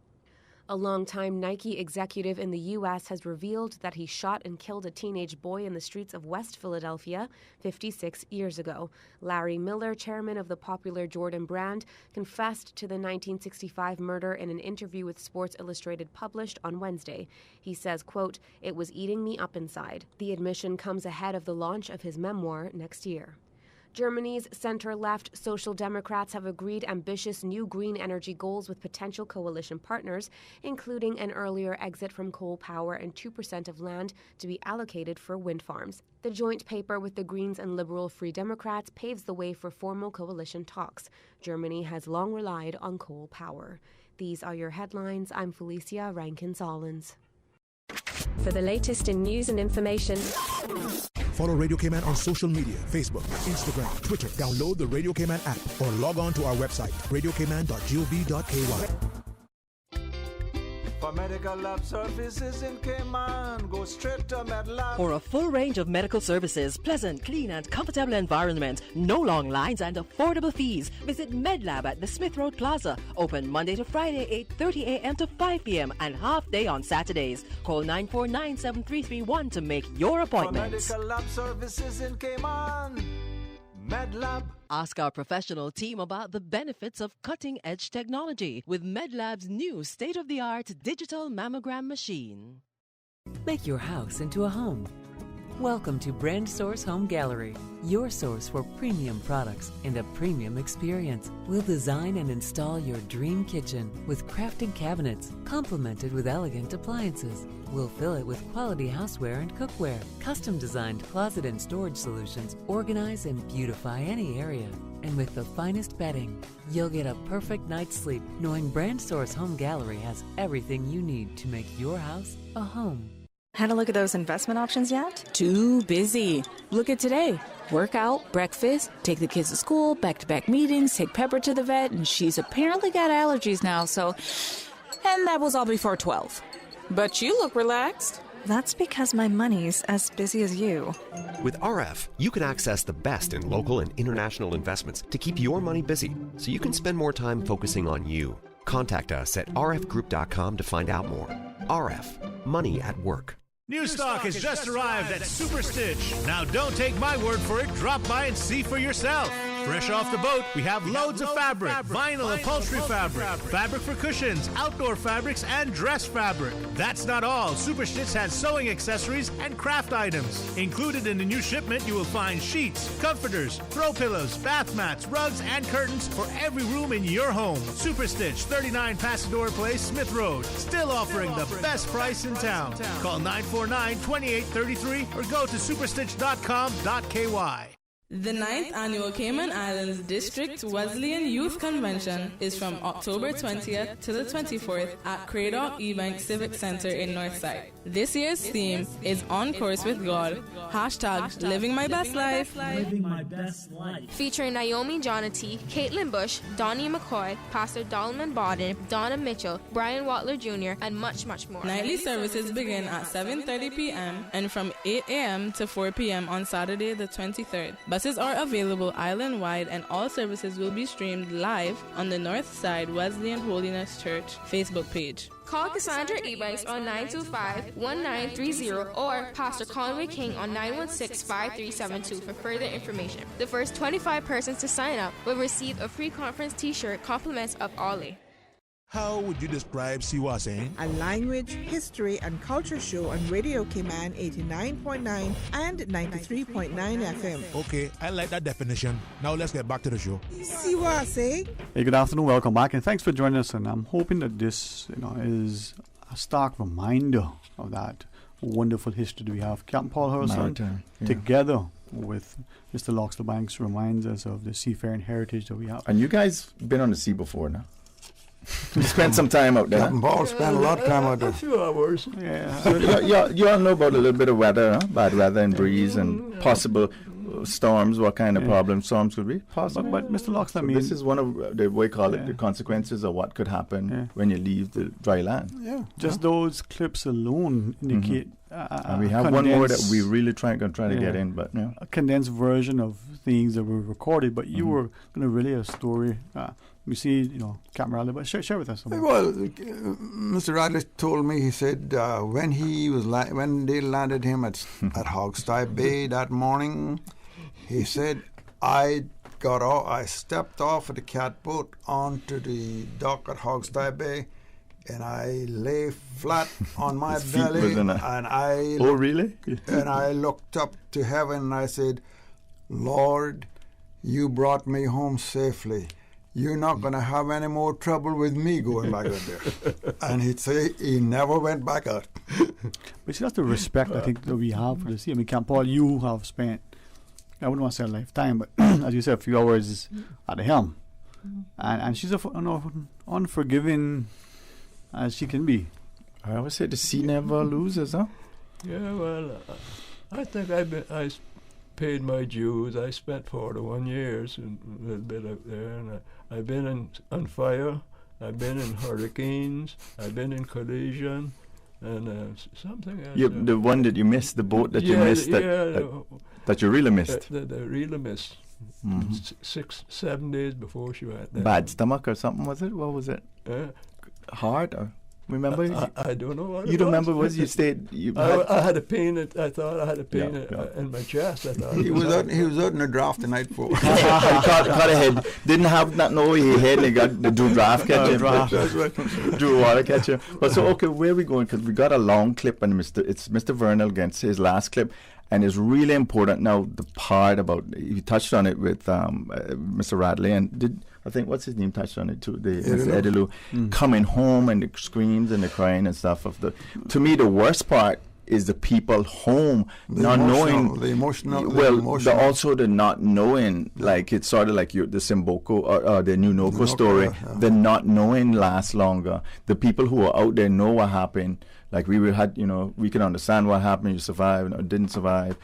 A longtime Nike executive in the U.S. has revealed that he shot and killed a teenage boy in the streets of West Philadelphia 56 years ago. Larry Miller, chairman of the popular Jordan brand, confessed to the 1965 murder in an interview with Sports Illustrated published on Wednesday. He says, quote, "It was eating me up inside." The admission comes ahead of the launch of his memoir next year. Germany's center-left Social Democrats have agreed ambitious new green energy goals with potential coalition partners, including an earlier exit from coal power and 2% of land to be allocated for wind farms. The joint paper with the Greens and liberal Free Democrats paves the way for formal coalition talks. Germany has long relied on coal power. These are your headlines. I'm Felicia Rankin-Solins. For the latest in news and information, follow Radio Cayman on social media, Facebook, Instagram, Twitter. Download the Radio Cayman app or log on to our website, radiocayman.gov.ky. For medical lab services in Cayman, go straight to MedLab. For a full range of medical services, pleasant, clean and comfortable environment, no long lines and affordable fees, visit MedLab at the Smith Road Plaza. Open Monday to Friday, 8:30 a.m. to 5 p.m. and half day on Saturdays. Call 949-7331 to make your appointments. For medical lab services in Cayman, MedLab. Ask our professional team about the benefits of cutting-edge technology with MedLab's new state-of-the-art digital mammogram machine. Make your house into a home. Welcome to Brand Source Home Gallery, your source for premium products and a premium experience. We'll design and install your dream kitchen with crafted cabinets, complemented with elegant appliances. We'll fill it with quality houseware and cookware. Custom-designed closet and storage solutions organize and beautify any area. And with the finest bedding, you'll get a perfect night's sleep knowing Brand Source Home Gallery has everything you need to make your house a home. Had a look at those investment options yet? Too busy. Look at today. Workout, breakfast, take the kids to school, back-to-back meetings, take Pepper to the vet, and she's apparently got allergies now, so... And that was all before 12. But you look relaxed. That's because my money's as busy as you. With RF, you can access the best in local and international investments to keep your money busy, so you can spend more time focusing on you. Contact us at rfgroup.com to find out more. RF, money at work. New stock has just arrived at Super Stitch. Now don't take my word for it, drop by and see for yourself. Fresh off the boat, we have loads of fabric, vinyl upholstery fabric, fabric for cushions, outdoor fabrics, and dress fabric. That's not all. Super Stitch has sewing accessories and craft items. Included in the new shipment, you will find sheets, comforters, throw pillows, bath mats, rugs, and curtains for every room in your home. Super Stitch, 39 Pasador Place, Smith Road. Still offering the best price in town. Call 949-2833 or go to superstitch.com.ky. The 9th Annual Cayman Islands District Wesleyan Youth Convention is from October 20th to the 24th at Fri Oct15th Civic Center in Northside. This year's theme is On Course with God, # Living My Best Life. Living My Best Life. Featuring Naomi Jonathy, Caitlin Bush, Donnie McCoy, Pastor Dolman Bodden, Donna Mitchell, Brian Watler Jr., and much, much more. Nightly services begin at 7:30 p.m. and from 8 a.m. to 4 p.m. on Saturday the 23rd. Buses are available island-wide and all services will be streamed live on the Northside Wesleyan Holiness Church Facebook page. Call Cassandra Ebanks on 925-1930 or Pastor Conway King on 916-5372 for further information. The first 25 persons to sign up will receive a free conference t-shirt compliments of Ollie. How would you describe Siwa saying? A language, history, and culture show on Radio Cayman 89.9 and 93.9 FM. Okay, I like that definition. Now let's get back to the show. Siwa saying? Hey, good afternoon, welcome back, and thanks for joining us. And I'm hoping that this, is a stark reminder of that wonderful history that we have. Captain Paul Harrison, together with Mr. Loxley Banks, reminds us of the seafaring heritage that we have. And you guys been on the sea before now? You spent some time out there. Captain Paul spent a lot of time out there. A few hours. Yeah. So you all know about a little bit of weather, huh? Bad weather and breeze and possible. storms, what kind of problem storms could be possible. But Mr. Locks, I mean, this is one of the way call it the consequences of what could happen when you leave the dry land. Yeah, just those clips alone indicate. And we have one more that we really try to get in, but a condensed version of things that were recorded. But you were going to relay a story. We see, Captain Radley, but share with us. Well, Mr. Radley told me, he said when when they landed him at Hogstye Bay that morning, he said, I stepped off of the catboat onto the dock at Hogstye Bay, and I lay flat on my belly, and I really? And I looked up to heaven and I said, Lord, you brought me home safely. You're not going to have any more trouble with me going back out there. And he'd say he never went back out. But see, that's the respect I think that we have for the sea. I mean, Camp Paul, you have spent, I wouldn't want to say a lifetime, but as you said, a few hours at the helm. And she's unforgiving as she can be. I always say the sea never loses, huh? Yeah, well, I think I paid my dues. I spent 41 years and a little bit out there, and I've been on fire, I've been in hurricanes, I've been in collision, and something else. The one that you missed, the boat that you missed, that you really missed. That I really missed. 6-7 days before she went there. Bad stomach or something, was it? What was it? Heart or... Remember? I don't know what you don't remember was you stayed... I had a pain. I thought I had a pain in my chest. I thought he was out in a draft the night before. He caught a head. Didn't have that no he head and he got the draft catcher. That's right. Drew water catcher. But so okay, where are we going? Because we got a long clip and it's Mr. Vernal against his last clip. And it's really important now, the part about, you touched on it with Mr. Radley, and I think, what's his name touched on it too, Mr. Edilu, coming home and the screams and the crying and stuff. To me, the worst part is the people home not knowing. The emotional. Also the not knowing, like it's sort of like the Simboko or the New Noko story, the not knowing lasts longer. The people who are out there know what happened. Like we can understand what happened, you survived or didn't survive.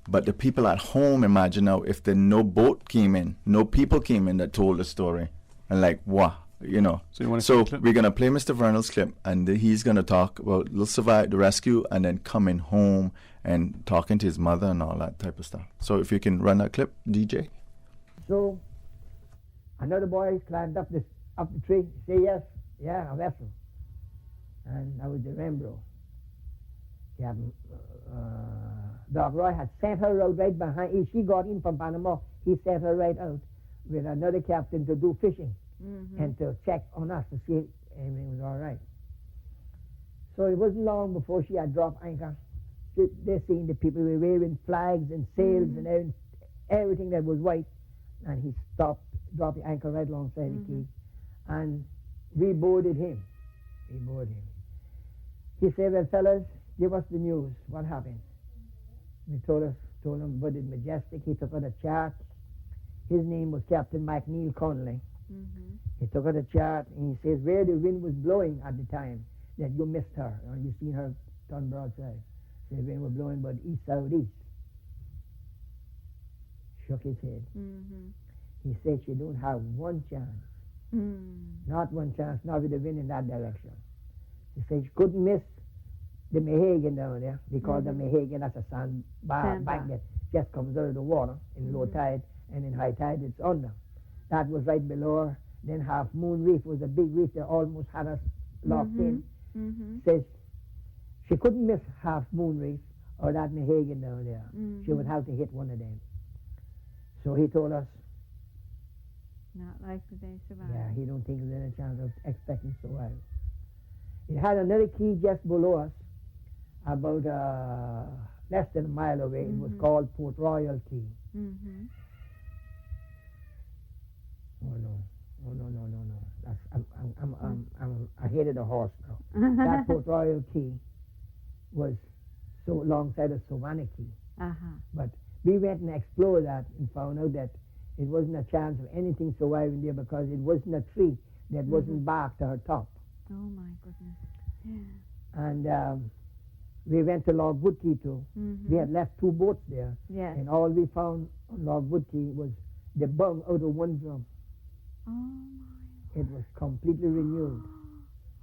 But the people at home, imagine now, if no boat came in, no people came in that told the story. And like, what? So we're going to play Mr. Vernal's clip, and he's going to talk about the rescue, and then coming home and talking to his mother and all that type of stuff. So if you can run that clip, DJ. So another boy climbed up the tree, say yes, a vessel. And I was the Rembro. Captain Doc Roy had sent her out right behind. She got in from Panama. He sent her right out with another captain to do fishing and to check on us to see if everything was all right. So it wasn't long before she had dropped anchor. They seen the people were waving flags and sails and everything that was white. And he dropped the anchor right alongside the quay. And we boarded him. He said, well, fellas, give us the news. What happened? We told him about the Majestic. He took out a chart. His name was Captain McNeil Connolly. He took out a chart and he says where the wind was blowing at the time that you missed her. Or you seen her turn broadside. So the wind was blowing about east-southeast. Shook his head. He said she don't have one chance. Not one chance, not with the wind in that direction. She said she couldn't miss the Mahagan down there. We call the Mahagan, that's a sandbar bank that just comes out of the water in low tide, and in high tide it's under. That was right below her. Then Half Moon Reef was a big reef that almost had us locked in. Says she couldn't miss Half Moon Reef or that Mahagan down there. She would have to hit one of them. So he told us, not likely they survive. Yeah, he don't think there's any chance of expecting to survive. It had another key just below us, about less than a mile away. It was called Port Royal Key. Oh no! I'm ahead of the horse now. That Port Royal Key was so alongside of Savannah Key. But we went and explored that and found out that it wasn't a chance of anything surviving there because it wasn't a tree that wasn't bark to her top. Oh my goodness! Yeah. And we went to Logwood Key too. We had left 2 boats there. Yes. And all we found on Logwood Key was the bung out of one drum. Oh, It was completely renewed.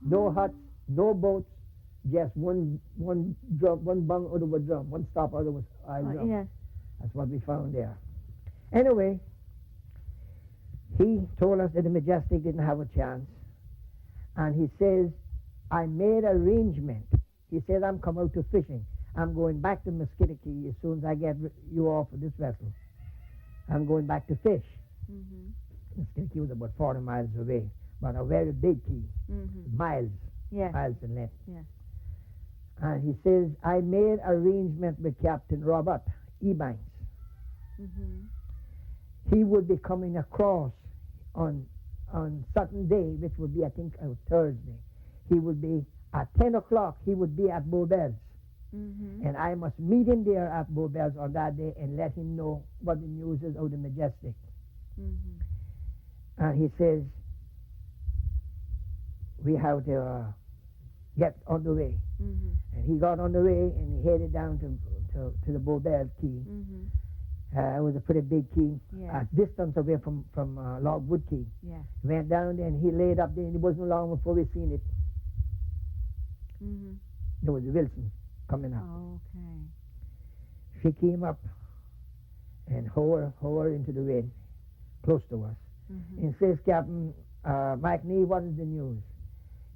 No huts, no boats, just one drum, one bung out of a drum, one stop out of a drum. Yes. That's what we found there. Anyway, he told us that the Majestic didn't have a chance. And he says, I made arrangement. He says, I'm come out to fishing. I'm going back to Musketaquay as soon as I get you off of this vessel. I'm going back to fish. Musketaquay was about 40 miles away, but a very big key, miles in length. Yes. And he says, I made arrangement with Captain Robert Ebanks. He would be coming across on certain day, which would be, I think, Thursday. He would be at 10 o'clock. He would be at Bobel's, and I must meet him there at Bobel's on that day and let him know what the news is of the Majestic. And he says, we have to get on the way. And he got on the way and he headed down to the Bobel's Key. It was a pretty big key, a distance away from Logwood Key. Yeah. Went down there and he laid up there, and it wasn't long before we seen it. There was Wilson coming up. Okay. She came up and hovered into the wind, close to us. And says, Captain Mike Nee, what is the news?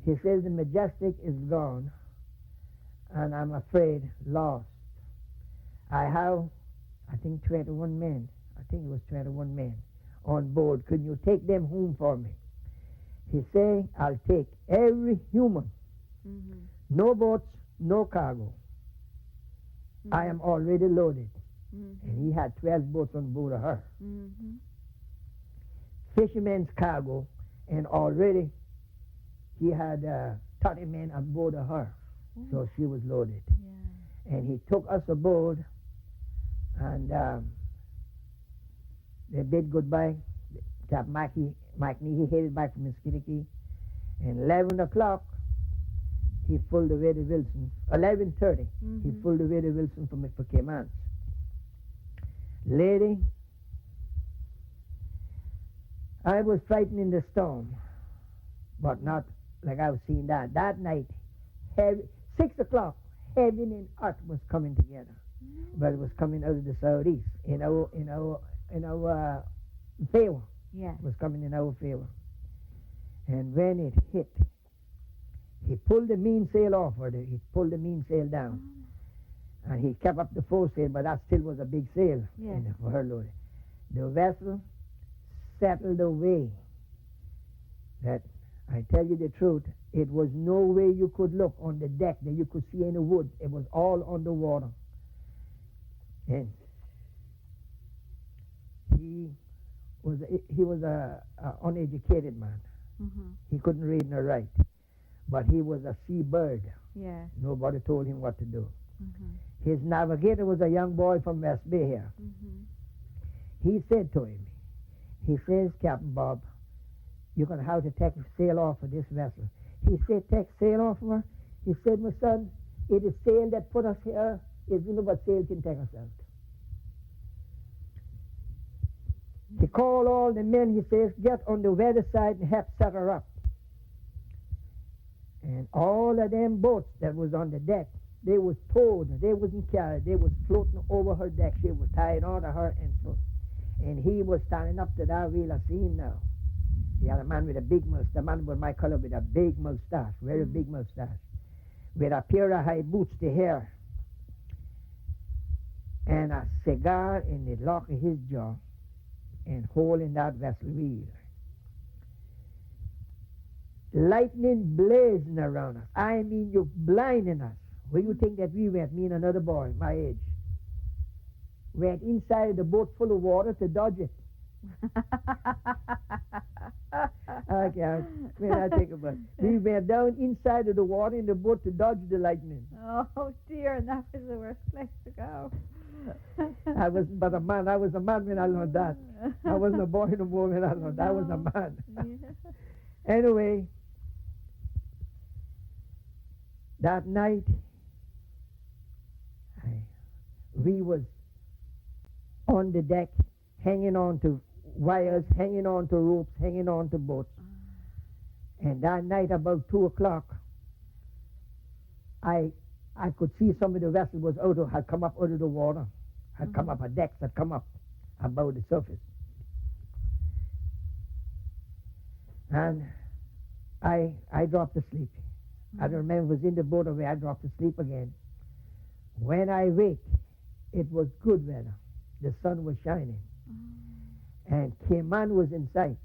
He says, the Majestic is gone, and I'm afraid lost. I have, I think, 21 men. I think it was 21 men on board. Could you take them home for me? He say, I'll take every human. No boats, no cargo. I am already loaded. And he had 12 boats on board of her. Fishermen's cargo, and already he had 30 men on board of her. So she was loaded. And he took us aboard, and they bid goodbye. Captain Mike Nee, he headed back from Musketaquay. And 11 o'clock, he pulled away the Wilson. 11:30, he pulled away the Wilson for Cayman. Lady, I was frightened in the storm, but not like I was seeing that. That night, 6 o'clock, heaven and earth was coming together, but it was coming out of the southeast in our favor. Yeah. It was coming in our favor, and when it hit, he pulled the mainsail off, or he pulled the mainsail down, and he kept up the foresail, but that still was a big sail for her load. The vessel settled away that, I tell you the truth, it was no way you could look on the deck that you could see any wood. It was all underwater. And he was a uneducated man. He couldn't read nor write, but he was a seabird. Yeah. Nobody told him what to do. His navigator was a young boy from West Bay here. He said to him, he says, Captain Bob, you're going to have to take sail off of this vessel. He said, take sail off of her? He said, my son, it is sail that put us here. It's you know what sail can take us out. He called all the men, he says, get on the weather side and help set her up. And all of them boats that was on the deck, they was towed, they wasn't carried, they was floating over her deck. She was tied onto her and floating. And he was standing up to that wheel. I see him now. He had a man with a big mustache, a man with my color with a big mustache, very big mustache, with a pair of high boots, the hair, and a cigar in the lock of his jaw, and holding that vessel wheel. Lightning blazing around us. I mean, you're blinding us. Where you think that we went, me and another boy, my age? Went inside the boat full of water to dodge it. Okay, when I think about it. We went down inside of the water in the boat to dodge the lightning. Oh dear, and that was the worst place to go. I was but a man. I was a man when I learned that. I wasn't a boy no more when I learned that. I was a man. Anyway, that night we was on the deck, hanging on to wires, hanging on to ropes, hanging on to boats. And that night about 2 o'clock, I could see some of the vessels had come up out of the water, had come up, a decks had come up above the surface. And I dropped asleep. I don't remember, it was in the boat away, I dropped asleep again. When I wake, it was good weather. The sun was shining. And Cayman was in sight.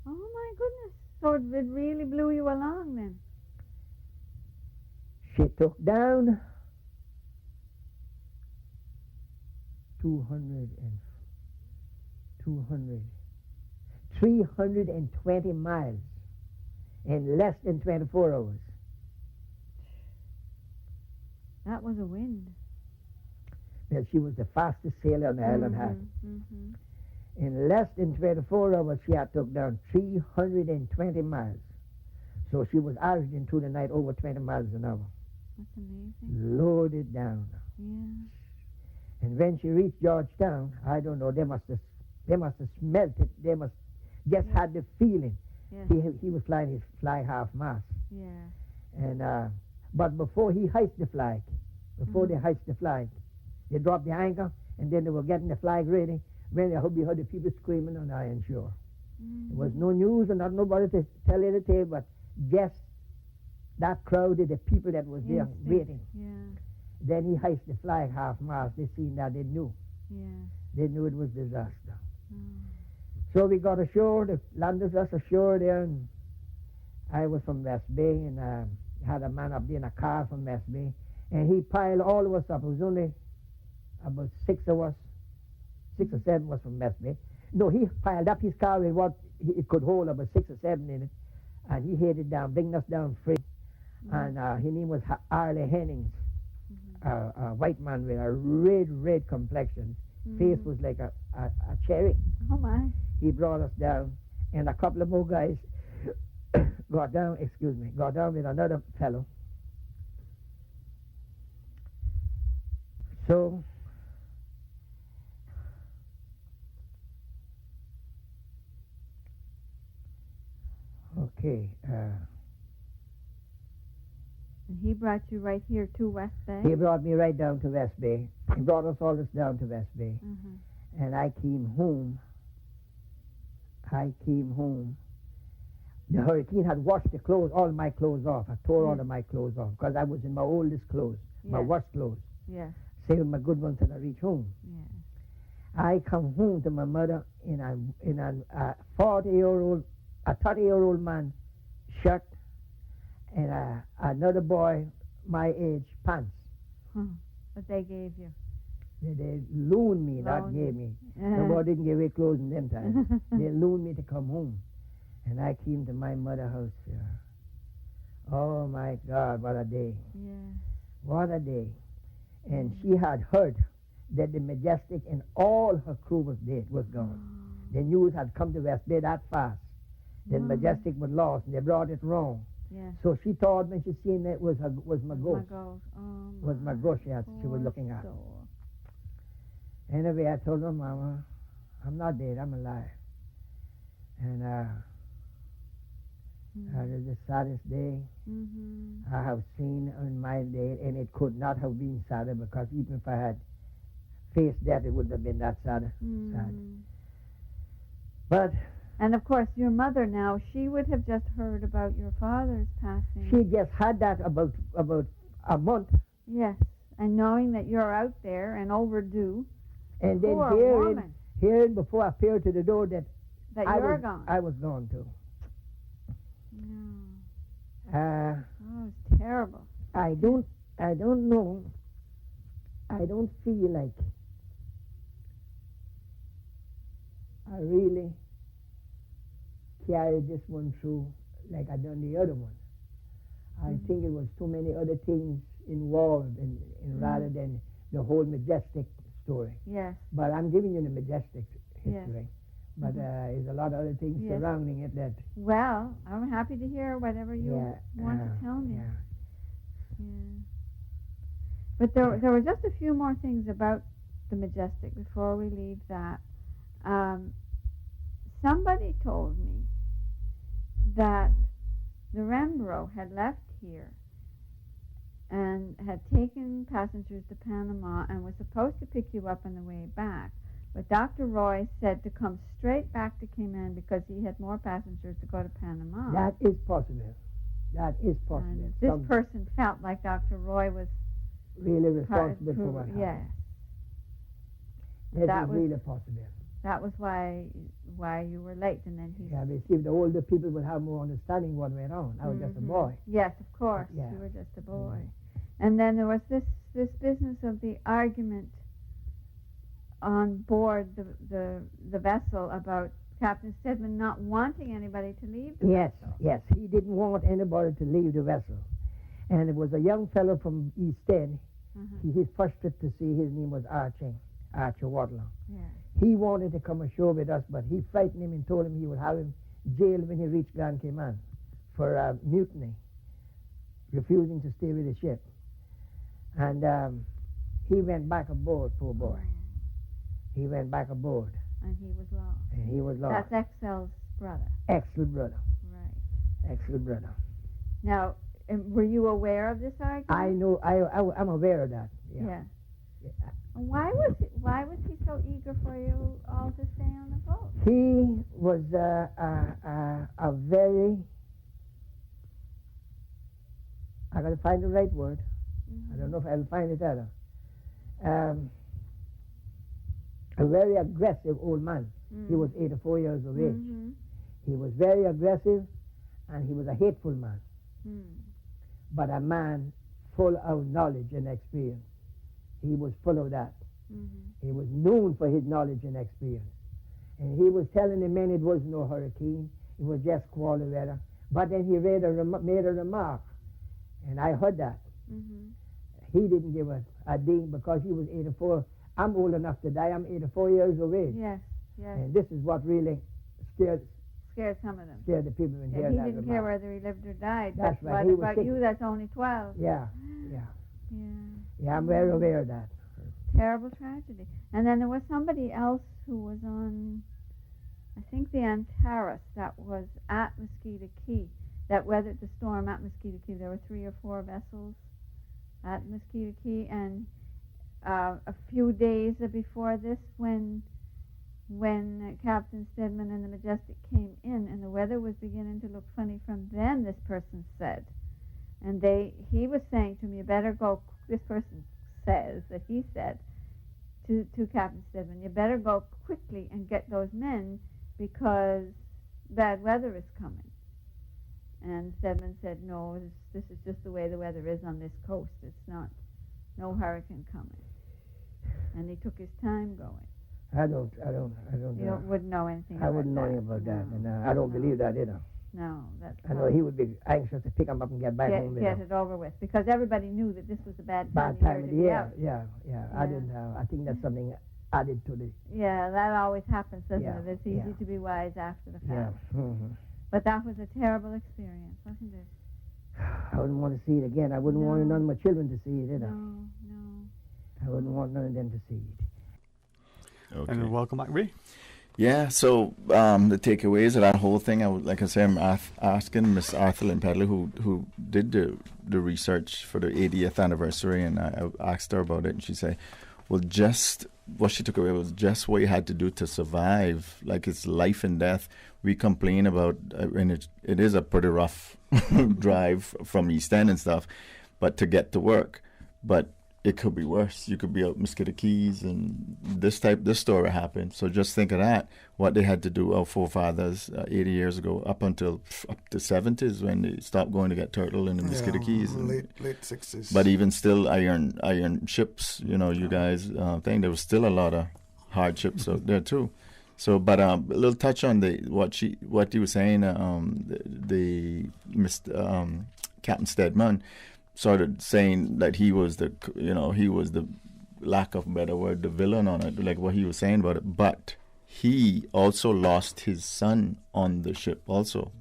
Oh my goodness. So it really blew you along then? She took down 320 miles in less than 24 hours. That was a wind. Well, she was the fastest sailor on the island had. In less than 24 hours, she had took down 320 miles. So she was averaging through the night over 20 miles an hour. That's amazing. Loaded down. Yeah. And when she reached Georgetown, I don't know, they must have smelt it. They must just had the feeling. Yeah. He was flying his flag half mast. Yeah. And but before he hoisted the flag, they hoisted the flag, they dropped the anchor, and then they were getting the flag ready. When we heard the people screaming on the iron shore. There was no news and not nobody to tell you the tale, but just that crowd of the people that was there waiting. Yeah. Then he hoisted the flag half mast. They seen that, they knew. Yeah. They knew it was disaster. So we got ashore, they landed us ashore there, and I was from West Bay, and had a man up there in a car from West Bay, and he piled all of us up. It was only about 6 of us, 6 or 7 was from West Bay. No, he piled up his car with what it could hold, about 6 or 7 in it, and he headed down, bringing us down free. And his name was Arlie Hennings, a white man with a red complexion. Face was like a cherry. Oh my. He brought us down, and a couple of more guys got down with another fellow. So okay. And he brought you right here to West Bay? He brought me right down to West Bay. He brought us all this down to West Bay. And I came home. The hurricane had washed all my clothes off. I tore all of my clothes off because I was in my oldest clothes, my worst clothes. Yeah. Saved my good ones till I reach home. Yeah. I come home to my mother in a 30-year-old man shirt and another boy my age pants. What they gave you? They loaned me, not gave me. Nobody didn't give away clothes in them times. They loaned me to come home. And I came to my mother's house here. Oh my God, what a day. Yeah. What a day. And she had heard that the Majestic and all her crew was dead, was gone. The news had come to West Bay that fast. The Majestic was lost, and they brought it wrong. Yeah. So she thought when she seen it was my ghost. Was my ghost she was looking at. Anyway, I told her, Mama, I'm not dead, I'm alive. And it is the saddest day I have seen in my day, and it could not have been sadder, because even if I had faced death, it wouldn't have been that sad. But and of course, your mother now, she would have just heard about your father's passing. She just had that about a month. Yes, and knowing that you're out there and overdue. And then hearing before I appeared to the door that you're gone. I was gone too. Oh, it's terrible. I don't know. I don't feel like I really carried this one through like I done the other one. I think it was too many other things involved in rather than the whole Majestic story. Yes. But I'm giving you the Majestic history. Yes. But there's a lot of other things surrounding it that... Well, I'm happy to hear whatever you want to tell me. Yeah. But there were just a few more things about the Majestic, before we leave that, somebody told me that the Rembrandt had left here and had taken passengers to Panama and was supposed to pick you up on the way back. But Dr. Roy said to come straight back to Cayman because he had more passengers to go to Panama. That is possible. That is possible. And this person felt like Dr. Roy was really responsible for what happened. Yes. That was really possible. That was why you were late, and then he. Yeah, but see, the older people would have more understanding what went on. I was just a boy. Yes, of course. Yeah. You were just a boy. And then there was this business of the argument on board the vessel about Captain Stedman not wanting anybody to leave the vessel. Yes, he didn't want anybody to leave the vessel. And it was a young fellow from East End. His first trip to sea, his name was Archer Wadlow. Yeah. He wanted to come ashore with us, but he frightened him and told him he would have him jailed when he reached Grand Cayman for mutiny, refusing to stay with the ship. And he went back aboard, poor boy. He went back aboard. And he was lost. And he was lost. That's Excel's brother. Excel's brother. Right. Excel's brother. Now, were you aware of this argument? I know. I'm aware of that. Yeah. Why was he so eager for you all to stay on the boat? He was a very. I got to find the right word. I don't know if I'll find it either. A very aggressive old man. He was 84 years of age. He was very aggressive, and he was a hateful man. But a man full of knowledge and experience. He was full of that. He was known for his knowledge and experience. And he was telling the men it was no hurricane, it was just squally weather. But then he made a remark, and I heard that. He didn't give a ding because he was 84. I'm old enough to die. I'm 84 years of age. Yes. And this is what really scared some of them. Scared the people in here. He didn't care whether he lived or died. That's but right. What about you? That's only 12. Yeah. I'm very aware of that. Terrible tragedy. And then there was somebody else who was on, I think, the Antares that was at Mosquito Key, that weathered the storm at Mosquito Key. There were 3 or 4 vessels at Mosquito Key, and a few days before this, when Captain Stedman and the Majestic came in and the weather was beginning to look funny from then, this person said, and he was saying to me, you better go, this person says that he said to Captain Stedman, you better go quickly and get those men because bad weather is coming. And Stedman said, no, this is just the way the weather is on this coast. It's not, no hurricane coming. And he took his time going. I don't. You wouldn't know anything about that. I wouldn't know anything about that, and I don't believe that either. No, that's. I know he would be anxious to pick him up and get back home with him. Get it over with, because everybody knew that this was a bad time of the year. Yeah. I didn't. I think that's something added to the. Yeah, that always happens, doesn't it? It's easy to be wise after the fact. Yeah. But that was a terrible experience, wasn't it? I wouldn't want to see it again. I wouldn't want none of my children to see it either. No. I wouldn't want none of them to see it. Okay. And welcome back, Ray. Yeah, so the takeaways of that whole thing, I'm asking Miss Arthur Lynn Pedley, who did the research for the 80th anniversary, and I asked her about it, and she said, well, just what she took away was just what you had to do to survive, like it's life and death. We complain about, and it is a pretty rough drive from East End and stuff, but to get to work, but it could be worse. You could be out Mosquito Keys, and this story happened. So just think of that, what they had to do, our forefathers 80 years ago, up until up to 70s when they stopped going to get turtle in the Mosquito Keys. Late 60s. But even still, iron ships, you guys think there was still a lot of hardships out there too. So, but a little touch on what you were saying, Captain Stedman, sort of saying that he was the lack of a better word, the villain on it, like what he was saying about it. But he also lost his son on the ship also.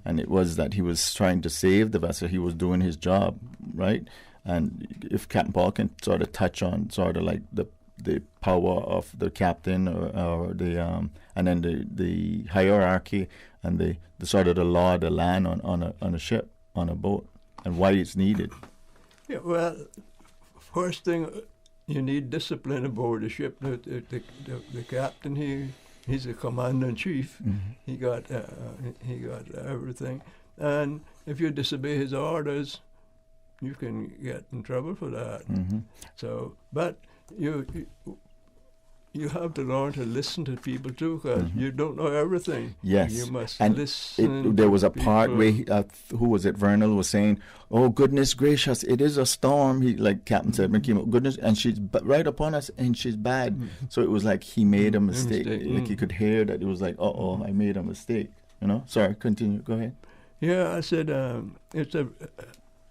And it was that he was trying to save the vessel. He was doing his job, right? And if Captain Paul can sort of touch on sort of like the the power of the captain or the and then the hierarchy and the sort of the law of the land on a ship, on a boat, and why it's needed. Yeah, well, first thing, you need discipline aboard the ship. The captain, he's the commander in chief. Mm-hmm. He got everything, and if you disobey his orders, you can get in trouble for that. Mm-hmm. So, but you have to learn to listen to people too, because Mm-hmm. you don't know everything. Yes, You must and listen. there was to a part people. where who was it? Vernal was saying, "Oh goodness gracious, it is a storm." He, like Captain said, goodness, and she's right upon us, and she's bad. Mm-hmm. So it was like he made a mistake. mistake, Like he could hear that it was like, "Uh-oh, I made a mistake." You know. Sorry, continue. Go ahead. Yeah, I said it's a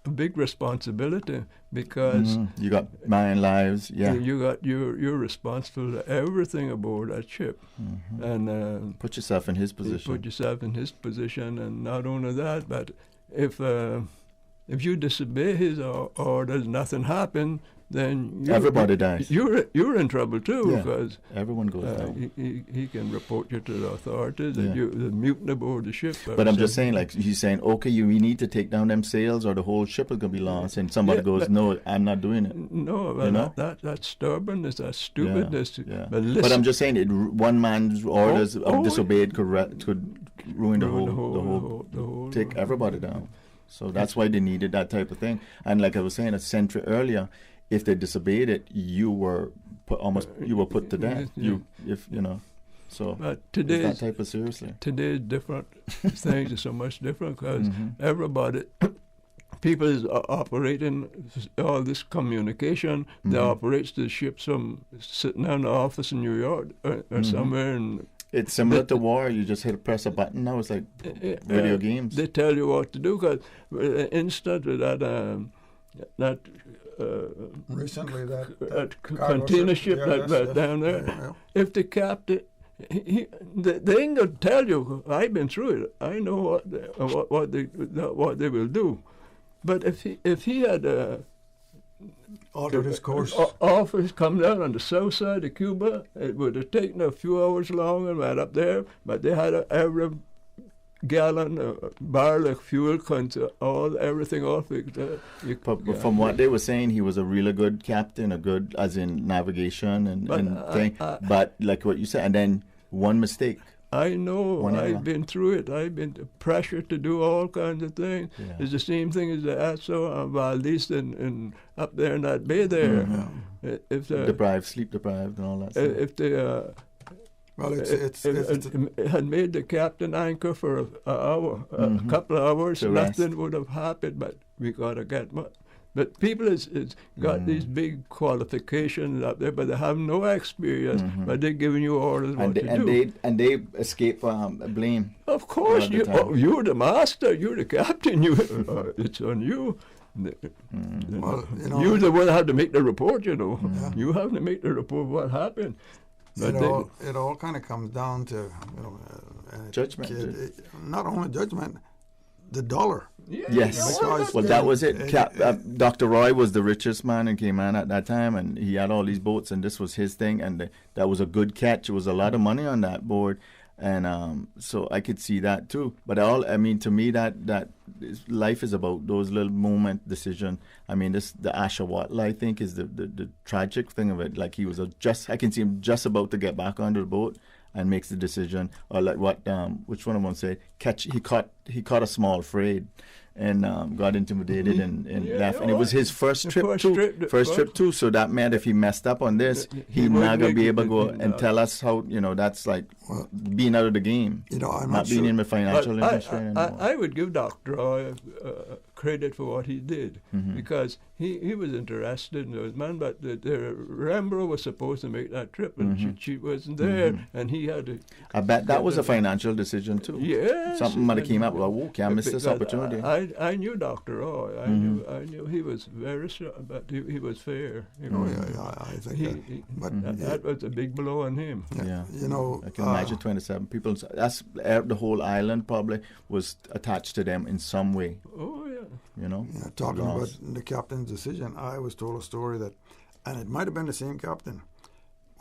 big responsibility, because you got man lives. Yeah. you're responsible for everything aboard that ship, Mm-hmm. and Put yourself in his position. Put yourself in his position, and not only that, but if you disobey his orders, nothing happened, then everybody dies. You're in trouble too, Yeah. because everyone goes down. He can report you to the authorities Yeah. that you're the mutant aboard the ship. But I'm just saying, like he's saying, okay, we need to take down them sails, or the whole ship is gonna be lost. And somebody goes, "No, I'm not doing it." No, well, you know? that's stubbornness, that's stupidness. Yeah. But listen, But I'm just saying, one man's orders disobeyed could ruin the whole, take everybody down. So that's why they needed that type of thing. And like I was saying a century earlier, if they disobeyed it, you were put to death. So but it's that type of seriously. Today's different. Things are so much different, because everybody, people is operating all this communication. They operate the ships from sitting in the office in New York or somewhere in. It's similar to war. You just press a button. Now it's like video games. They tell you what to do, because instant with that recently that container ship down there. Yeah. If the captain, they ain't gonna tell you. I've been through it. I know what they will do. But if he had altered his course, office come down on the south side of Cuba, it would have taken a few hours longer right up there. But they had every gallon, barrel of fuel, everything off. But from what they were saying, he was a really good captain, as in navigation and thing. But like what you said, and then one mistake. I know. I've been through it. I've been pressured to do all kinds of things. Yeah. It's the same thing as the Aso and Valdez and up there in that bay there. Mm-hmm. If sleep deprived, and all that stuff. If they it had made the captain anchor for a couple of hours, nothing would have happened. But we gotta get. But people is got these big qualifications up there, but they have no experience. But they're giving you orders what to do. And they escape blame. Of course, you're the master. You're the captain. It's on you. Well, you're the one that had to make the report. You have to make the report what happened. But it all kind of comes down to judgment. Not only judgment, the dollar. Yes. Well, that was it. Dr. Roy was the richest man in Cayman at that time, and he had all these boats, and this was his thing, and that was a good catch. It was a lot of money on that board, and so I could see that too. But to me, that life is about those little moment decision. I mean, the Ashawatla, I think, is the tragic thing of it. Like I can see him just about to get back onto the boat and makes the decision, or like what which one of them said, he caught a small freight and got intimidated and left, and it was his first trip too. So that meant if he messed up on this, he's not gonna be able to go and tell us how. That's like being out of the game. I'm not being in the financial industry anymore. I would give Dr. Roy credit for what he did, because he was interested in those men, but the Rembrandt was supposed to make that trip, and she wasn't there, and he had to. I bet that was a financial decision too. Yes, something might have came up. Well, can't miss this opportunity. I knew Dr. Roy. I knew he was very strong, but he was fair. I think that was a big blow on him. Yeah. I can imagine 27 people. That's the whole island probably was attached to them in some way. Oh yeah. Talking about the captain's decision, I was told a story that, and it might have been the same captain,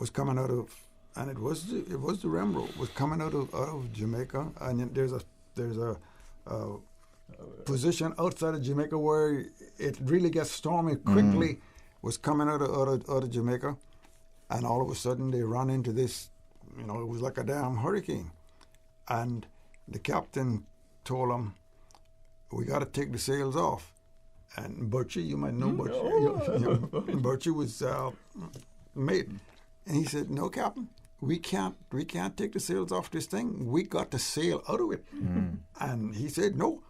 was coming out of, and it was the Rembrandt was coming out of Jamaica, and there's a position outside of Jamaica where it really gets stormy quickly. Was coming out of Jamaica, and all of a sudden they run into this, it was like a damn hurricane, and the captain told them, "We got to take the sails off." And Birchie, you might know Birchie. Birchie was mate, and he said, "No, Captain, we can't take the sails off this thing. We got to sail out of it." And he said, "No."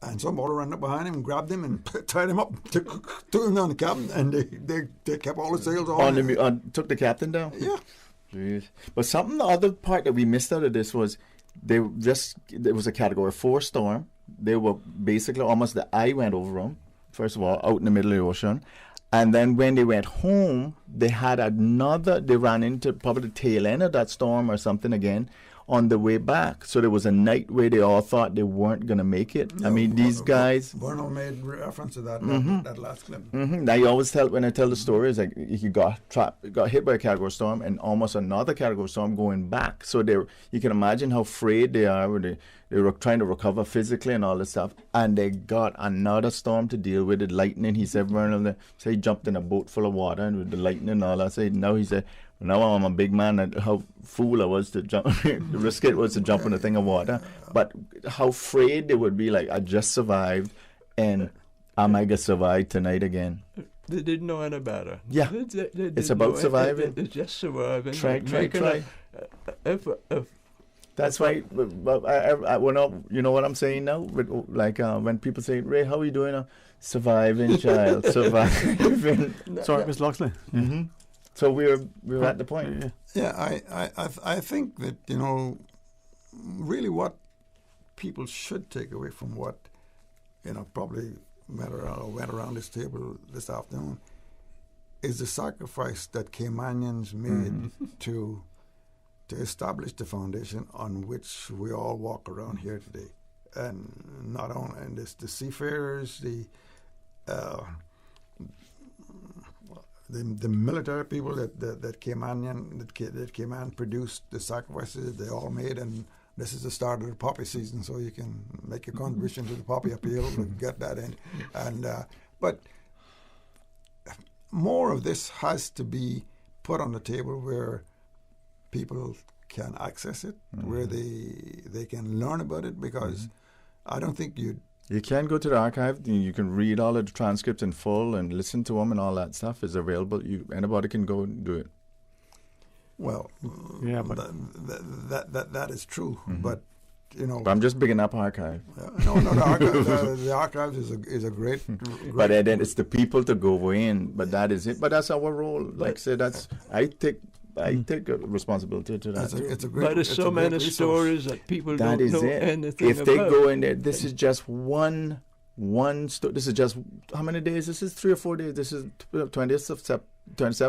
And somebody ran up behind him and grabbed him and tied him up, took him down the cabin, and they kept all the sails on. Took the captain down? Yeah. Jeez. But the other part that we missed out of this was there was a Category 4 storm. They were basically almost the eye went over them, first of all, out in the middle of the ocean. And then when they went home, they ran into probably the tail end of that storm or something again on the way back. So there was a night where they all thought they weren't going to make it. No, I mean, these guys... Vernal made reference to that that last clip. Now, you always when I tell the story, it's like you got hit by a Category storm and almost another Category storm going back. So you can imagine how afraid they are when they were trying to recover physically and all this stuff. And they got another storm to deal with, the lightning. He said, Vernal, he jumped in a boat full of water and with the lightning and all that. Now he said, now I'm a big man, and how fool I was to jump, risk it was to jump in a thing of water. But how afraid they would be, like, I just survived, and I might get survived tonight again. They didn't know any better. Yeah, it's about surviving. It's just surviving. Try. That's why, you know what I'm saying now? When people say, "Ray, how are you doing now?" Surviving, child, surviving. Sorry, Miss Loxley. Mm-hmm. So we're at the point. Yeah, I think that, really what people should take away from what, probably went around this table this afternoon is the sacrifice that Caymanians made to establish the foundation on which we all walk around here today. And not only, and the seafarers, the military people that Cayman produced, the sacrifices they all made, and this is the start of the poppy season, so you can make your contribution to the poppy appeal and get that in. And but more of this has to be put on the table where people can access it, where they can learn about it, because I don't think you can go to the archive. You can read all of the transcripts in full and listen to them, and all that stuff is available. Anybody can go and do it. Well, yeah, but that is true. But But I'm just bigging up archive. No, the archives is a great. But then it's the people to go in. But that is it. But that's our role. Like I said, I take a responsibility to that. It's a great. But there's so many stories that people don't know anything about. If they go in there, this is just one this is just how many days? This is 3 or 4 days. This is 27th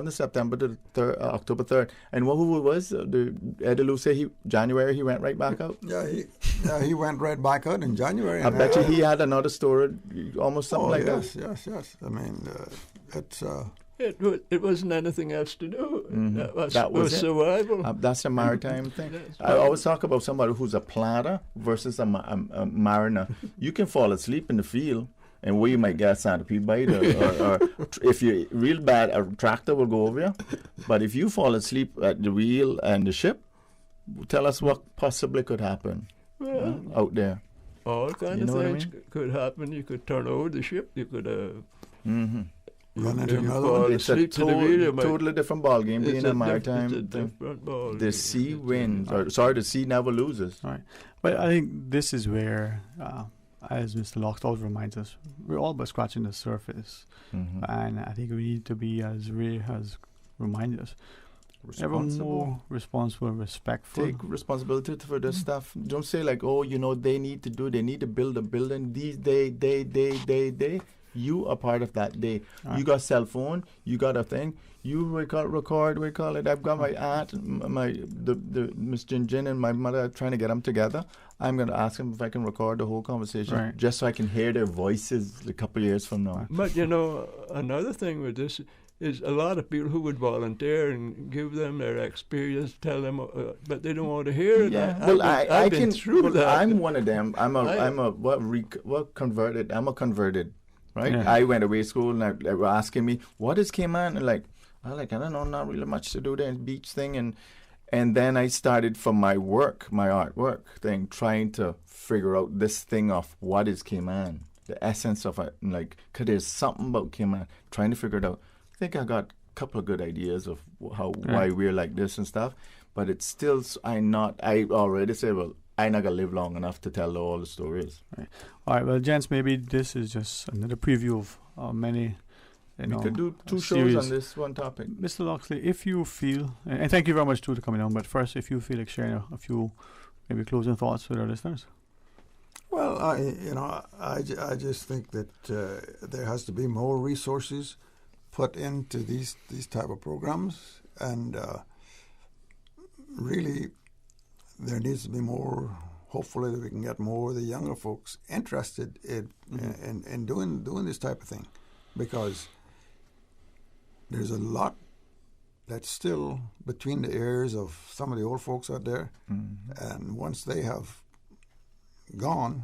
of September to October 3rd. And who was Eddie Lou say January he went right back out? Yeah, he went right back out in January. I bet you he had another story, almost something like that. Yes. I mean, it's. It wasn't anything else to do. That was survival. That's a maritime thing. I always talk about somebody who's a planter versus a mariner. You can fall asleep in the field, and where you might get a centipede bite, or if you're real bad, a tractor will go over you. But if you fall asleep at the wheel and the ship, tell us what possibly could happen out there. All kinds of things could happen. You could turn over the ship. You could. Run into another one. It's a totally different ball game being a maritime thing. The sea wins. The sea never loses. Right. But I think this is where, as Mr. Loxley reminds us, we're all but scratching the surface. And I think we need to be, as Ray has reminded us, ever more responsible and respectful. Take responsibility for this stuff. Don't say like, they need to build a building. They. You are part of that day. Right. You got cell phone. You got a thing. You record. We call it. I've got my aunt, the Miss Jin and my mother trying to get them together. I'm going to ask them if I can record the whole conversation, just so I can hear their voices a couple of years from now. But another thing with this, is a lot of people who would volunteer and give them their experience, tell them, but they don't want to hear it. Yeah. Well, I've been through that. I'm one of them. I'm converted, right? Yeah. I went away to school and they were asking me, what is Cayman? And I don't know, not really much to do there, beach thing. And then I started from my artwork thing, trying to figure out this thing of what is Cayman, the essence of it. And cause there's something about Cayman, trying to figure it out. I think I got a couple of good ideas of why we're like this and stuff, but it's still, I already say, well, I'm not going to live long enough to tell all the stories. Right. All right, well, gents, maybe this is just another preview of many, we could do 2 shows series on this one topic. Mr. Loxley, if you feel, and thank you very much too for coming on, but first, if you feel like sharing a few maybe closing thoughts with our listeners. Well, I just think that there has to be more resources put into these type of programs, and really there needs to be more. Hopefully, that we can get more of the younger folks interested in doing this type of thing, because there's a lot that's still between the ears of some of the old folks out there, and once they have gone,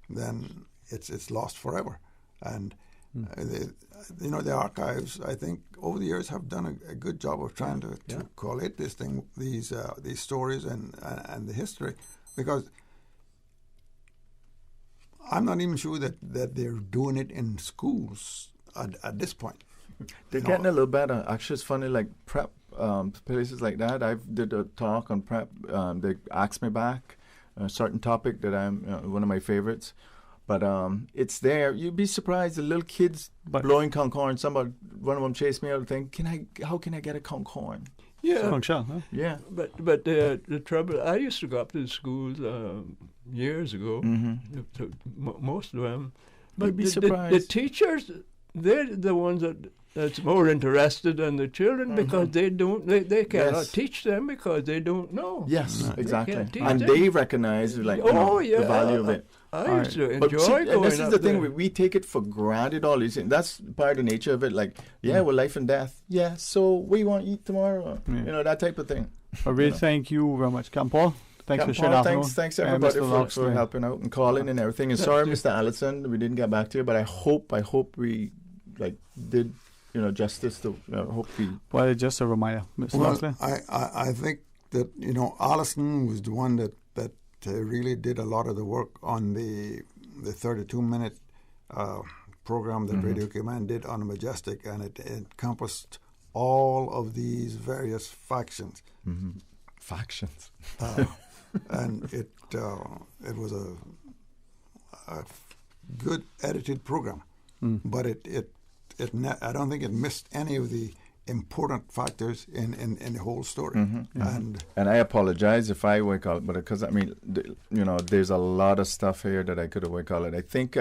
then it's lost forever. And the archives, I think, over the years have done a good job of trying to collate this thing, these stories and the history, because I'm not even sure that they're doing it in schools at this point. They're getting a little better. Actually, it's funny, like prep places like that. I did a talk on prep. They asked me back a certain topic that I'm one of my favorites. But it's there. You'd be surprised. The little kids blowing conch horn. One of them chased me out and think, how can I get a conch horn? Yeah. Conch shell, huh? Yeah. But the trouble, I used to go up to the schools years ago, to most of them. But You'd be surprised. The teachers, they're the ones that's more interested than the children, because they cannot teach them because they don't know. Yes, exactly. And they recognize the value of it. I used to enjoy going and this is the thing, there. we take it for granted, all these things. That's part of the nature of it. Like, well, life and death. Yeah, so what do you want to eat tomorrow? That type of thing. I really thank you very much, Captain Paul. Thanks for sharing afternoon. Thanks everybody for helping out and calling and everything. And sorry, Mr. Allison, we didn't get back to you, but I hope we did justice to hope we. Well, just a reminder, Mr. Loxley. I think that Allison was the one that really did a lot of the work on the 32-minute program that Radio Cayman did on the Majestic, and it encompassed all of these various factions. Factions. And it was a good edited program, but I don't think it missed any of the important factors in the whole story. And I apologize if I wake up, but because there's a lot of stuff here that I could have wake up. I think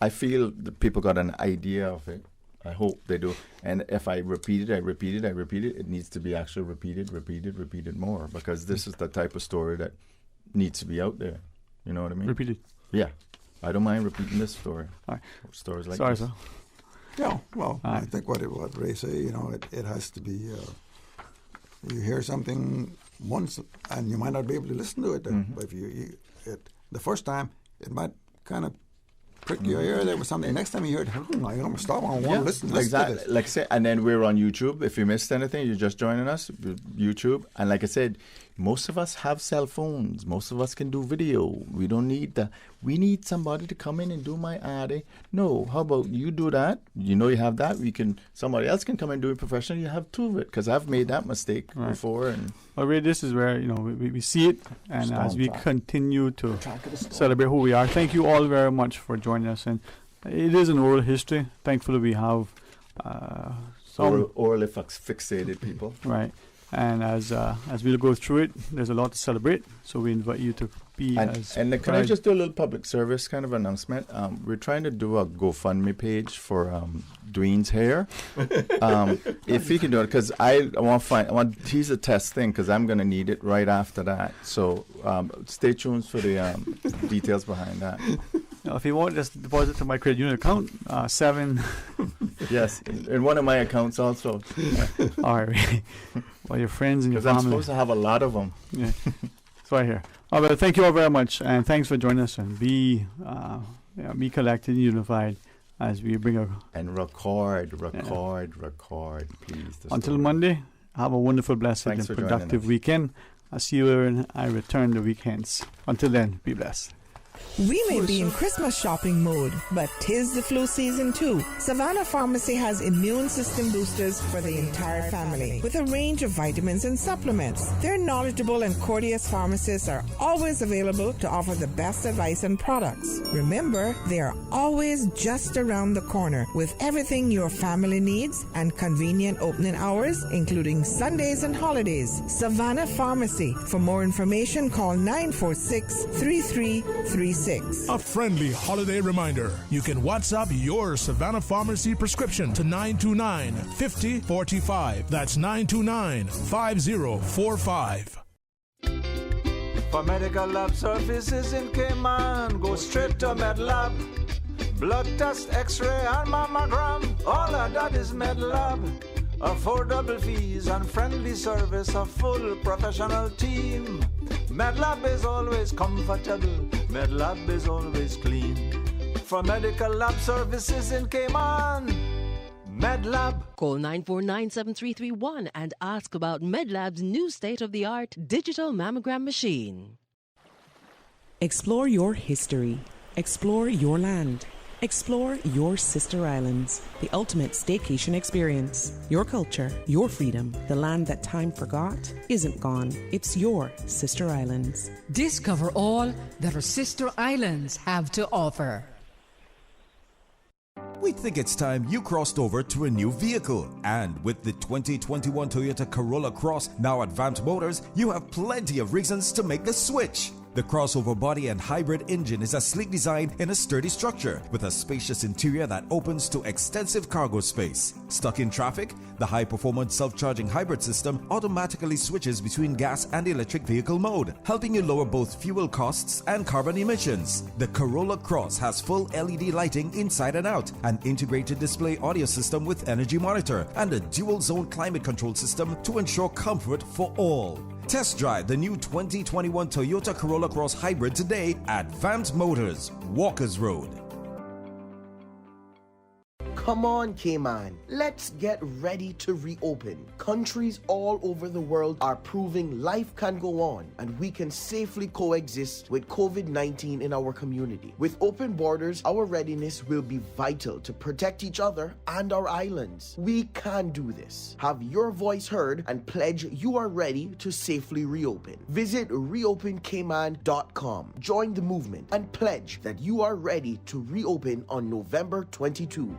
I feel that people got an idea of it. I hope they do. And if I repeat it, it needs to be actually repeated more, because this is the type of story that needs to be out there. You know what I mean? Repeated. Yeah. I don't mind repeating this story. All right. Stories like Sorry, this. sir. Yeah, well, I think what Ray say, it has to be. You hear something once, and you might not be able to listen to it. But if the first time, it might kind of prick your ear. There was something. Next time you hear it, I'm going to stop. I want to listen. Exactly. To this. Like I said, and then we're on YouTube. If you missed anything, you're just joining us. YouTube, and like I said, most of us have cell phones. Most of us can do video. We don't need we need somebody to come in and do my ad. No, how about you do that? You have that. Somebody else can come and do it professionally. You have two of it, because I've made that mistake before. And really, this is where we see it, and as we continue to celebrate who we are. Thank you all very much for joining us, and it is an oral history. Thankfully, we have some orally fixated people, right? And as we'll go through it, there's a lot to celebrate. So we invite you to be And can I just do a little public service kind of announcement? We're trying to do a GoFundMe page for Dwayne's hair. If you can do it, because I want he's a test thing, because I'm going to need it right after that. So stay tuned for the details behind that. If you want, just deposit to my credit union account, Yes, in one of my accounts also. All right. Well, your friends and your family. Because I'm supposed to have a lot of them. Yeah. It's right here. All right, thank you all very much, and thanks for joining us. And be collected and unified as we bring a... And record, please. Until Monday, have a wonderful, blessed, and productive weekend. I'll see you when I return the weekends. Until then, be blessed. We may be in Christmas shopping mode, but 'tis the flu season too. Savannah Pharmacy has immune system boosters for the entire family with a range of vitamins and supplements. Their knowledgeable and courteous pharmacists are always available to offer the best advice and products. Remember, they are always just around the corner with everything your family needs and convenient opening hours, including Sundays and holidays. Savannah Pharmacy. For more information, call 946-3336. A friendly holiday reminder. You can WhatsApp your Savannah Pharmacy prescription to 929-5045. That's 929-5045. For medical lab services in Cayman, go straight to MedLab. Blood test, x-ray, and mammogram, all of that is MedLab. Affordable fees and friendly service, a full professional team. MedLab is always comfortable, MedLab is always clean. For medical lab services in Cayman, MedLab. Call 949-7331 and ask about MedLab's new state-of-the-art digital mammogram machine. Explore your history. Explore your land. Explore your sister islands, the ultimate staycation experience. Your culture, your freedom, the land that time forgot isn't gone. It's your sister islands. Discover all that our sister islands have to offer. We think it's time you crossed over to a new vehicle. And with the 2021 Toyota Corolla Cross now at Vant Motors, you have plenty of reasons to make the switch. The crossover body and hybrid engine is a sleek design in a sturdy structure with a spacious interior that opens to extensive cargo space. Stuck in traffic? The high-performance self-charging hybrid system automatically switches between gas and electric vehicle mode, helping you lower both fuel costs and carbon emissions. The Corolla Cross has full LED lighting inside and out, an integrated display audio system with energy monitor, and a dual-zone climate control system to ensure comfort for all. Test drive the new 2021 Toyota Corolla Cross Hybrid today at Vant Motors, Walkers Road. Come on, Cayman. Let's get ready to reopen. Countries all over the world are proving life can go on and we can safely coexist with COVID-19 in our community. With open borders, our readiness will be vital to protect each other and our islands. We can do this. Have your voice heard and pledge you are ready to safely reopen. Visit reopencayman.com. Join the movement and pledge that you are ready to reopen on November 22.